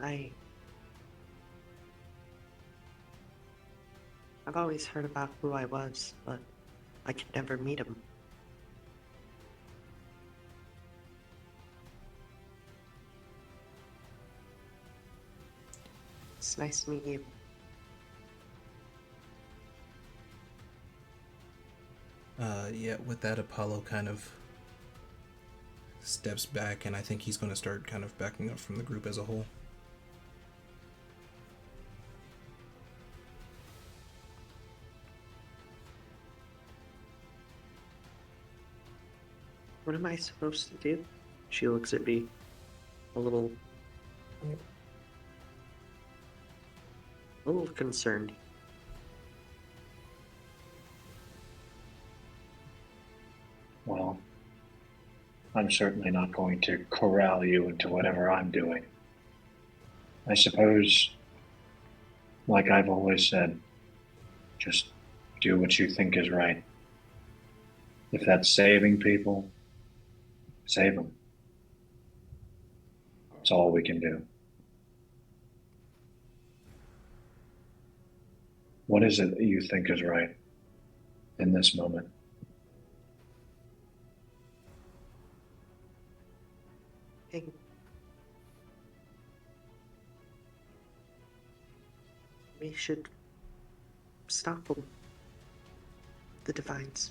I've always heard about who I was, but I could never meet him. It's nice to meet you. Yeah, with that, Apollo kind of steps back, and I think he's going to start kind of backing up from the group as a whole. What am I supposed to do? She looks at me a little concerned. Well, I'm certainly not going to corral you into whatever I'm doing. I suppose, like I've always said, just do what you think is right. If that's saving people, save them. That's all we can do. What is it that you think is right in this moment? Hey. We should stop them. The Divines.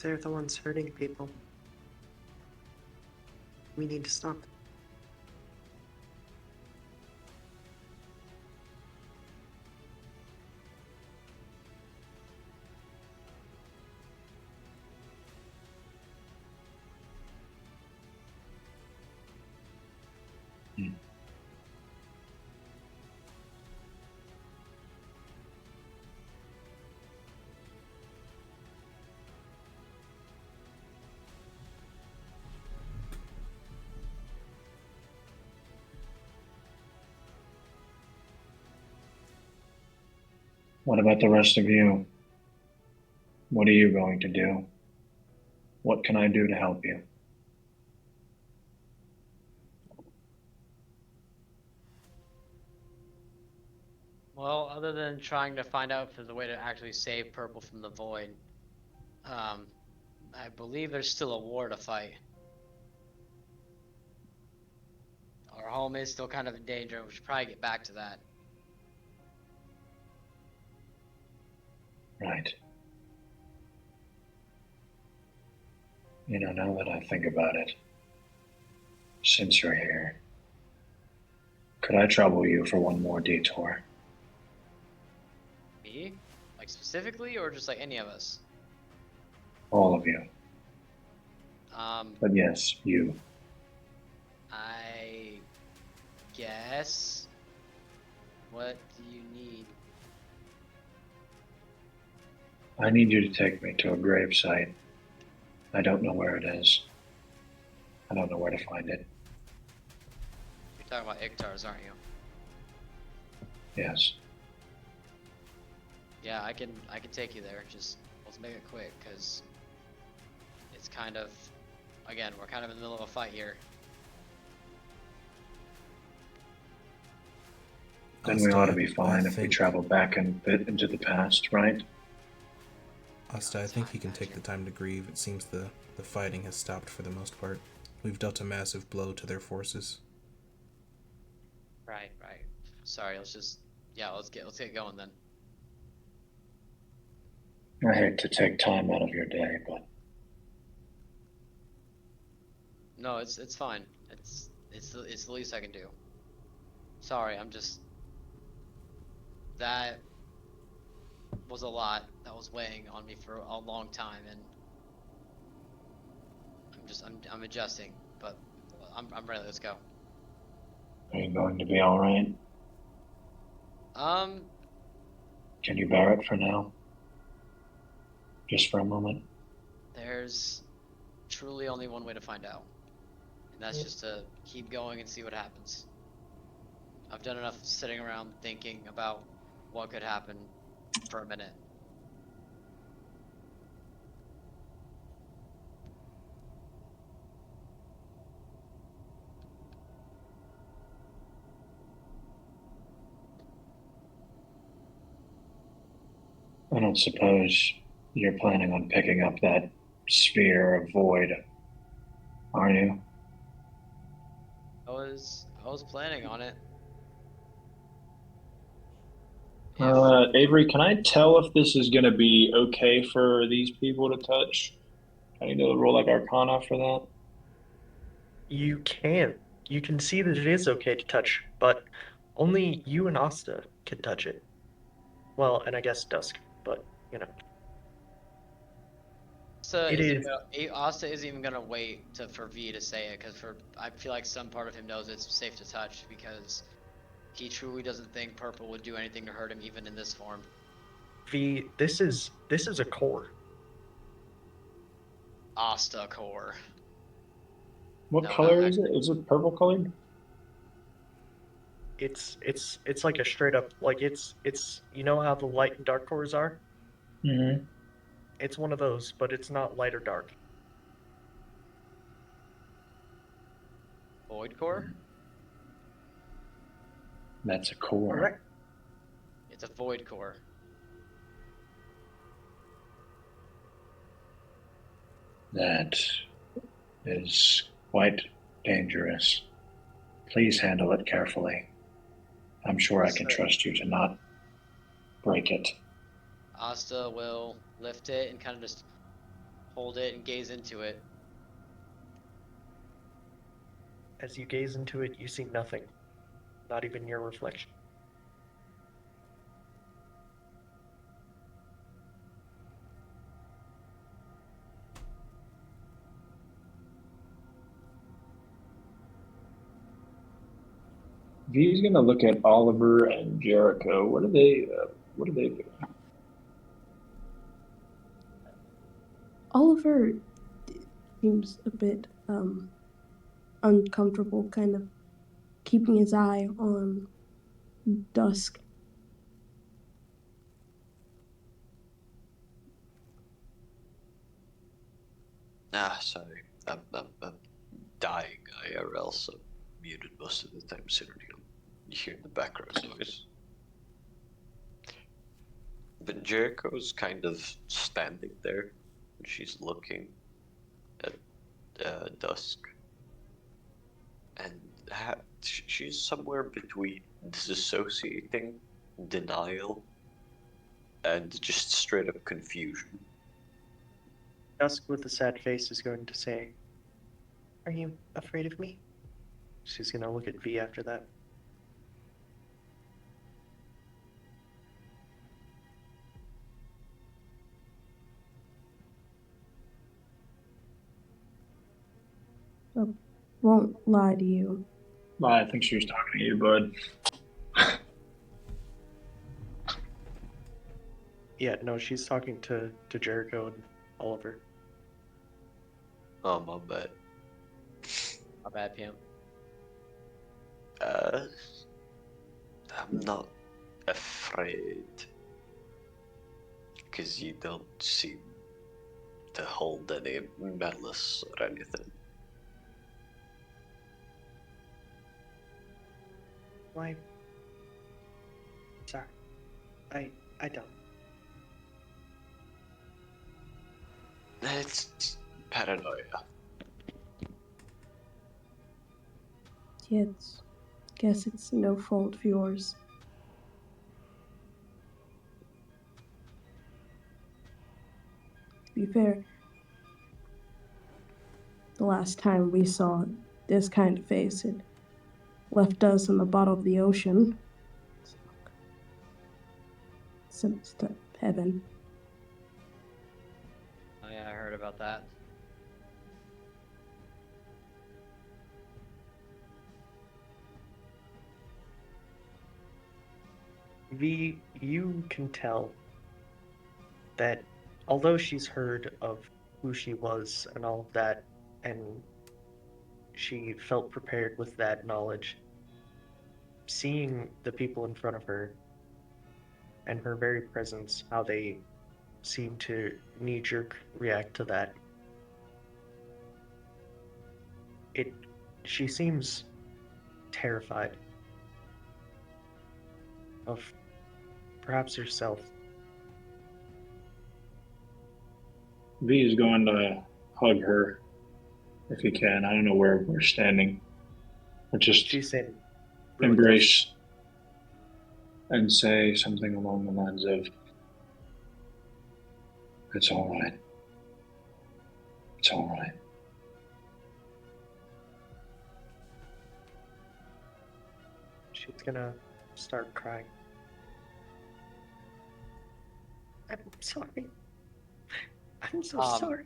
They're the ones hurting people. We need to stop them. What about the rest of you? What are you going to do? What can I do to help you? Well, other than trying to find out if there's a way to actually save Purple from the void, I believe there's still a war to fight. Our home is still kind of in danger. We should probably get back to that. Right. You know, now that I think about it, since you're here, could I trouble you for one more detour? Me? Like specifically, or just like any of us? All of you. Um, But yes, you. I guess. What do you need? I need you to take me to a grave site. I don't know where it is. I don't know where to find it. You're talking about Iktar's, aren't you? Yes. Yeah, I can take you there. Just let's make it quick, cause it's kind of, again, we're kind of in the middle of a fight here. Then we ought to Asta, be fine I if we think- travel back a bit into the past, right? Asta, I think he can take the time to grieve. It seems the fighting has stopped for the most part. We've dealt a massive blow to their forces. Right. Sorry, let's get going then. I hate to take time out of your day, but No, it's fine. It's the least I can do. Sorry, that was a lot that was weighing on me for a long time, and I'm adjusting, but I'm ready. Let's go. are you going to be all right? Can you bear it for now? Just for a moment? There's truly only one way to find out, and that's just to keep going and see what happens. I've done enough sitting around thinking about what could happen for a minute. I don't suppose you're planning on picking up that sphere of void, are you? I was planning on it. Avery, can I tell if this is going to be okay for these people to touch? I need to roll like Arcana for that. You can. You can see that it is okay to touch, but only you and Asta can touch it. Well, and I guess Dusk, but you know. It is. Asta isn't even gonna wait for V to say it, because I feel like some part of him knows it's safe to touch, because he truly doesn't think Purple would do anything to hurt him, even in this form. V, this is a core. Asta core. What No, color not is it? Is it purple colored? It's like a straight up like it's you know how the light and dark cores are? Mm-hmm. It's one of those, but it's not light or dark. Void core? That's a core. Correct. It's a void core. That is quite dangerous. Please handle it carefully. I'm sure I can trust you to not break it. Asta will lift it and kind of just hold it and gaze into it. As you gaze into it, you see nothing. Not even your reflection. V's gonna look at Oliver and Jericho. What are they doing? Oliver seems a bit uncomfortable, kind of keeping his eye on Dusk. Sorry. I'm dying IRL, so muted most of the time, so you hear the background noise. But Jericho's kind of standing there, and she's looking at Dusk. And she's somewhere between disassociating, denial, and just straight up confusion. Dusk with a sad face is going to say, "Are you afraid of me?" She's gonna look at V after that. Won't lie to you. I think she was talking to you, bud. Yeah, no, she's talking to Jericho and Oliver. Oh, my bad. My bad, PM. I'm not afraid. Because you don't seem to hold any malice or anything. Why? Sorry. I don't. It's paranoia. Kids. Guess it's no fault of yours. To be fair, the last time we saw this kind of face, it left us in the bottom of the ocean. Since to heaven. Oh yeah, I heard about that. V, you can tell that although she's heard of who she was and all of that, and she felt prepared with that knowledge, seeing the people in front of her and her very presence, how they seem to knee-jerk react to that, she seems terrified of perhaps herself. V is going to hug her if he can. I don't know where we're standing. But just She's saying, embrace and say something along the lines of, "It's all right. It's all right." She's gonna start crying. I'm sorry. I'm so sorry.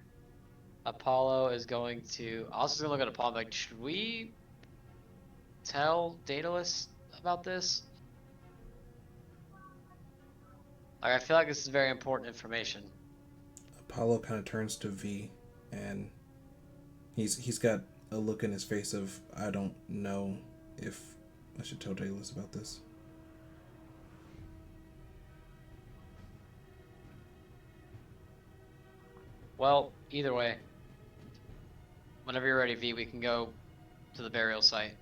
Apollo is going to. I was just gonna look at Apollo. Like, should we tell Daedalus about this? Like, I feel like this is very important information. Apollo kind of turns to V, and he's got a look in his face of, I don't know if I should tell Daedalus about this. Well, either way, whenever you're ready, V, we can go to the burial site.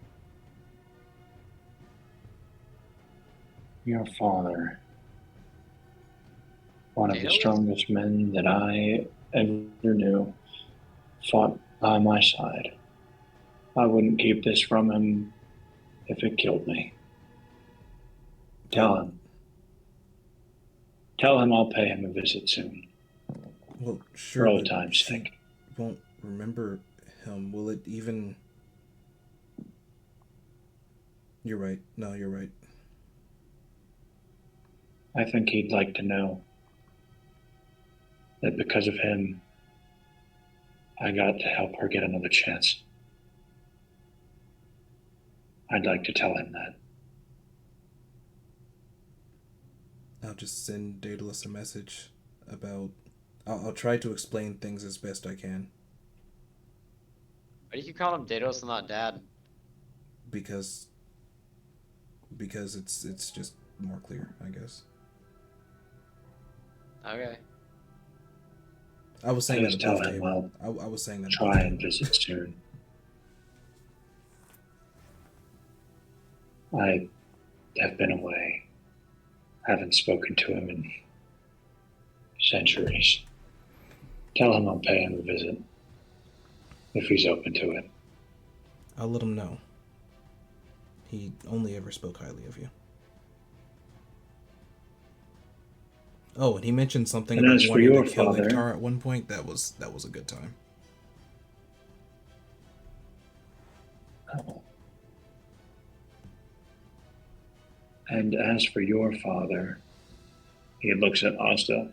Your father, one of the Daedalus? strongest men that I ever knew, fought by my side. I wouldn't keep this from him if it killed me. Tell him. Tell him I'll pay him a visit soon. Well, For sure, old but time's she sake. won't remember him. Will it even... You're right. No, you're right. I think he'd like to know that because of him, I got to help her get another chance. I'd like to tell him that. I'll just send Daedalus a message about... I'll try to explain things as best I can. Why do you keep calling him Daedalus and not Dad? Because it's just more clear, I guess. Okay. I was saying that Please at both tell him tables. I'll I was saying that at try both and tables. visit soon. I have been away. Haven't spoken to him in centuries. Tell him I'll pay him a visit if he's open to it. I'll let him know. He only ever spoke highly of you. Oh, and he mentioned something And about as for wanting to your kill father, Iktar at one point. That was a good time. oh. And as for your father, he looks at Asta.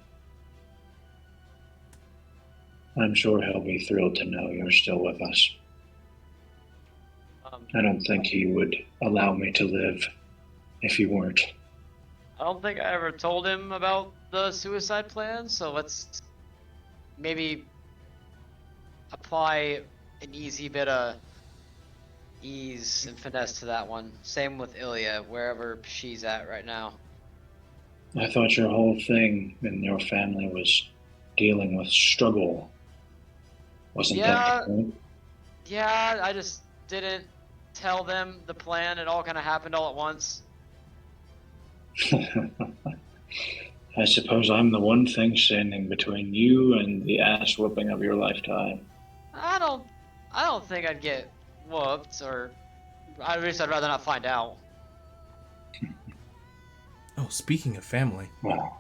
I'm sure he'll be thrilled to know you're still with us. I don't think he would allow me to live if you weren't. I don't think I ever told him about the suicide plan, so let's maybe apply an easy bit of ease and finesse to that one. Same with Ilya, wherever she's at right now. I thought your whole thing in your family was dealing with struggle. Wasn't that Yeah, the point? yeah, I just didn't tell them the plan. It all kind of happened all at once. I suppose I'm the one thing standing between you and the ass whooping of your lifetime. I don't think I'd get whooped, or at least I'd rather not find out. Oh, speaking of family, Well,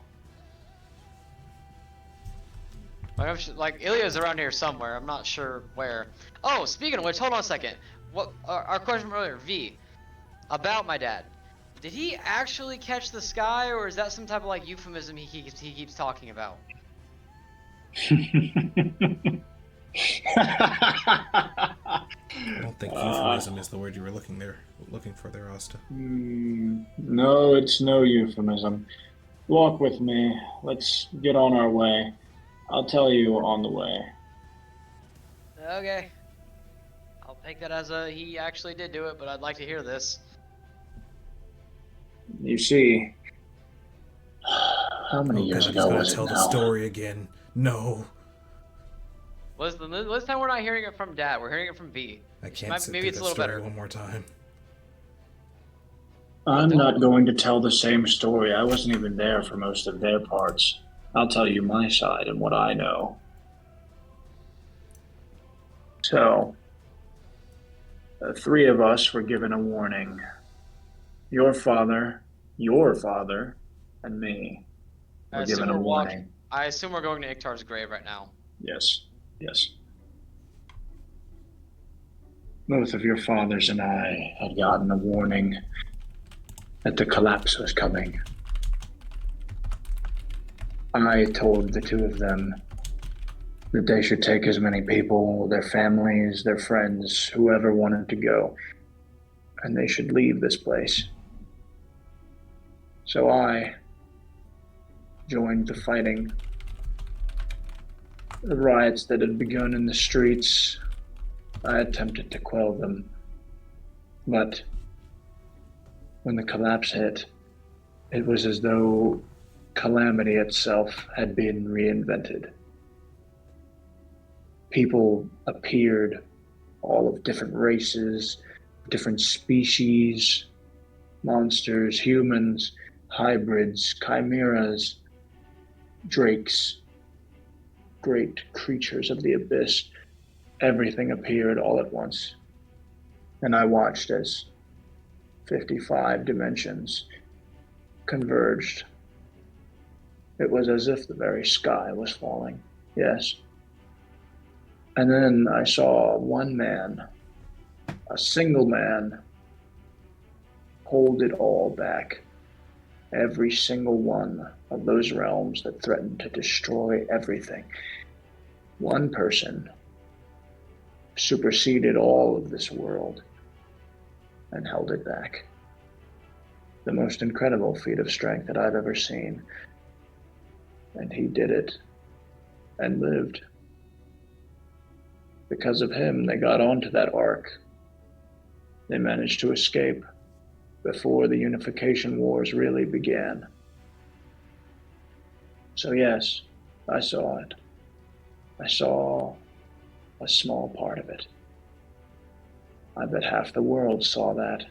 Like Ilya's around here somewhere. I'm not sure where. Oh, speaking of which, hold on a second. What our question from earlier, V, about my dad. Did he actually catch the sky, or is that some type of like euphemism he keeps talking about? I don't think euphemism is the word you were looking for there, Asta. No, it's no euphemism. Walk with me. Let's get on our way. I'll tell you on the way. Okay. I'll take that as a he actually did do it, but I'd like to hear this. You see, how many Oh years God, he's ago gonna was it tell the now? story again. No, Listen, this time we're not hearing it from Dad. We're hearing it from V. I can't Maybe sit it's through a the little story better. one more time. I'm don't- not going to tell the same story. I wasn't even there for most of their parts. I'll tell you my side and what I know. So, the three of us were given a warning. Your father, and me I were assume given a we're warning. I assume we're going to Iktar's grave right now. Yes, yes. Both of your fathers and I had gotten a warning that the collapse was coming. I told the two of them that they should take as many people, their families, their friends, whoever wanted to go, and they should leave this place. So I joined the fighting. The riots that had begun in the streets, I attempted to quell them. But when the collapse hit, it was as though calamity itself had been reinvented. People appeared, all of different races, different species, monsters, humans, hybrids, chimeras, drakes, great creatures of the abyss. Everything appeared all at once. And I watched as 55 dimensions converged. It was as if the very sky was falling. Yes. And then I saw one man, a single man, hold it all back. Every single one of those realms that threatened to destroy everything. One person superseded all of this world and held it back. The most incredible feat of strength that I've ever seen. And he did it and lived. Because of him, they got onto that ark. They managed to escape before the unification wars really began. So yes, I saw it. I saw a small part of it. I bet half the world saw that.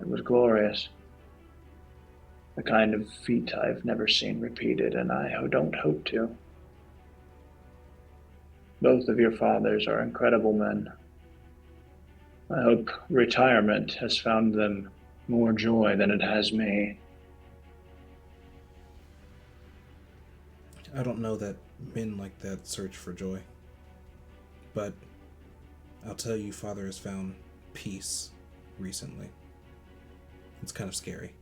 It was glorious. The kind of feat I've never seen repeated, and I don't hope to. Both of your fathers are incredible men. I hope retirement has found them more joy than it has me. I don't know that men like that search for joy. But I'll tell you, Father has found peace recently. It's kind of scary.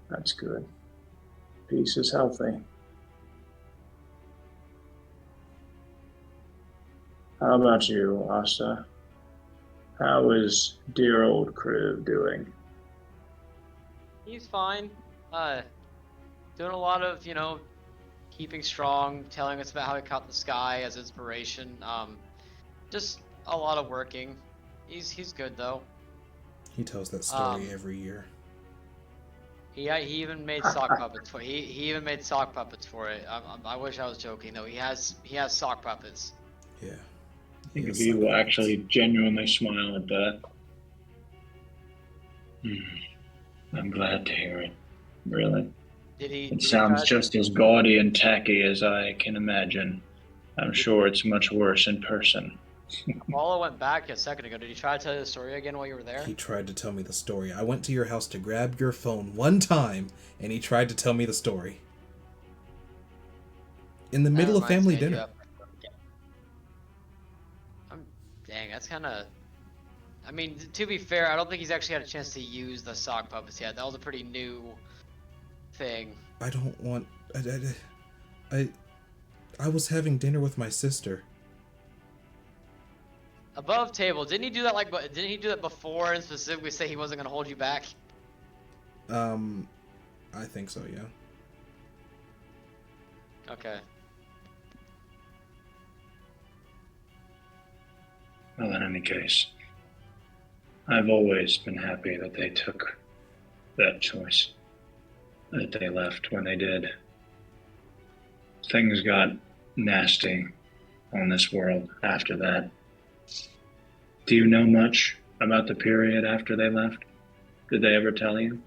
That's good. Peace is healthy. How about you, Asta? How is dear old crew doing? He's fine. Doing a lot of, keeping strong, telling us about how he caught the sky as inspiration. Just a lot of working. He's good though. He tells that story every year. He even made sock puppets for he even made sock puppets for it. I wish I was joking though. He has sock puppets. Yeah. I think if he will actually genuinely smile at that. I'm glad to hear it. Really. It sounds just as gaudy and tacky as I can imagine. I'm sure it's much worse in person. Apollo went back a second ago. Did he try to tell you the story again while you were there? He tried to tell me the story. I went to your house to grab your phone one time, and he tried to tell me the story. In the middle of family dinner. Dang, that's kind of... I mean, to be fair, I don't think he's actually had a chance to use the sock puppets yet. That was a pretty new thing. I don't want... I was having dinner with my sister. Above table, didn't he do that didn't he do that before and specifically say he wasn't going to hold you back? I think so, yeah. Okay. Well, in any case, I've always been happy that they took that choice, that they left when they did. Things got nasty on this world after that. Do you know much about the period after they left? Did they ever tell you?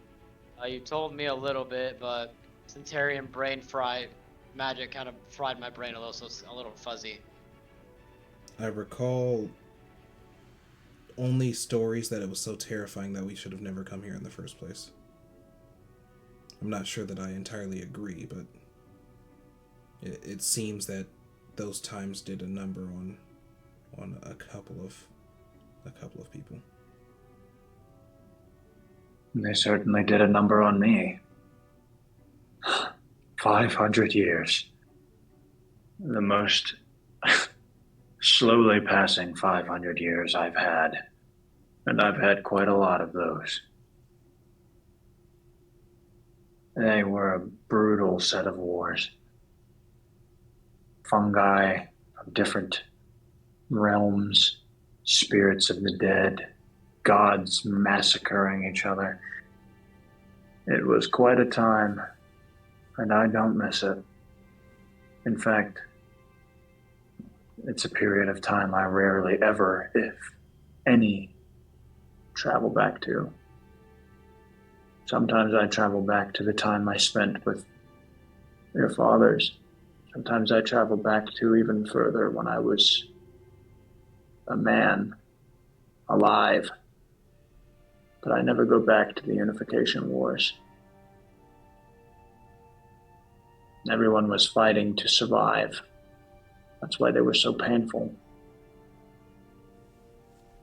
You told me a little bit, but Centurion brain fried magic kind of fried my brain a little, so it's a little fuzzy. I recall only stories that it was so terrifying that we should have never come here in the first place. I'm not sure that I entirely agree, but it seems that those times did a number on a couple of people. They certainly did a number on me. 500 years. The most slowly passing 500 years I've had. And I've had quite a lot of those. They were a brutal set of wars. Fungi of different realms, spirits of the dead, gods massacring each other. It was quite a time, and I don't miss it. In fact, it's a period of time I rarely ever, if any, travel back to. Sometimes I travel back to the time I spent with your fathers. Sometimes I travel back to even further when I was a man, alive. But I never go back to the Unification Wars. Everyone was fighting to survive. That's why they were so painful.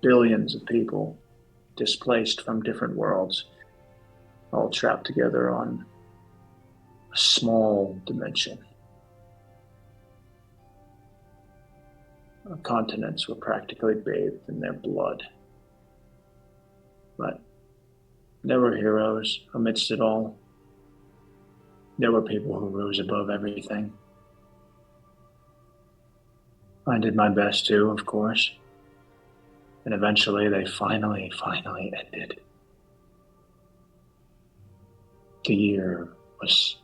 Billions of people displaced from different worlds, all trapped together on a small dimension. Our continents were practically bathed in their blood. But there were heroes amidst it all. There were people who rose above everything. I did my best too, of course. And eventually they finally ended. The year was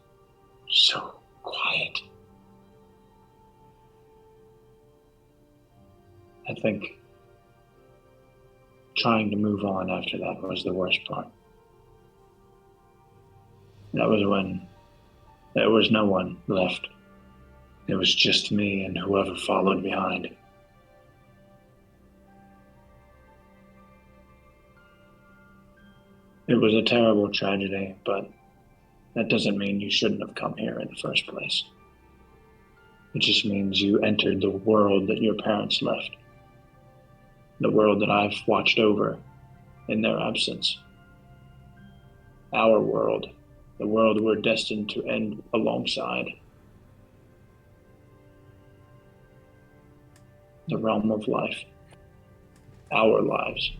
so quiet. I think trying to move on after that was the worst part. That was when there was no one left. It was just me and whoever followed behind. It was a terrible tragedy, but that doesn't mean you shouldn't have come here in the first place. It just means you entered the world that your parents left. The world that I've watched over in their absence. Our world. The world we're destined to end alongside. The realm of life. Our lives.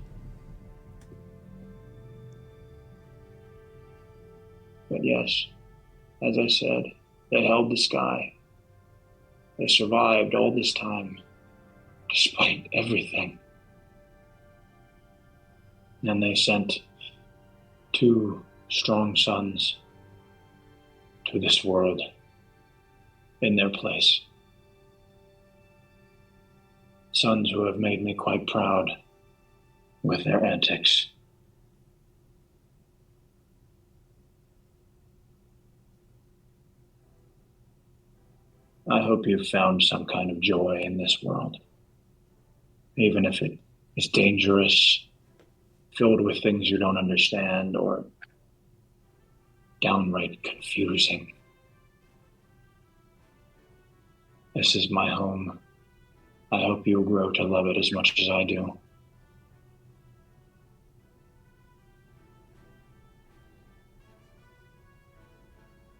But yes, as I said, they held the sky. They survived all this time, despite everything. And they sent 2 strong sons to this world in their place. Sons who have made me quite proud with their antics. I hope you've found some kind of joy in this world, even if it is dangerous, filled with things you don't understand, or downright confusing. This is my home. I hope you'll grow to love it as much as I do.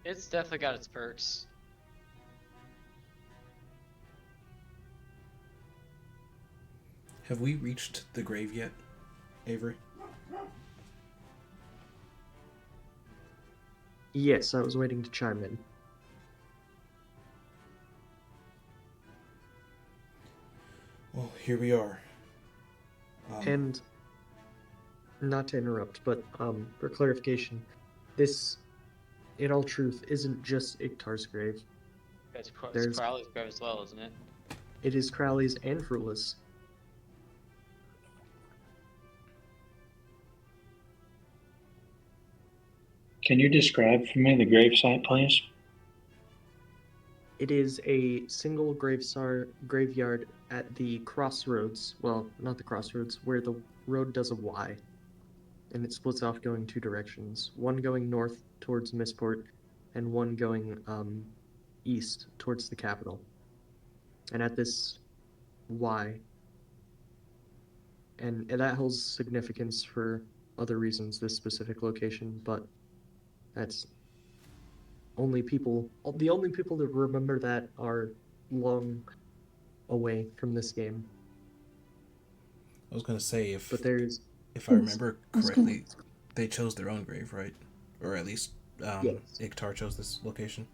It's definitely got its perks. Have we reached the grave yet, Avery? Yes, I was waiting to chime in. Well, here we are. And not to interrupt, but for clarification, this, in all truth, isn't just Iktar's grave. It's There's- Crowley's grave as well, isn't it? It is Crowley's and Frula's. Can you describe for me the gravesite, please? It is a single graveyard at the crossroads. Well, not the crossroads, where the road does a Y. And it splits off going 2 directions. One going north towards Missport, and one going east towards the capital. And at this Y, and that holds significance for other reasons, this specific location, but that's the only people that remember that are long away from this game. I was gonna say if But there's I remember correctly, they chose their own grave, right? Or at least Yes. Iktar chose this location.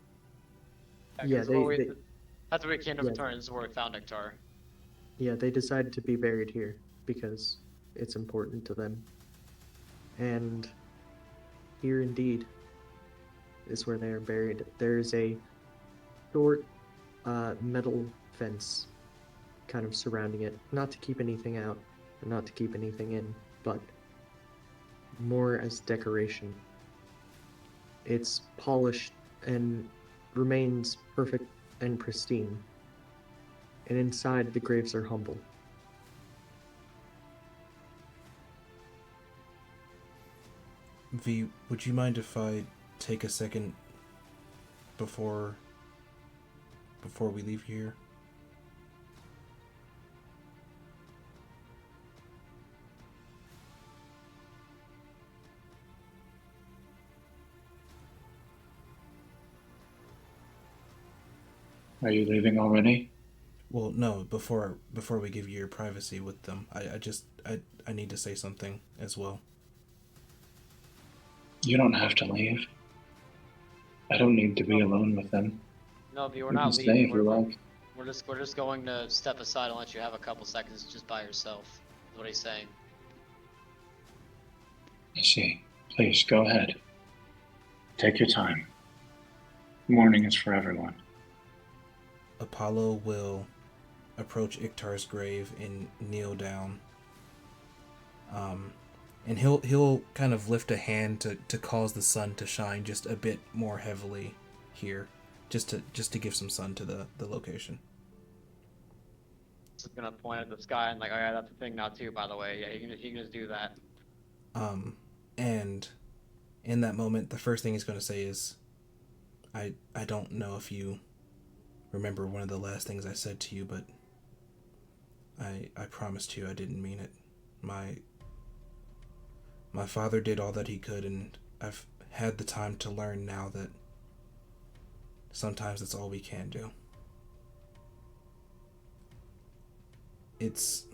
Yeah, That's where we came to yeah. Petornia, this is where we found Iktar. Yeah, they decided to be buried here because it's important to them. And here indeed is where they are buried. There's a short metal fence kind of surrounding it, not to keep anything out, or not to keep anything in, but more as decoration. It's polished and remains perfect and pristine. And inside, the graves are humble. V, would you mind if I take a second before we leave here? Are you leaving already? Well, no, before we give you your privacy with them, I need to say something as well. You don't have to leave. I don't need to be alone with them. No, but we're You not can stay leaving. if you like. We're just going to step aside and let you have a couple seconds just by yourself. Is what he's saying. I see. Please, go ahead. Take your time. Mourning is for everyone. Apollo will approach Iktar's grave and kneel down. And he'll kind of lift a hand to cause the sun to shine just a bit more heavily here, just to give some sun to the location. Just gonna point at the sky and like, oh yeah, that's a thing now too. By the way, yeah, he can just do that. And in that moment, the first thing he's going to say is, I don't know if you remember one of the last things I said to you, but I promised you I didn't mean it. My father did all that he could, and I've had the time to learn now that sometimes that's all we can do. It's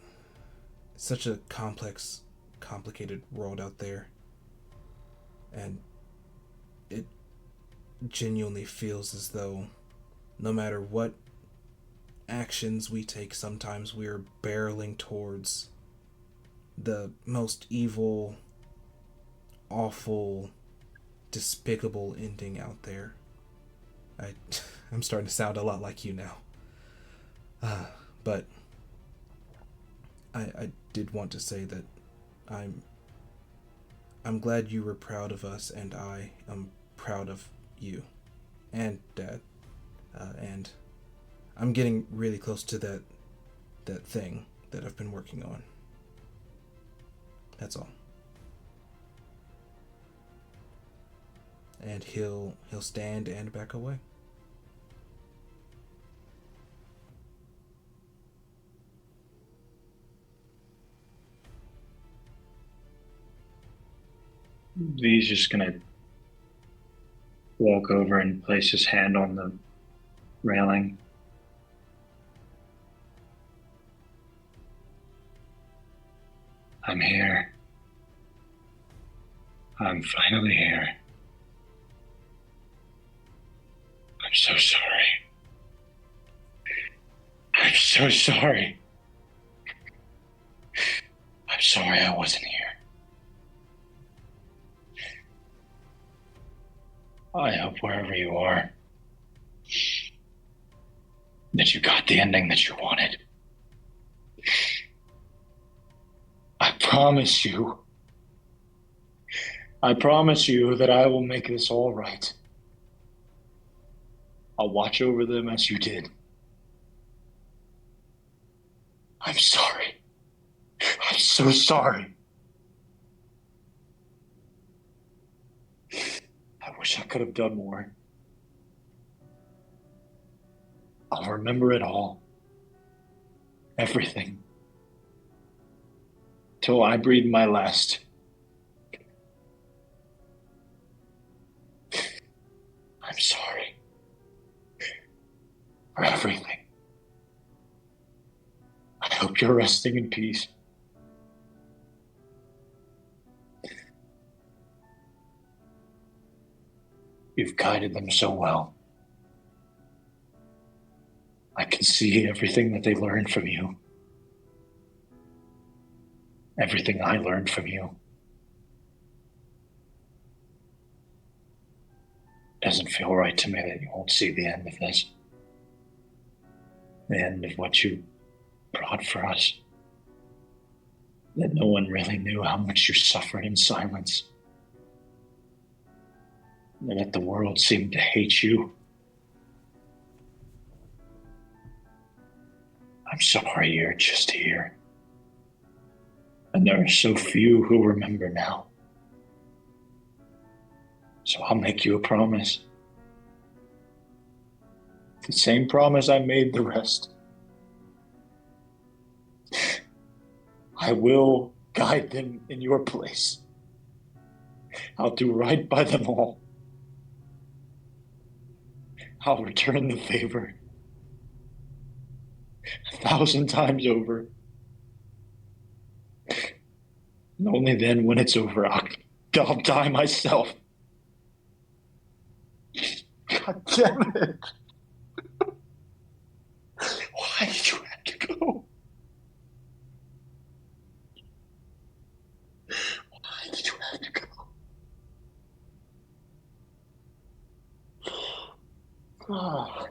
such a complicated world out there, and it genuinely feels as though no matter what actions we take, sometimes we're barreling towards the most evil, awful, despicable ending out there. I'm starting to sound a lot like you now. But I did want to say that I'm glad you were proud of us, and I am proud of you and Dad. And I'm getting really close to that thing that I've been working on. That's all. And he'll stand and back away. V's just gonna walk over and place his hand on the railing. I'm here. I'm finally here. I'm so sorry. I'm so sorry. I'm sorry I wasn't here. I hope wherever you are, that you got the ending that you wanted. I promise you that I will make this all right. I'll watch over them as you did. I'm sorry. I'm so sorry. I wish I could have done more. I'll remember it all. Everything. Till I breathe my last. I'm sorry. For everything. I hope you're resting in peace. You've guided them so well. I can see everything that they learned from you. Everything I learned from you. Doesn't feel right to me that you won't see the end of this. The end of what you brought for us. That no one really knew how much you suffered in silence. And that the world seemed to hate you. I'm sorry you're just here. And there are so few who remember now. So I'll make you a promise. The same promise I made the rest. I will guide them in your place. I'll do right by them all. I'll return the favor 1,000 times over. And only then, when it's over, I'll die myself. God damn it. Why did you have to go? Why did you have to go? Oh,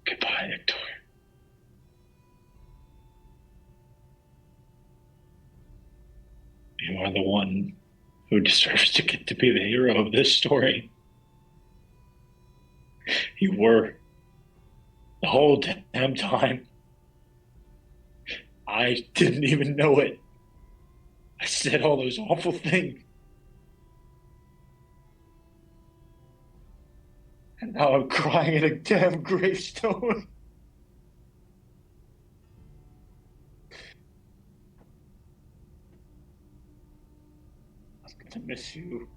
goodbye, Hector. You are the one who deserves to get to be the hero of this story. You were the whole damn time. I didn't even know it. I said all those awful things. And now I'm crying at a damn gravestone. I'm gonna miss you.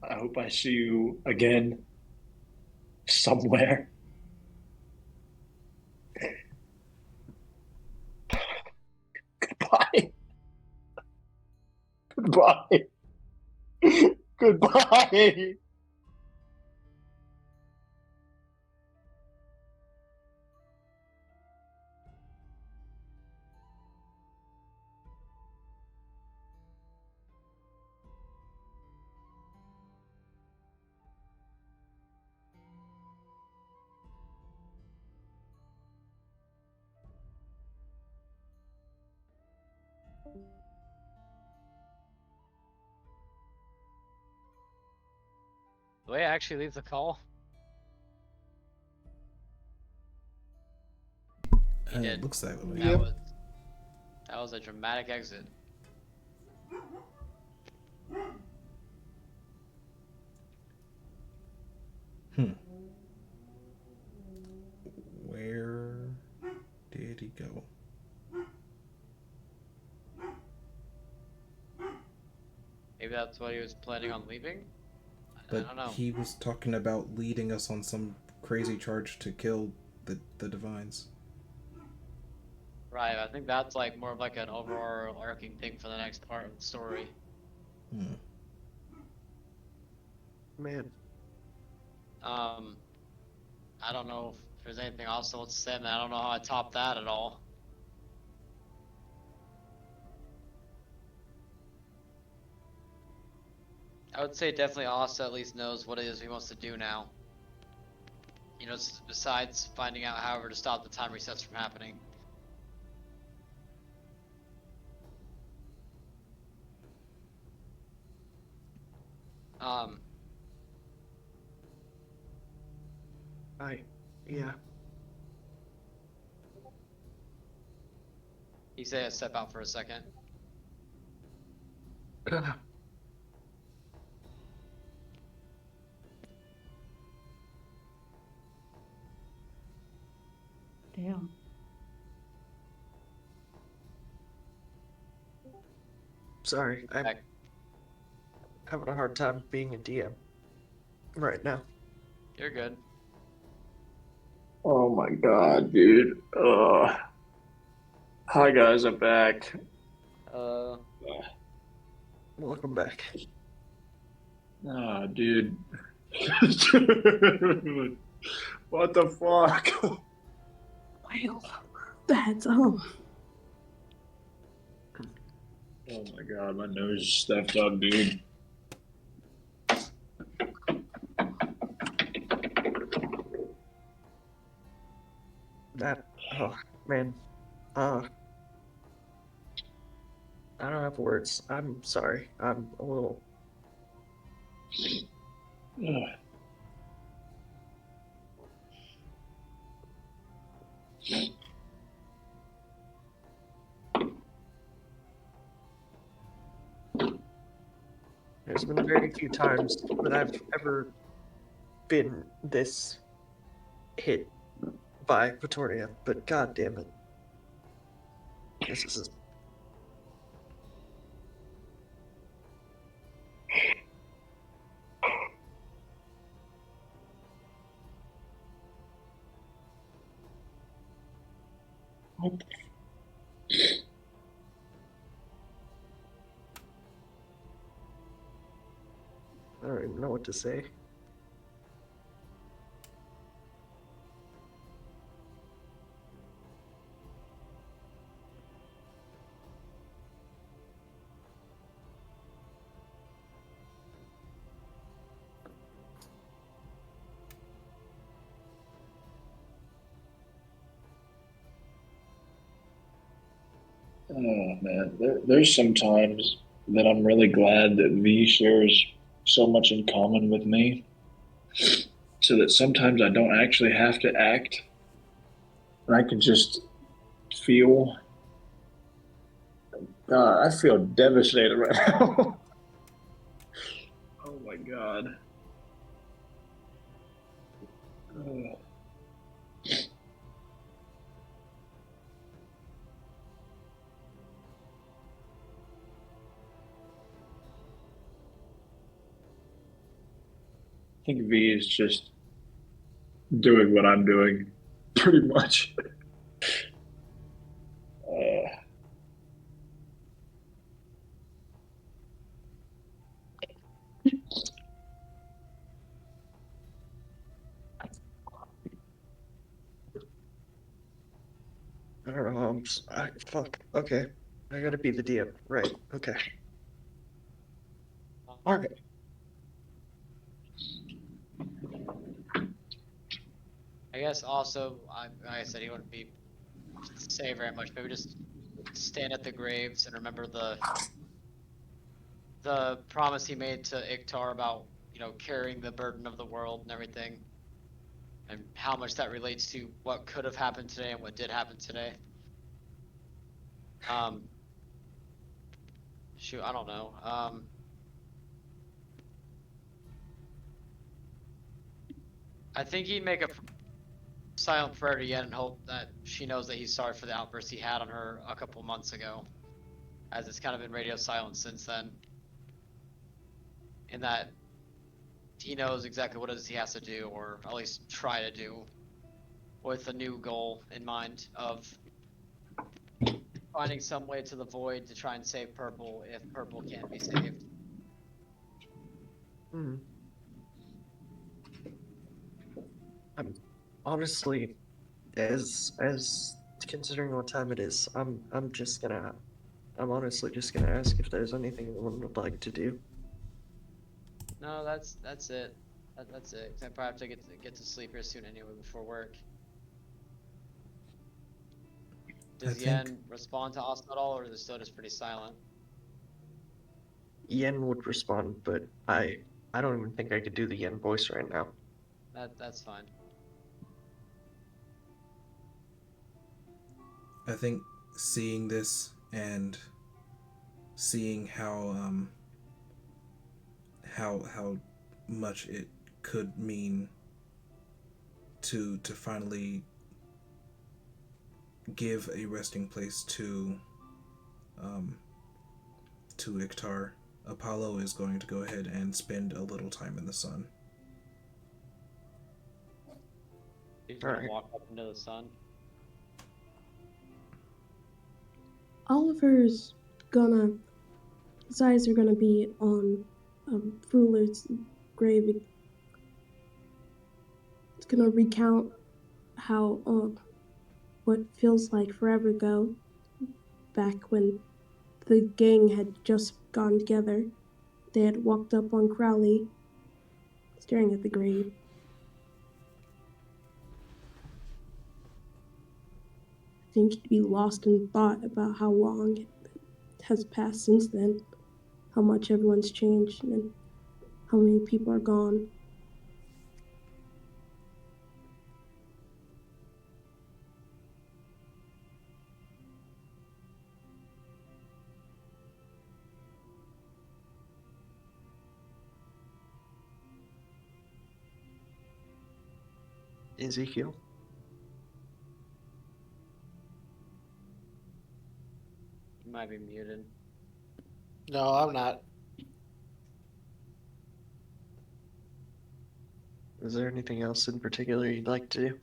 I hope I see you again somewhere. Goodbye. Goodbye. Goodbye. Do I actually leave the call? He It did. looks that way. That was a dramatic exit. Where did he go? Maybe that's what he was planning on leaving? I But don't know. he was talking about leading us on some crazy charge to kill the divines. Right, I think that's like more of like an overarching thing for the next part of the story. Man, I don't know if there's anything else I want to say, man. I don't know how I top that at all. I would say definitely Asta at least knows what it is he wants to do now. You know, besides finding out however to stop the time resets from happening. yeah. He said step out for a second. Damn. Sorry, I'm Back. having a hard time being a DM right now. You're good. Oh my god, dude. Hi guys, I'm back. Welcome back. Ah, dude. Dude. What the fuck? Well, that's Oh my god, my nose is stuffed up, dude. Oh man, I don't have words. I'm sorry. I'm a little. Ugh. There's been very few times that I've ever been this hit by Petornia, but god damn it. This is I don't even know what to say. Oh man, there's some times that I'm really glad that V shares so much in common with me, so that sometimes I don't actually have to act, and I can just feel. I feel devastated right now. Oh my god. Oh. I think V is just doing what I'm doing, pretty much. Uh, I don't know. Fuck. Okay. I gotta be the DM. Right. Okay. All right. I guess also, like I said, he wouldn't be say very much. Maybe just stand at the graves and remember the promise he made to Iktar about, carrying the burden of the world and everything, and how much that relates to what could have happened today and what did happen today. Um, shoot, I don't know. I think he'd make a silent prayer to Yen and hope that she knows that he's sorry for the outburst he had on her a couple months ago, as it's kind of been radio silence since then, and that he knows exactly what it is he has to do, or at least try to do, with a new goal in mind of finding some way to the void to try and save Purple if Purple can't be saved. Hmm. I'm honestly, as considering what time it is, I'm honestly just gonna ask if there's anything anyone would like to do. No, that's it. That's it. 'Cause I probably have to get to sleep here soon anyway before work. I Does think Yen respond to us at all, or is it still just pretty silent? Yen would respond, but I don't even think I could do the Yen voice right now. That's fine. I think seeing this and seeing how much it could mean to finally give a resting place um to Iktar, Apollo is going to go ahead and spend a little time in the sun. He's All gonna right. walk up into the sun. Oliver's gonna, his eyes are gonna be on Fuller's grave. It's gonna recount how what feels like forever ago, back when the gang had just gone together. They had walked up on Crowley, staring at the grave. I think he'd be lost in thought about how long it has passed since then, how much everyone's changed, and how many people are gone. Ezekiel. He might be muted. No, I'm not. Is there anything else in particular you'd like to do?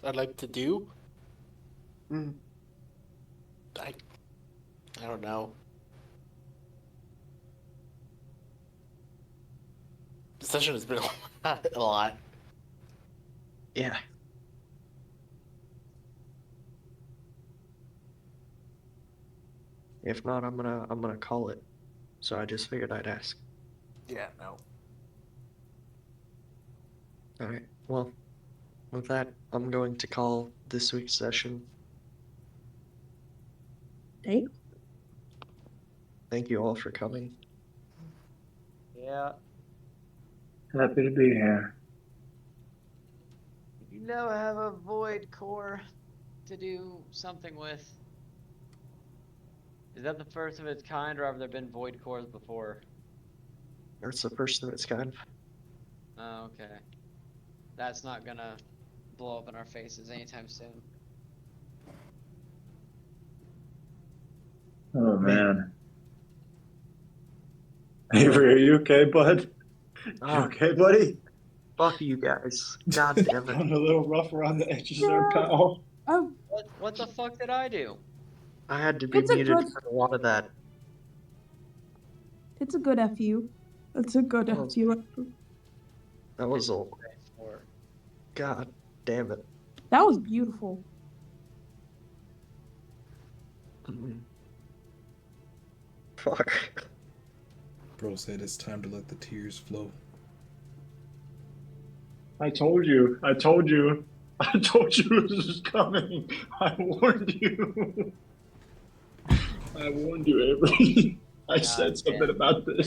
I'd like to do. Hmm. I I don't know. The session has been a lot. Yeah. If not, I'm gonna call it. So I just figured I'd ask. Yeah, no. All right. Well, with that, I'm going to call this week's session Damn. Thank you all for coming. Yeah. Happy to be here. You know, I have a void core to do something with. Is that the first of its kind, or have there been void cores before? It's the first of its kind. Oh, okay. That's not gonna blow up in our faces anytime soon. Oh man. Avery, are you okay, bud? You Oh, okay, buddy? fuck you guys. God damn it. Going a little rough around the edges there, pal. Oh, What the fuck did I do? I had to be It's a muted good- for a lot of that. it's a good FU. It's a good Oh. FU. That was all. God damn it. That was beautiful. Fuck. Bro said it's time to let the tears flow. I told you. I told you. I told you this was coming. I warned you. I warned you, Avery. I God said something damn. about this.